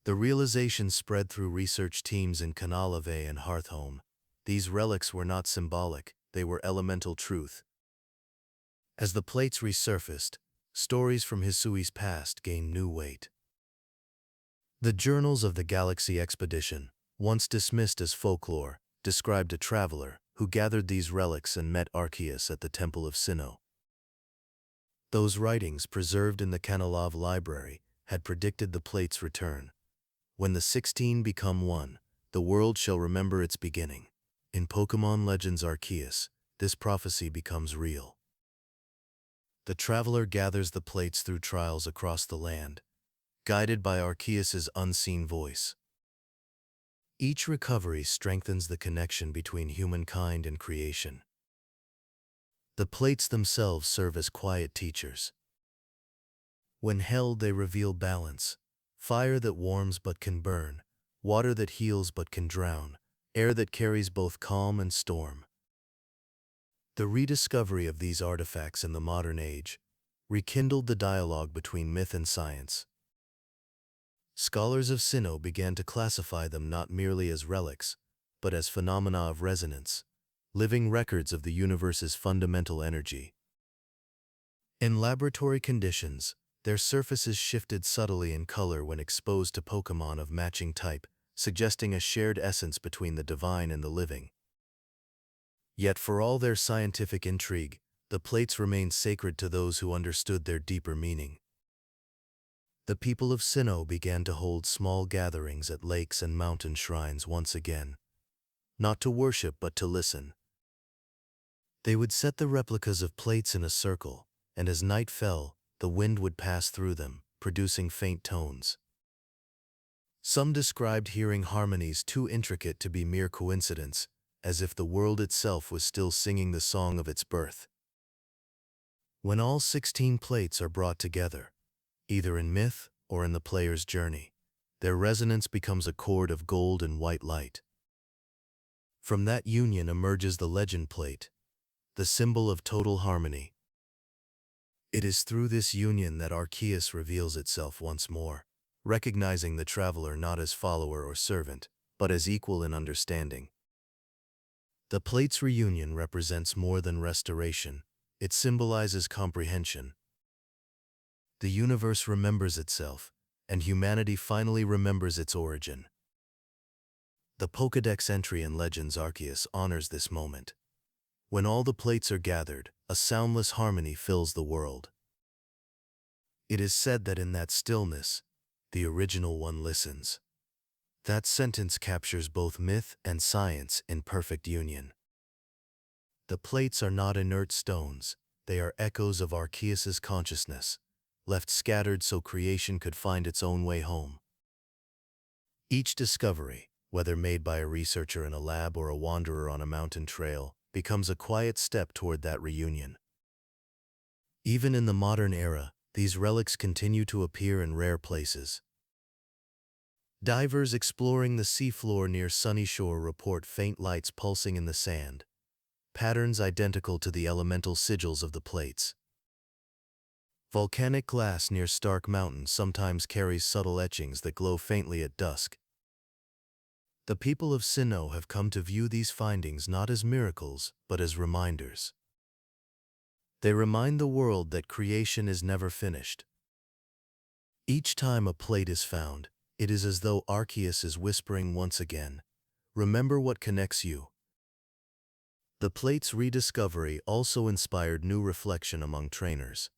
[SPEAKER 1] The realization spread through research teams in Canalave and Hearthhome. These relics were not symbolic, they were elemental truth. As the plates resurfaced, stories from Hisui's past gained new weight. The journals of the Galaxy Expedition, once dismissed as folklore, described a traveler who gathered these relics and met Arceus at the Temple of Sinnoh. Those writings, preserved in the Kanalav library, had predicted the plate's return. When the 16 become one, the world shall remember its beginning. In Pokémon Legends Arceus, this prophecy becomes real. The traveler gathers the plates through trials across the land, guided by Arceus's unseen voice. Each recovery strengthens the connection between humankind and creation. The plates themselves serve as quiet teachers. When held, they reveal balance: fire that warms but can burn, water that heals but can drown, air that carries both calm and storm. The rediscovery of these artifacts in the modern age rekindled the dialogue between myth and science. Scholars of Sinnoh began to classify them not merely as relics, but as phenomena of resonance, living records of the universe's fundamental energy. In laboratory conditions, their surfaces shifted subtly in color when exposed to Pokémon of matching type, suggesting a shared essence between the divine and the living. Yet for all their scientific intrigue, the plates remained sacred to those who understood their deeper meaning. The people of Sinnoh began to hold small gatherings at lakes and mountain shrines once again, not to worship but to listen. They would set the replicas of plates in a circle, and as night fell, the wind would pass through them, producing faint tones. Some described hearing harmonies too intricate to be mere coincidence, as if the world itself was still singing the song of its birth. When all 16 plates are brought together, either in myth or in the player's journey, their resonance becomes a chord of gold and white light. From that union emerges the legend plate, the symbol of total harmony. It is through this union that Arceus reveals itself once more, recognizing the traveler not as follower or servant, but as equal in understanding. The plate's reunion represents more than restoration; it symbolizes comprehension. The universe remembers itself, and humanity finally remembers its origin. The Pokédex entry in Legends Arceus honors this moment. When all the plates are gathered, a soundless harmony fills the world. It is said that in that stillness, the original one listens. That sentence captures both myth and science in perfect union. The plates are not inert stones; they are echoes of Arceus's consciousness, left scattered so creation could find its own way home. Each discovery, whether made by a researcher in a lab or a wanderer on a mountain trail, becomes a quiet step toward that reunion. Even in the modern era, these relics continue to appear in rare places. Divers exploring the seafloor near Sunny Shore report faint lights pulsing in the sand, patterns identical to the elemental sigils of the plates. Volcanic glass near Stark Mountain sometimes carries subtle etchings that glow faintly at dusk. The people of Sinnoh have come to view these findings not as miracles, but as reminders. They remind the world that creation is never finished. Each time a plate is found, it is as though Arceus is whispering once again, "Remember what connects you." The plate's rediscovery also inspired new reflection among trainers.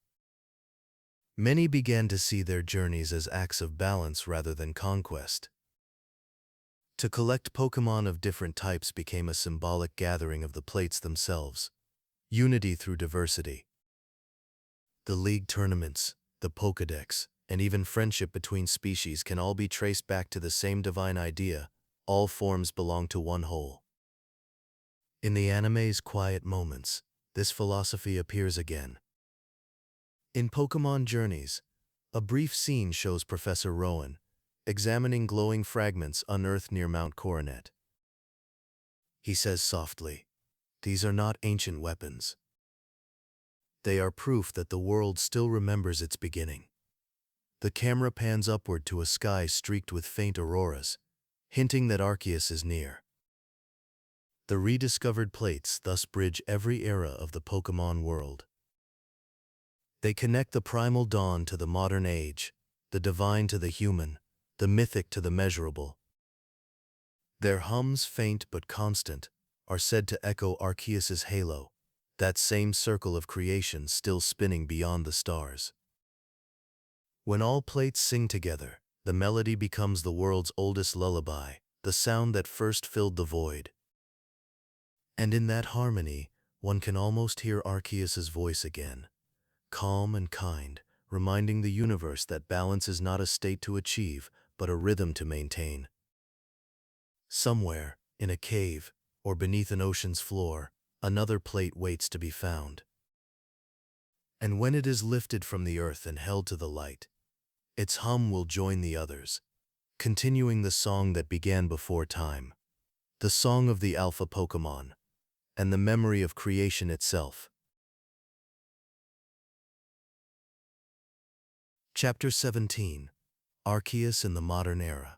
[SPEAKER 1] Many began to see their journeys as acts of balance rather than conquest. To collect Pokémon of different types became a symbolic gathering of the plates themselves, unity through diversity. The league tournaments, the Pokédex, and even friendship between species can all be traced back to the same divine idea: all forms belong to one whole. In the anime's quiet moments, this philosophy appears again. In Pokémon Journeys, a brief scene shows Professor Rowan examining glowing fragments unearthed near Mount Coronet. He says softly, "These are not ancient weapons. They are proof that the world still remembers its beginning." The camera pans upward to a sky streaked with faint auroras, hinting that Arceus is near. The rediscovered plates thus bridge every era of the Pokémon world. They connect the primal dawn to the modern age, the divine to the human, the mythic to the measurable. Their hums, faint but constant, are said to echo Arceus's halo, that same circle of creation still spinning beyond the stars. When all plates sing together, the melody becomes the world's oldest lullaby, the sound that first filled the void. And in that harmony, one can almost hear Arceus's voice again, calm and kind, reminding the universe that balance is not a state to achieve, but a rhythm to maintain. Somewhere, in a cave, or beneath an ocean's floor, another plate waits to be found. And when it is lifted from the earth and held to the light, its hum will join the others, continuing the song that began before time, the song of the Alpha Pokémon, and the memory of creation itself. Chapter 17. Arceus in the Modern Era.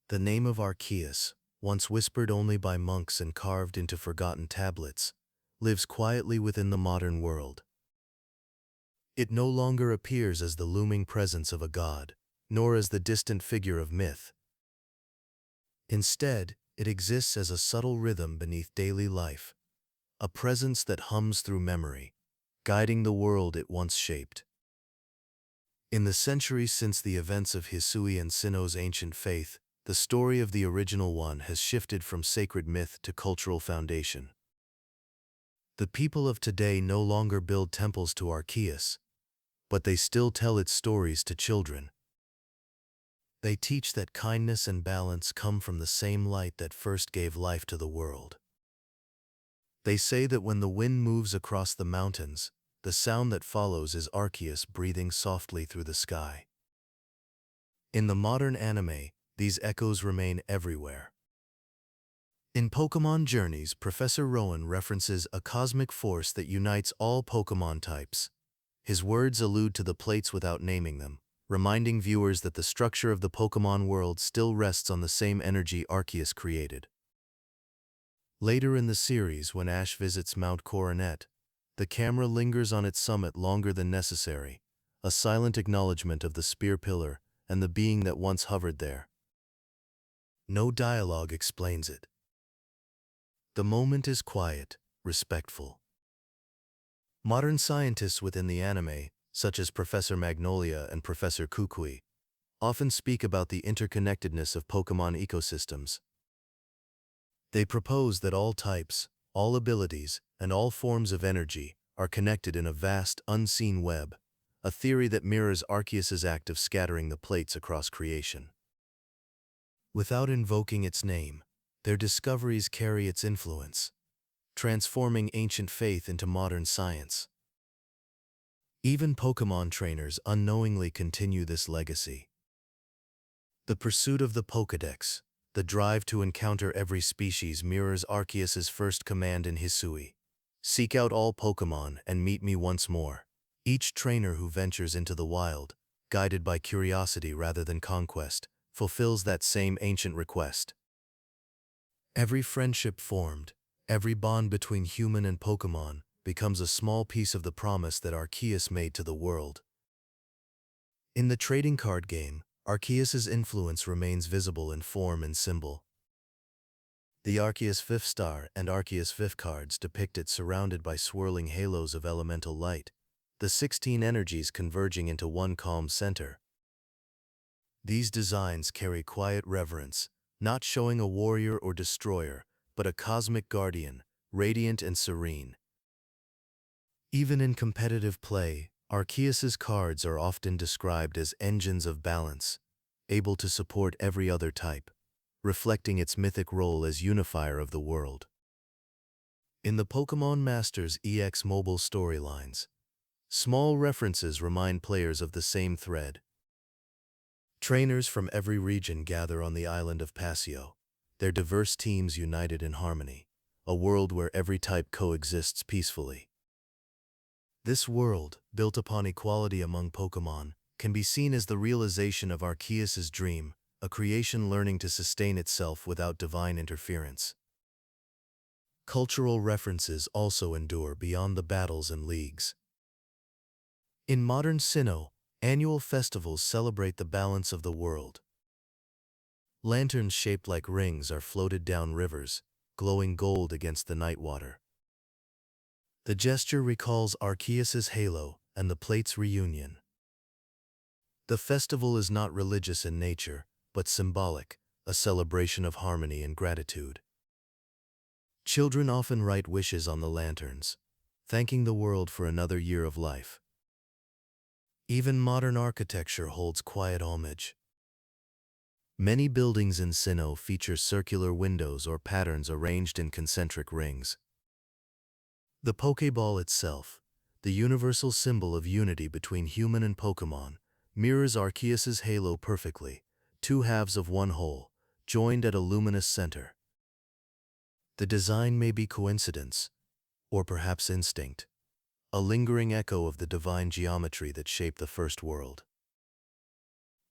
[SPEAKER 1] The name of Arceus, once whispered only by monks and carved into forgotten tablets, lives quietly within the modern world. It no longer appears as the looming presence of a god, nor as the distant figure of myth. Instead, it exists as a subtle rhythm beneath daily life, a presence that hums through memory, guiding the world it once shaped. In the centuries since the events of Hisui and Sinnoh's ancient faith, the story of the original one has shifted from sacred myth to cultural foundation. The people of today no longer build temples to Arceus, but they still tell its stories to children. They teach that kindness and balance come from the same light that first gave life to the world. They say that when the wind moves across the mountains, the sound that follows is Arceus breathing softly through the sky. In the modern anime, these echoes remain everywhere. In Pokémon Journeys, Professor Rowan references a cosmic force that unites all Pokémon types. His words allude to the plates without naming them, reminding viewers that the structure of the Pokémon world still rests on the same energy Arceus created. Later in the series, when Ash visits Mount Coronet, the camera lingers on its summit longer than necessary, a silent acknowledgement of the spear pillar and the being that once hovered there. No dialogue explains it. The moment is quiet, respectful. Modern scientists within the anime, such as Professor Magnolia and Professor Kukui, often speak about the interconnectedness of Pokémon ecosystems. They propose that all types, all abilities, and all forms of energy are connected in a vast, unseen web, a theory that mirrors Arceus's act of scattering the plates across creation. Without invoking its name, their discoveries carry its influence, transforming ancient faith into modern science. Even Pokémon trainers unknowingly continue this legacy. The pursuit of the Pokédex, the drive to encounter every species, mirrors Arceus's first command in Hisui: seek out all Pokémon and meet me once more. Each trainer who ventures into the wild, guided by curiosity rather than conquest, fulfills that same ancient request. Every friendship formed, every bond between human and Pokémon, becomes a small piece of the promise that Arceus made to the world. In the trading card game, Arceus's influence remains visible in form and symbol. The Arceus 5th Star and Arceus 5th cards depict it surrounded by swirling halos of elemental light, the 16 energies converging into one calm center. These designs carry quiet reverence, not showing a warrior or destroyer, but a cosmic guardian, radiant and serene. Even in competitive play, Arceus's cards are often described as engines of balance, able to support every other type, reflecting its mythic role as unifier of the world. In the Pokémon Masters EX mobile storylines, small references remind players of the same thread. Trainers from every region gather on the island of Pasio, their diverse teams united in harmony, a world where every type coexists peacefully. This world, built upon equality among Pokémon, can be seen as the realization of Arceus's dream, a creation learning to sustain itself without divine interference. Cultural references also endure beyond the battles and leagues. In modern Sinnoh, annual festivals celebrate the balance of the world. Lanterns shaped like rings are floated down rivers, glowing gold against the night water. The gesture recalls Arceus's halo and the Plates' reunion. The festival is not religious in nature, but symbolic, a celebration of harmony and gratitude. Children often write wishes on the lanterns, thanking the world for another year of life. Even modern architecture holds quiet homage. Many buildings in Sinnoh feature circular windows or patterns arranged in concentric rings. The Pokeball itself, the universal symbol of unity between human and Pokémon, mirrors Arceus's halo perfectly, two halves of one whole, joined at a luminous center. The design may be coincidence, or perhaps instinct, a lingering echo of the divine geometry that shaped the first world.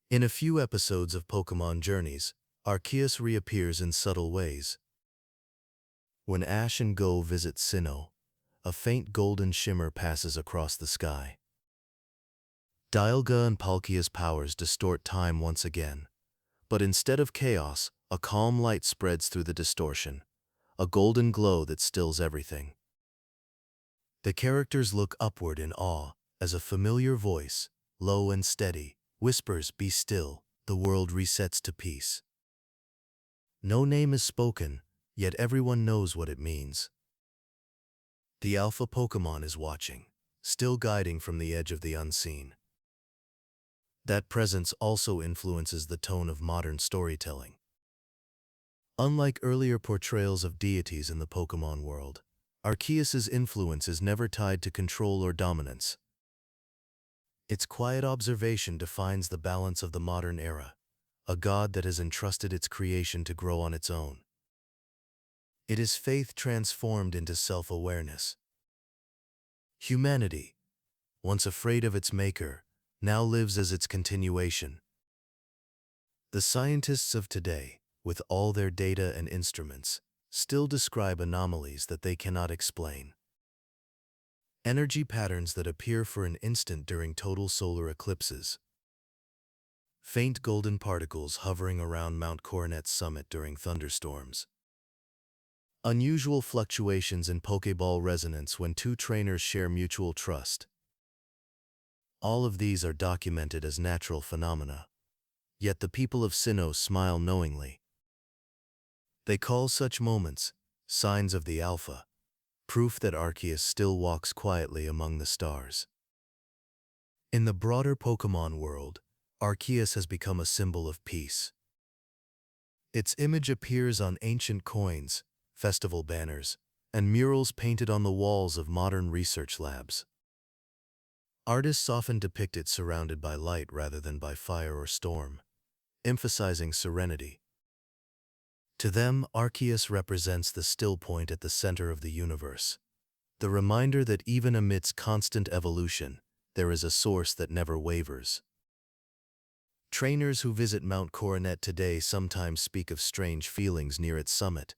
[SPEAKER 1] In a few episodes of Pokémon Journeys, Arceus reappears in subtle ways. When Ash and Go visit Sinnoh, a faint golden shimmer passes across the sky. Dialga and Palkia's powers distort time once again, but instead of chaos, a calm light spreads through the distortion, a golden glow that stills everything. The characters look upward in awe as a familiar voice, low and steady, whispers, "Be still," the world resets to peace. No name is spoken, yet everyone knows what it means. The Alpha Pokémon is watching, still guiding from the edge of the unseen. That presence also influences the tone of modern storytelling. Unlike earlier portrayals of deities in the Pokémon world, Arceus's influence is never tied to control or dominance. Its quiet observation defines the balance of the modern era, a god that has entrusted its creation to grow on its own. It is faith transformed into self-awareness. Humanity, once afraid of its maker, now lives as its continuation. The scientists of today, with all their data and instruments, still describe anomalies that they cannot explain. Energy patterns that appear for an instant during total solar eclipses. Faint golden particles hovering around Mount Coronet's summit during thunderstorms. Unusual fluctuations in Pokeball resonance when two trainers share mutual trust. All of these are documented as natural phenomena, yet the people of Sinnoh smile knowingly. They call such moments signs of the Alpha, proof that Arceus still walks quietly among the stars. In the broader Pokémon world, Arceus has become a symbol of peace. Its image appears on ancient coins, festival banners, and murals painted on the walls of modern research labs. Artists often depict it surrounded by light rather than by fire or storm, emphasizing serenity. To them, Arceus represents the still point at the center of the universe, the reminder that even amidst constant evolution, there is a source that never wavers. Trainers who visit Mount Coronet today sometimes speak of strange feelings near its summit,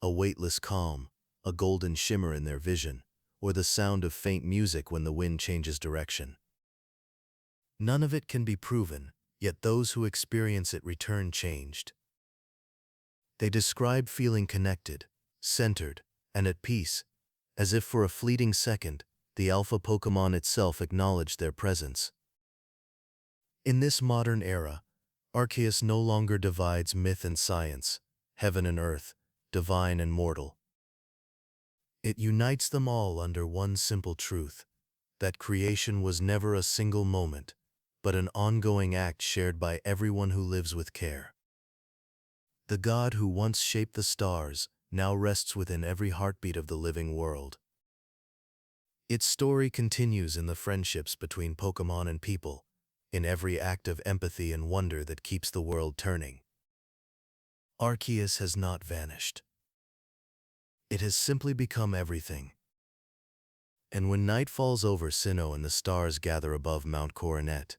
[SPEAKER 1] a weightless calm, a golden shimmer in their vision, or the sound of faint music when the wind changes direction. None of it can be proven, yet those who experience it return changed. They describe feeling connected, centered, and at peace, as if for a fleeting second, the Alpha Pokémon itself acknowledged their presence. In this modern era, Arceus no longer divides myth and science, heaven and earth, divine and mortal. It unites them all under one simple truth, that creation was never a single moment, but an ongoing act shared by everyone who lives with care. The God who once shaped the stars now rests within every heartbeat of the living world. Its story continues in the friendships between Pokémon and people, in every act of empathy and wonder that keeps the world turning. Arceus has not vanished. It has simply become everything. And when night falls over Sinnoh and the stars gather above Mount Coronet,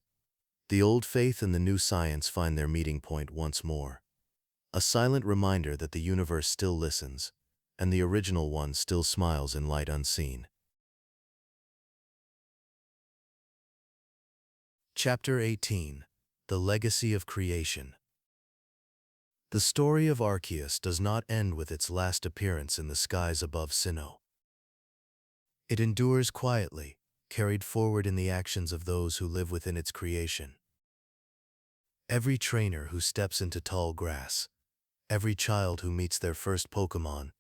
[SPEAKER 1] the old faith and the new science find their meeting point once more. A silent reminder that the universe still listens, and the original one still smiles in light unseen. Chapter 18: The Legacy of Creation. The story of Arceus does not end with its last appearance in the skies above Sinnoh. It endures quietly, carried forward in the actions of those who live within its creation. Every trainer who steps into tall grass, every child who meets their first Pokémon,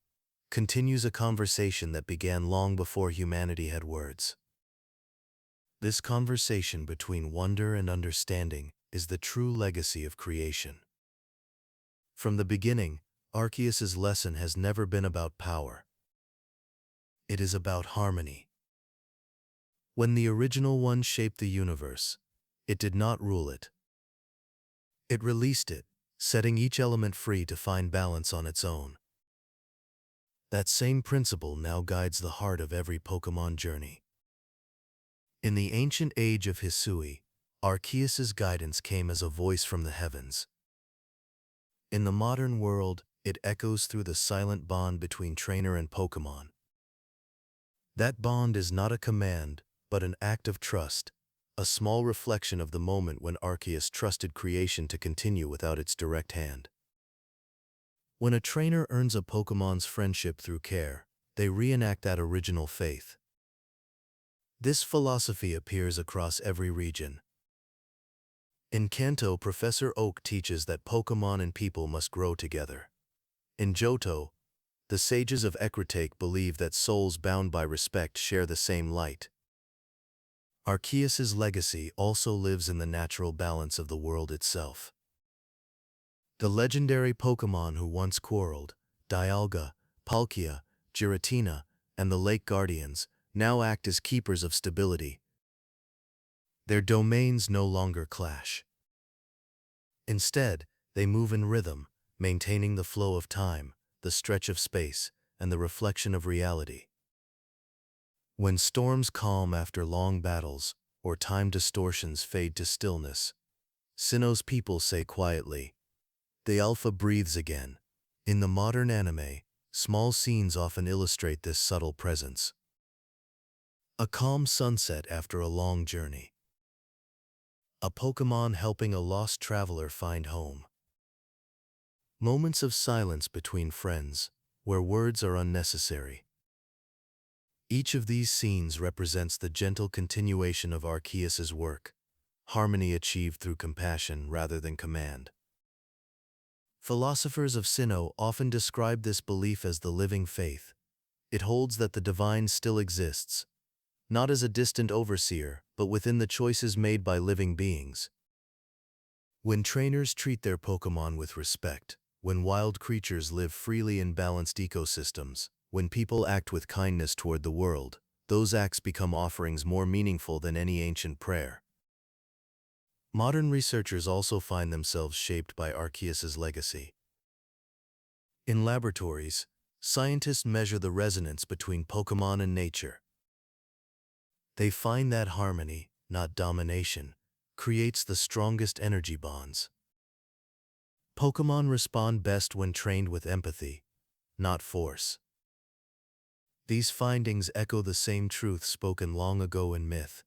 [SPEAKER 1] continues a conversation that began long before humanity had words. This conversation between wonder and understanding is the true legacy of creation. From the beginning, Arceus's lesson has never been about power. It is about harmony. When the original one shaped the universe, it did not rule it. It released it, setting each element free to find balance on its own. That same principle now guides the heart of every Pokémon journey. In the ancient age of Hisui, Arceus's guidance came as a voice from the heavens. In the modern world, it echoes through the silent bond between trainer and Pokémon. That bond is not a command, but an act of trust, a small reflection of the moment when Arceus trusted creation to continue without its direct hand. When a trainer earns a Pokémon's friendship through care, they reenact that original faith. This philosophy appears across every region. In Kanto, Professor Oak teaches that Pokémon and people must grow together. In Johto, the sages of Ecruteak believe that souls bound by respect share the same light. Arceus's legacy also lives in the natural balance of the world itself. The legendary Pokémon who once quarreled, Dialga, Palkia, Giratina, and the Lake Guardians, now act as keepers of stability. Their domains no longer clash. Instead, they move in rhythm, maintaining the flow of time, the stretch of space, and the reflection of reality. When storms calm after long battles, or time distortions fade to stillness, Sinnoh's people say quietly, "The Alpha breathes again." In the modern anime, small scenes often illustrate this subtle presence. A calm sunset after a long journey. A Pokémon helping a lost traveler find home. Moments of silence between friends, where words are unnecessary. Each of these scenes represents the gentle continuation of Arceus's work, harmony achieved through compassion rather than command. Philosophers of Sinnoh often describe this belief as the living faith. It holds that the divine still exists, not as a distant overseer, but within the choices made by living beings. When trainers treat their Pokémon with respect, when wild creatures live freely in balanced ecosystems, when people act with kindness toward the world, those acts become offerings more meaningful than any ancient prayer. Modern researchers also find themselves shaped by Arceus's legacy. In laboratories, scientists measure the resonance between Pokémon and nature. They find that harmony, not domination, creates the strongest energy bonds. Pokémon respond best when trained with empathy, not force. These findings echo the same truth spoken long ago in myth.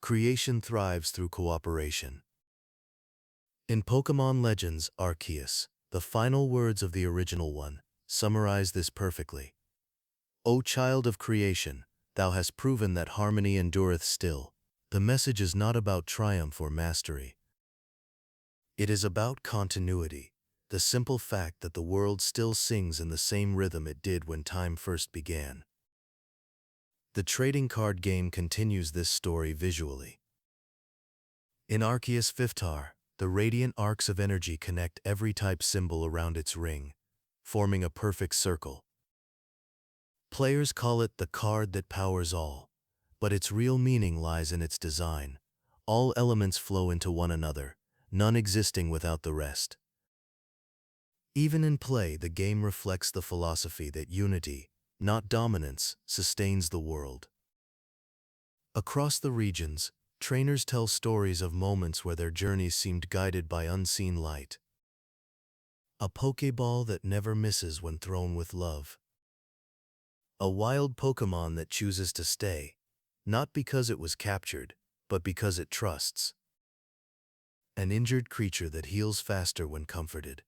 [SPEAKER 1] Creation thrives through cooperation. In Pokémon Legends Arceus, the final words of the original one summarize this perfectly. O child of creation, thou hast proven that harmony endureth still. The message is not about triumph or mastery. It is about continuity, the simple fact that the world still sings in the same rhythm it did when time first began. The trading card game continues this story visually. In Arceus Fiftar, the radiant arcs of energy connect every type symbol around its ring, forming a perfect circle. Players call it the card that powers all, but its real meaning lies in its design. All elements flow into one another, none existing without the rest. Even in play, the game reflects the philosophy that unity, not dominance, sustains the world. Across the regions, trainers tell stories of moments where their journeys seemed guided by unseen light. A Pokéball that never misses when thrown with love. A wild Pokémon that chooses to stay, not because it was captured, but because it trusts. An injured creature that heals faster when comforted.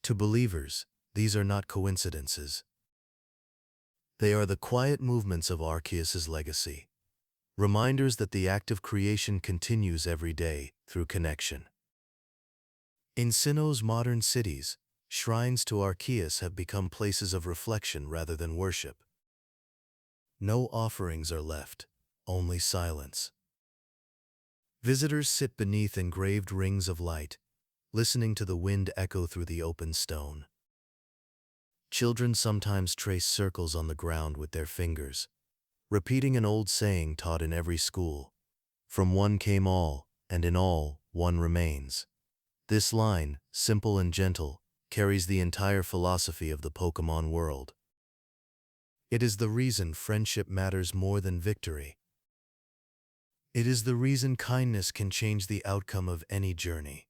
[SPEAKER 1] To believers, these are not coincidences. They are the quiet movements of Arceus's legacy, reminders that the act of creation continues every day through connection. In Sinnoh's modern cities, shrines to Arceus have become places of reflection rather than worship. No offerings are left, only silence. Visitors sit beneath engraved rings of light, listening to the wind echo through the open stone. Children sometimes trace circles on the ground with their fingers, repeating an old saying taught in every school: "From one came all, and in all, one remains." This line, simple and gentle, carries the entire philosophy of the Pokémon world. It is the reason friendship matters more than victory. It is the reason kindness can change the outcome of any journey.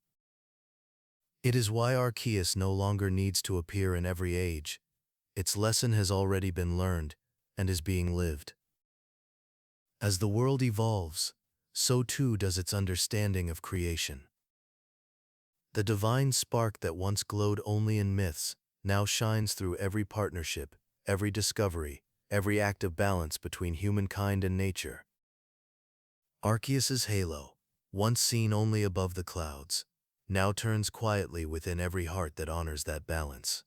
[SPEAKER 1] It is why Arceus no longer needs to appear in every age. Its lesson has already been learned and is being lived. As the world evolves, so too does its understanding of creation. The divine spark that once glowed only in myths now shines through every partnership, every discovery, every act of balance between humankind and nature. Arceus's halo, once seen only above the clouds, now turns quietly within every heart that honors that balance.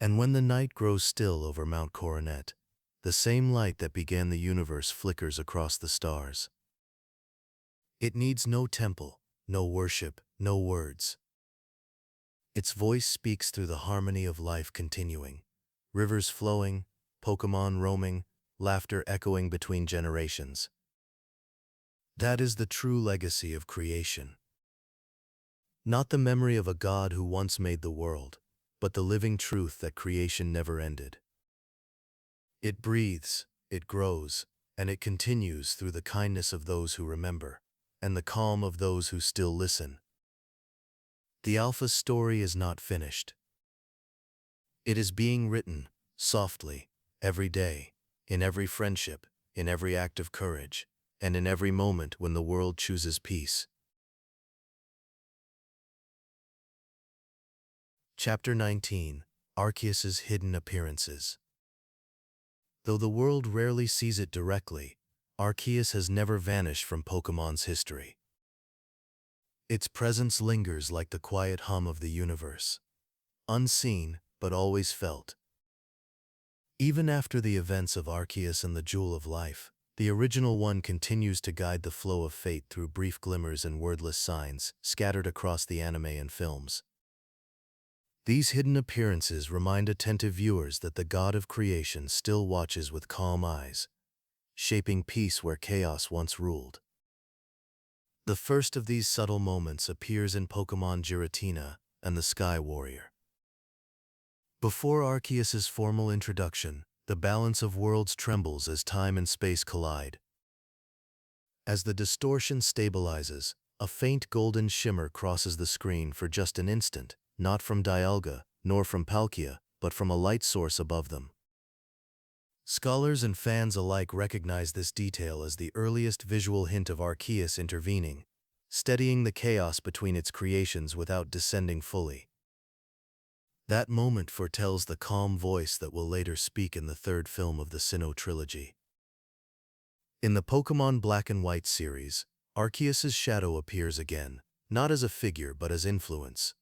[SPEAKER 1] And when the night grows still over Mount Coronet, the same light that began the universe flickers across the stars. It needs no temple, no worship, no words. Its voice speaks through the harmony of life continuing, rivers flowing, Pokémon roaming, laughter echoing between generations. That is the true legacy of creation. Not the memory of a god who once made the world, but the living truth that creation never ended. It breathes, it grows, and it continues through the kindness of those who remember, and the calm of those who still listen. The Alpha's story is not finished. It is being written, softly, every day, in every friendship, in every act of courage, and in every moment when the world chooses peace. Chapter 19: Arceus's Hidden Appearances. Though the world rarely sees it directly, Arceus has never vanished from Pokémon's history. Its presence lingers like the quiet hum of the universe, unseen but always felt. Even after the events of Arceus and the Jewel of Life, the original one continues to guide the flow of fate through brief glimmers and wordless signs scattered across the anime and films. These hidden appearances remind attentive viewers that the god of creation still watches with calm eyes, shaping peace where chaos once ruled. The first of these subtle moments appears in Pokémon Giratina and the Sky Warrior. Before Arceus's formal introduction, the balance of worlds trembles as time and space collide. As the distortion stabilizes, a faint golden shimmer crosses the screen for just an instant, not from Dialga, nor from Palkia, but from a light source above them. Scholars and fans alike recognize this detail as the earliest visual hint of Arceus intervening, steadying the chaos between its creations without descending fully. That moment foretells the calm voice that will later speak in the third film of the Sinnoh trilogy. In the Pokémon Black and White series, Arceus's shadow appears again, not as a figure but as influence.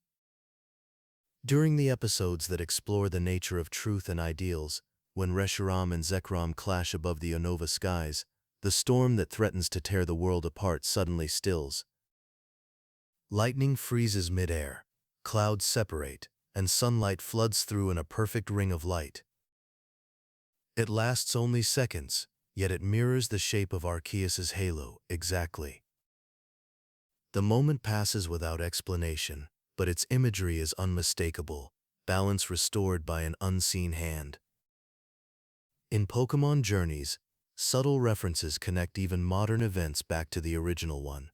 [SPEAKER 1] During the episodes that explore the nature of truth and ideals, when Reshiram and Zekrom clash above the Unova skies, the storm that threatens to tear the world apart suddenly stills. Lightning freezes mid-air, clouds separate, and sunlight floods through in a perfect ring of light. It lasts only seconds, yet it mirrors the shape of Arceus's halo exactly. The moment passes without explanation, but its imagery is unmistakable, balance restored by an unseen hand. In Pokémon Journeys, subtle references connect even modern events back to the original one.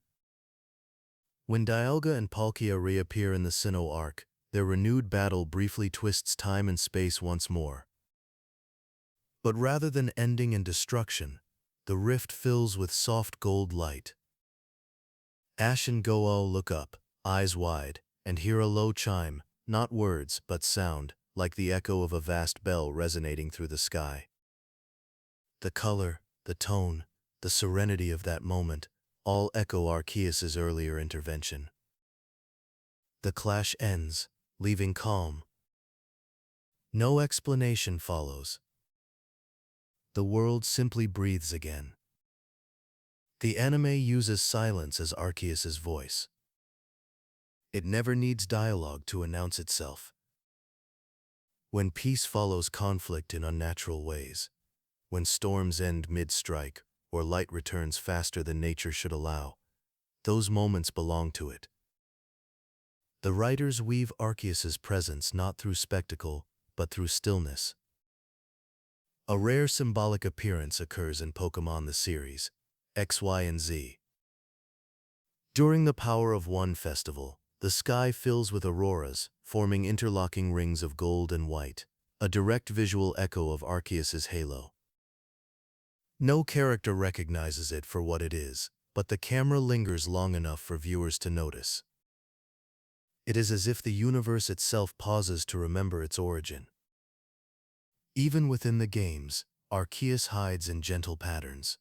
[SPEAKER 1] When Dialga and Palkia reappear in the Sinnoh arc, their renewed battle briefly twists time and space once more. But rather than ending in destruction, the rift fills with soft gold light. Ash and Go'el look up, eyes wide, and hear a low chime, not words, but sound, like the echo of a vast bell resonating through the sky. The color, the tone, the serenity of that moment, all echo Arceus's earlier intervention. The clash ends, leaving calm. No explanation follows. The world simply breathes again. The anime uses silence as Arceus's voice. It never needs dialogue to announce itself. When peace follows conflict in unnatural ways, when storms end mid-strike or light returns faster than nature should allow, those moments belong to it. The writers weave Arceus's presence not through spectacle, but through stillness. A rare symbolic appearance occurs in Pokémon the series, X, Y, and Z. During the Power of One festival, the sky fills with auroras, forming interlocking rings of gold and white, a direct visual echo of Arceus's halo. No character recognizes it for what it is, but the camera lingers long enough for viewers to notice. It is as if the universe itself pauses to remember its origin. Even within the games, Arceus hides in gentle patterns.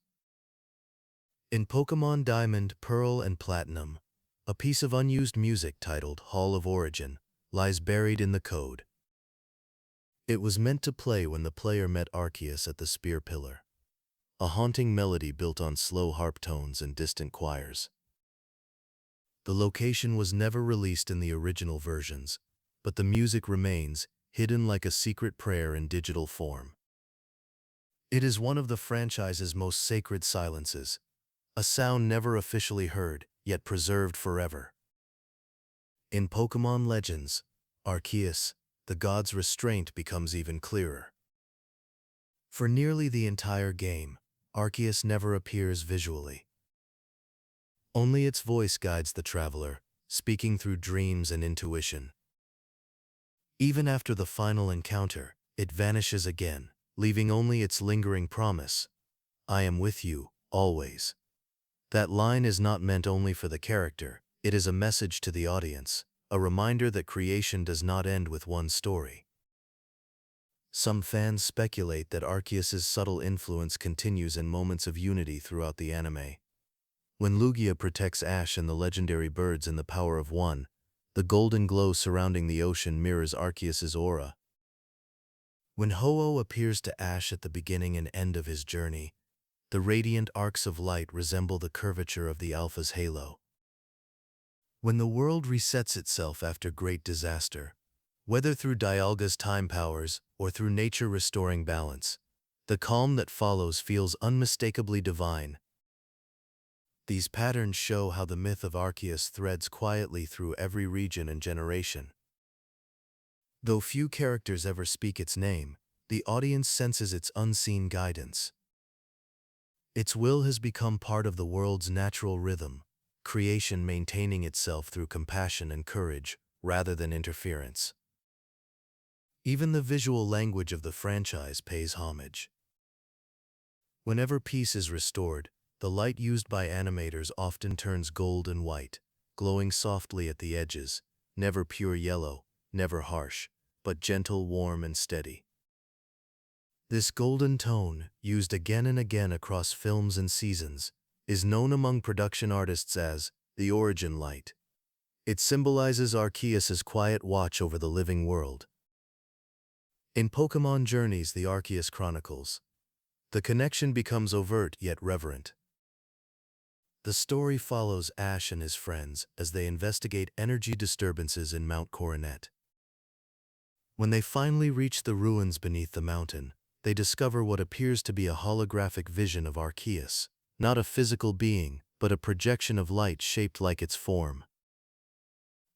[SPEAKER 1] In Pokémon Diamond, Pearl, and Platinum, a piece of unused music titled Hall of Origin lies buried in the code. It was meant to play when the player met Arceus at the Spear Pillar, a haunting melody built on slow harp tones and distant choirs. The location was never released in the original versions, but the music remains, hidden like a secret prayer in digital form. It is one of the franchise's most sacred silences, a sound never officially heard, yet preserved forever. In Pokémon Legends, Arceus, the god's restraint becomes even clearer. For nearly the entire game, Arceus never appears visually. Only its voice guides the traveler, speaking through dreams and intuition. Even after the final encounter, it vanishes again, leaving only its lingering promise, "I am with you, always." That line is not meant only for the character, it is a message to the audience, a reminder that creation does not end with one story. Some fans speculate that Arceus's subtle influence continues in moments of unity throughout the anime. When Lugia protects Ash and the legendary birds in the Power of One, the golden glow surrounding the ocean mirrors Arceus's aura. When Ho-Oh appears to Ash at the beginning and end of his journey, the radiant arcs of light resemble the curvature of the Alpha's halo. When the world resets itself after great disaster, whether through Dialga's time powers or through nature restoring balance, the calm that follows feels unmistakably divine. These patterns show how the myth of Arceus threads quietly through every region and generation. Though few characters ever speak its name, the audience senses its unseen guidance. Its will has become part of the world's natural rhythm, creation maintaining itself through compassion and courage rather than interference. Even the visual language of the franchise pays homage. Whenever peace is restored, the light used by animators often turns gold and white, glowing softly at the edges, never pure yellow, never harsh, but gentle, warm, and steady. This golden tone, used again and again across films and seasons, is known among production artists as the origin light. It symbolizes Arceus's quiet watch over the living world. In Pokémon Journeys: The Arceus Chronicles, the connection becomes overt yet reverent. The story follows Ash and his friends as they investigate energy disturbances in Mount Coronet. When they finally reach the ruins beneath the mountain, they discover what appears to be a holographic vision of Arceus, not a physical being, but a projection of light shaped like its form.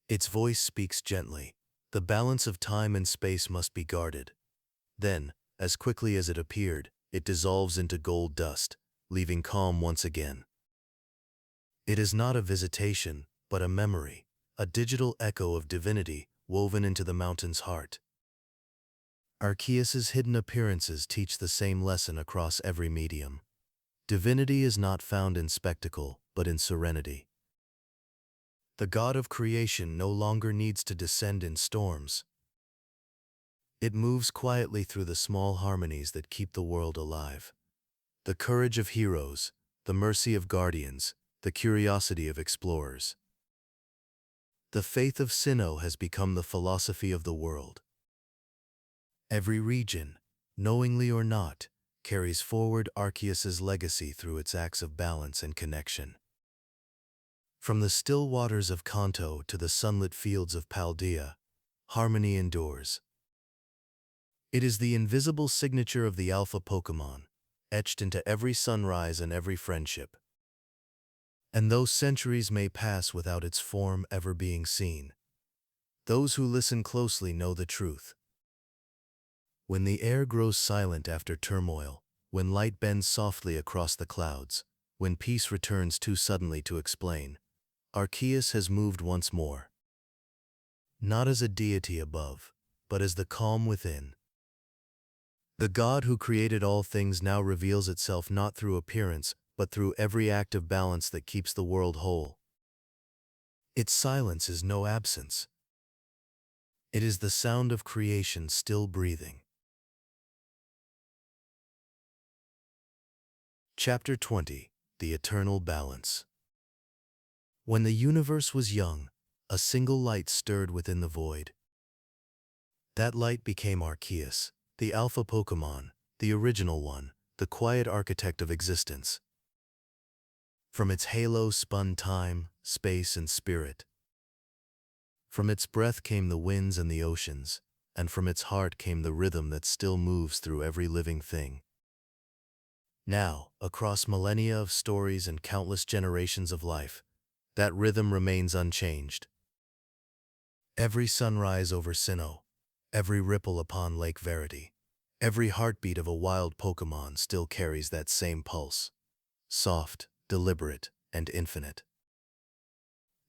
[SPEAKER 1] Its voice speaks gently. The balance of time and space must be guarded. Then, as quickly as it appeared, it dissolves into gold dust, leaving calm once again. It is not a visitation, but a memory, a digital echo of divinity woven into the mountain's heart. Arceus's hidden appearances teach the same lesson across every medium. Divinity is not found in spectacle, but in serenity. The god of creation no longer needs to descend in storms. It moves quietly through the small harmonies that keep the world alive. The courage of heroes, the mercy of guardians, the curiosity of explorers. The faith of Sinnoh has become the philosophy of the world. Every region, knowingly or not, carries forward Arceus's legacy through its acts of balance and connection. From the still waters of Kanto to the sunlit fields of Paldea, harmony endures. It is the invisible signature of the Alpha Pokémon, etched into every sunrise and every friendship. And though centuries may pass without its form ever being seen, those who listen closely know the truth. When the air grows silent after turmoil, when light bends softly across the clouds, when peace returns too suddenly to explain, Arceus has moved once more. Not as a deity above, but as the calm within. The God who created all things now reveals itself not through appearance, but through every act of balance that keeps the world whole. Its silence is no absence. It is the sound of creation still breathing. Chapter 20: The Eternal Balance. When the universe was young, a single light stirred within the void. That light became Arceus, the Alpha Pokémon, the original one, the quiet architect of existence. From its halo spun time, space, and spirit. From its breath came the winds and the oceans, and from its heart came the rhythm that still moves through every living thing. Now, across millennia of stories and countless generations of life, that rhythm remains unchanged. Every sunrise over Sinnoh, every ripple upon Lake Verity, every heartbeat of a wild Pokémon still carries that same pulse, soft, deliberate, and infinite.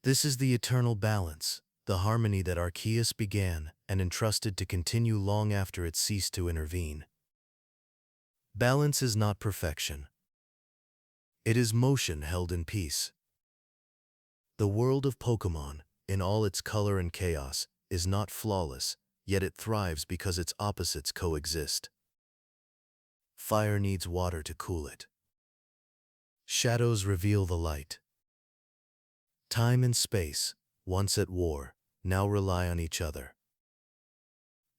[SPEAKER 1] This is the eternal balance, the harmony that Arceus began and entrusted to continue long after it ceased to intervene. Balance is not perfection. It is motion held in peace. The world of Pokémon, in all its color and chaos, is not flawless, yet it thrives because its opposites coexist. Fire needs water to cool it. Shadows reveal the light. Time and space, once at war, now rely on each other.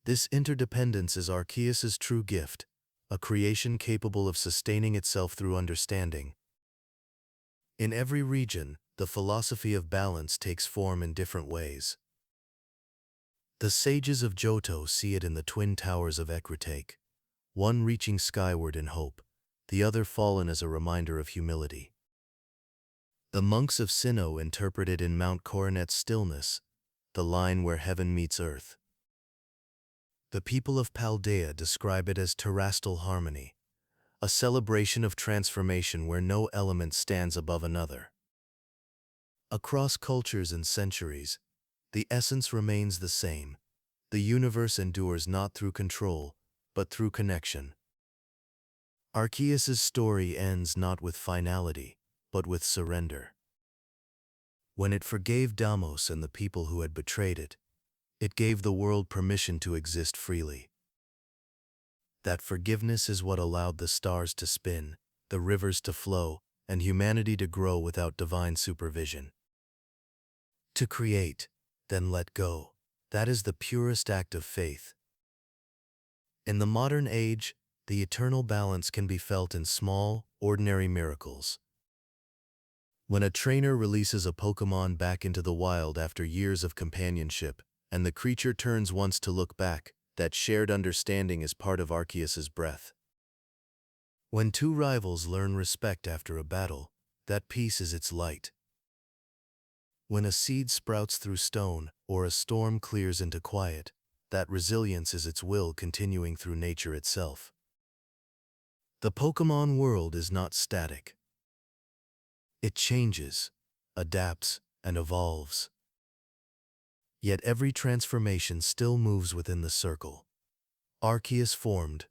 [SPEAKER 1] This interdependence is Arceus's true gift, a creation capable of sustaining itself through understanding. In every region, the philosophy of balance takes form in different ways. The sages of Johto see it in the twin towers of Ecruteak, one reaching skyward in hope, the other fallen as a reminder of humility. The monks of Sinnoh interpret it in Mount Coronet's stillness, the line where heaven meets earth. The people of Paldea describe it as terrestrial harmony, a celebration of transformation where no element stands above another. Across cultures and centuries, the essence remains the same. The universe endures not through control, but through connection. Arceus's story ends not with finality, but with surrender. When it forgave Damos and the people who had betrayed it, it gave the world permission to exist freely. That forgiveness is what allowed the stars to spin, the rivers to flow, and humanity to grow without divine supervision. To create, then let go, that is the purest act of faith. In the modern age, the eternal balance can be felt in small, ordinary miracles. When a trainer releases a Pokémon back into the wild after years of companionship, and the creature turns once to look back, that shared understanding is part of Arceus's breath. When two rivals learn respect after a battle, that peace is its light. When a seed sprouts through stone, or a storm clears into quiet, that resilience is its will continuing through nature itself. The Pokémon world is not static. It changes, adapts, and evolves. Yet every transformation still moves within the circle. Arceus formed.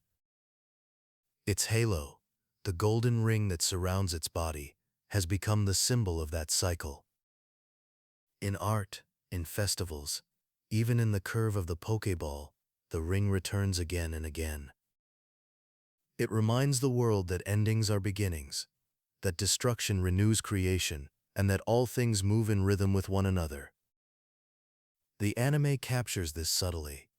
[SPEAKER 1] Its halo, the golden ring that surrounds its body, has become the symbol of that cycle. In art, in festivals, even in the curve of the Pokeball, the ring returns again and again. It reminds the world that endings are beginnings, that destruction renews creation, and that all things move in rhythm with one another. The anime captures this subtly.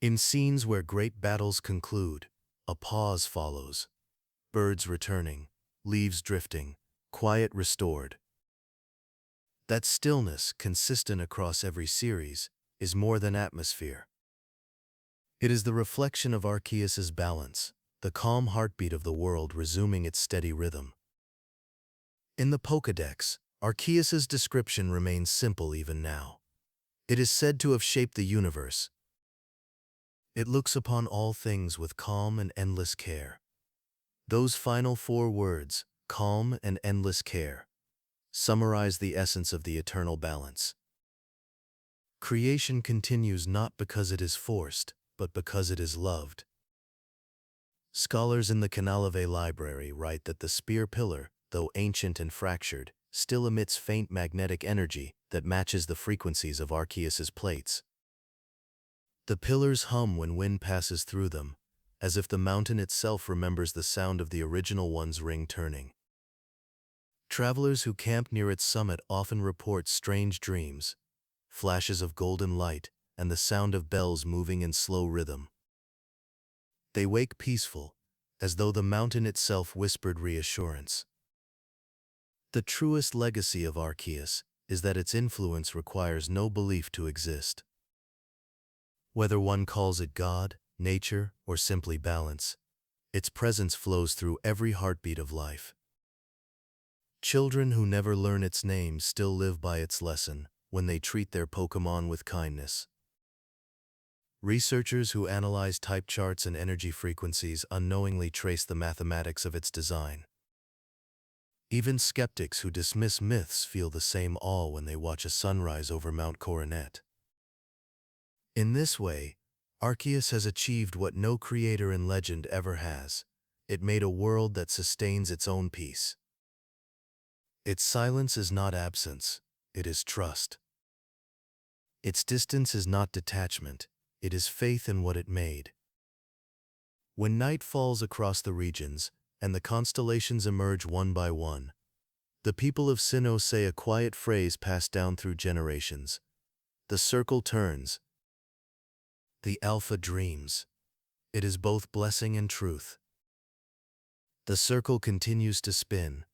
[SPEAKER 1] In scenes where great battles conclude, a pause follows. Birds returning, leaves drifting, quiet restored. That stillness, consistent across every series, is more than atmosphere. It is the reflection of Arceus's balance, the calm heartbeat of the world resuming its steady rhythm. In the Pokédex, Arceus's description remains simple even now. It is said to have shaped the universe. It looks upon all things with calm and endless care. Those final 4 words, calm and endless care, summarize the essence of the eternal balance. Creation continues not because it is forced, but because it is loved. Scholars in the Canalave Library write that the spear pillar, though ancient and fractured, still emits faint magnetic energy that matches the frequencies of Arceus's plates. The pillars hum when wind passes through them, as if the mountain itself remembers the sound of the original one's ring turning. Travelers who camp near its summit often report strange dreams, flashes of golden light, and the sound of bells moving in slow rhythm. They wake peaceful, as though the mountain itself whispered reassurance. The truest legacy of Arceus is that its influence requires no belief to exist. Whether one calls it God, nature, or simply balance, its presence flows through every heartbeat of life. Children who never learn its name still live by its lesson when they treat their Pokémon with kindness. Researchers who analyze type charts and energy frequencies unknowingly trace the mathematics of its design. Even skeptics who dismiss myths feel the same awe when they watch a sunrise over Mount Coronet. In this way, Arceus has achieved what no creator in legend ever has. It made a world that sustains its own peace. Its silence is not absence, it is trust. Its distance is not detachment, it is faith in what it made. When night falls across the regions, and the constellations emerge one by one, the people of Sinnoh say a quiet phrase passed down through generations. The circle turns. The Alpha dreams. It is both blessing and truth. The circle continues to spin,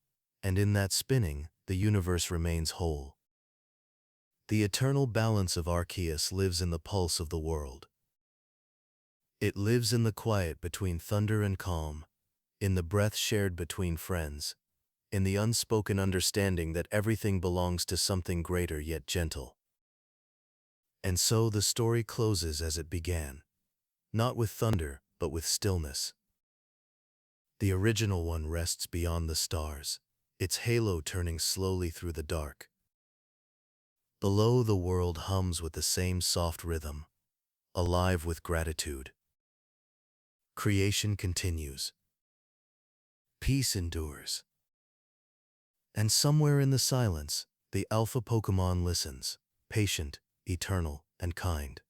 [SPEAKER 1] and in that spinning, the universe remains whole. The eternal balance of Arceus lives in the pulse of the world. It lives in the quiet between thunder and calm, in the breath shared between friends, in the unspoken understanding that everything belongs to something greater yet gentle. And so the story closes as it began, not with thunder, but with stillness. The original one rests beyond the stars, its halo turning slowly through the dark. Below, the world hums with the same soft rhythm, alive with gratitude. Creation continues. Peace endures. And somewhere in the silence, the Alpha Pokémon listens, patient, eternal, and kind.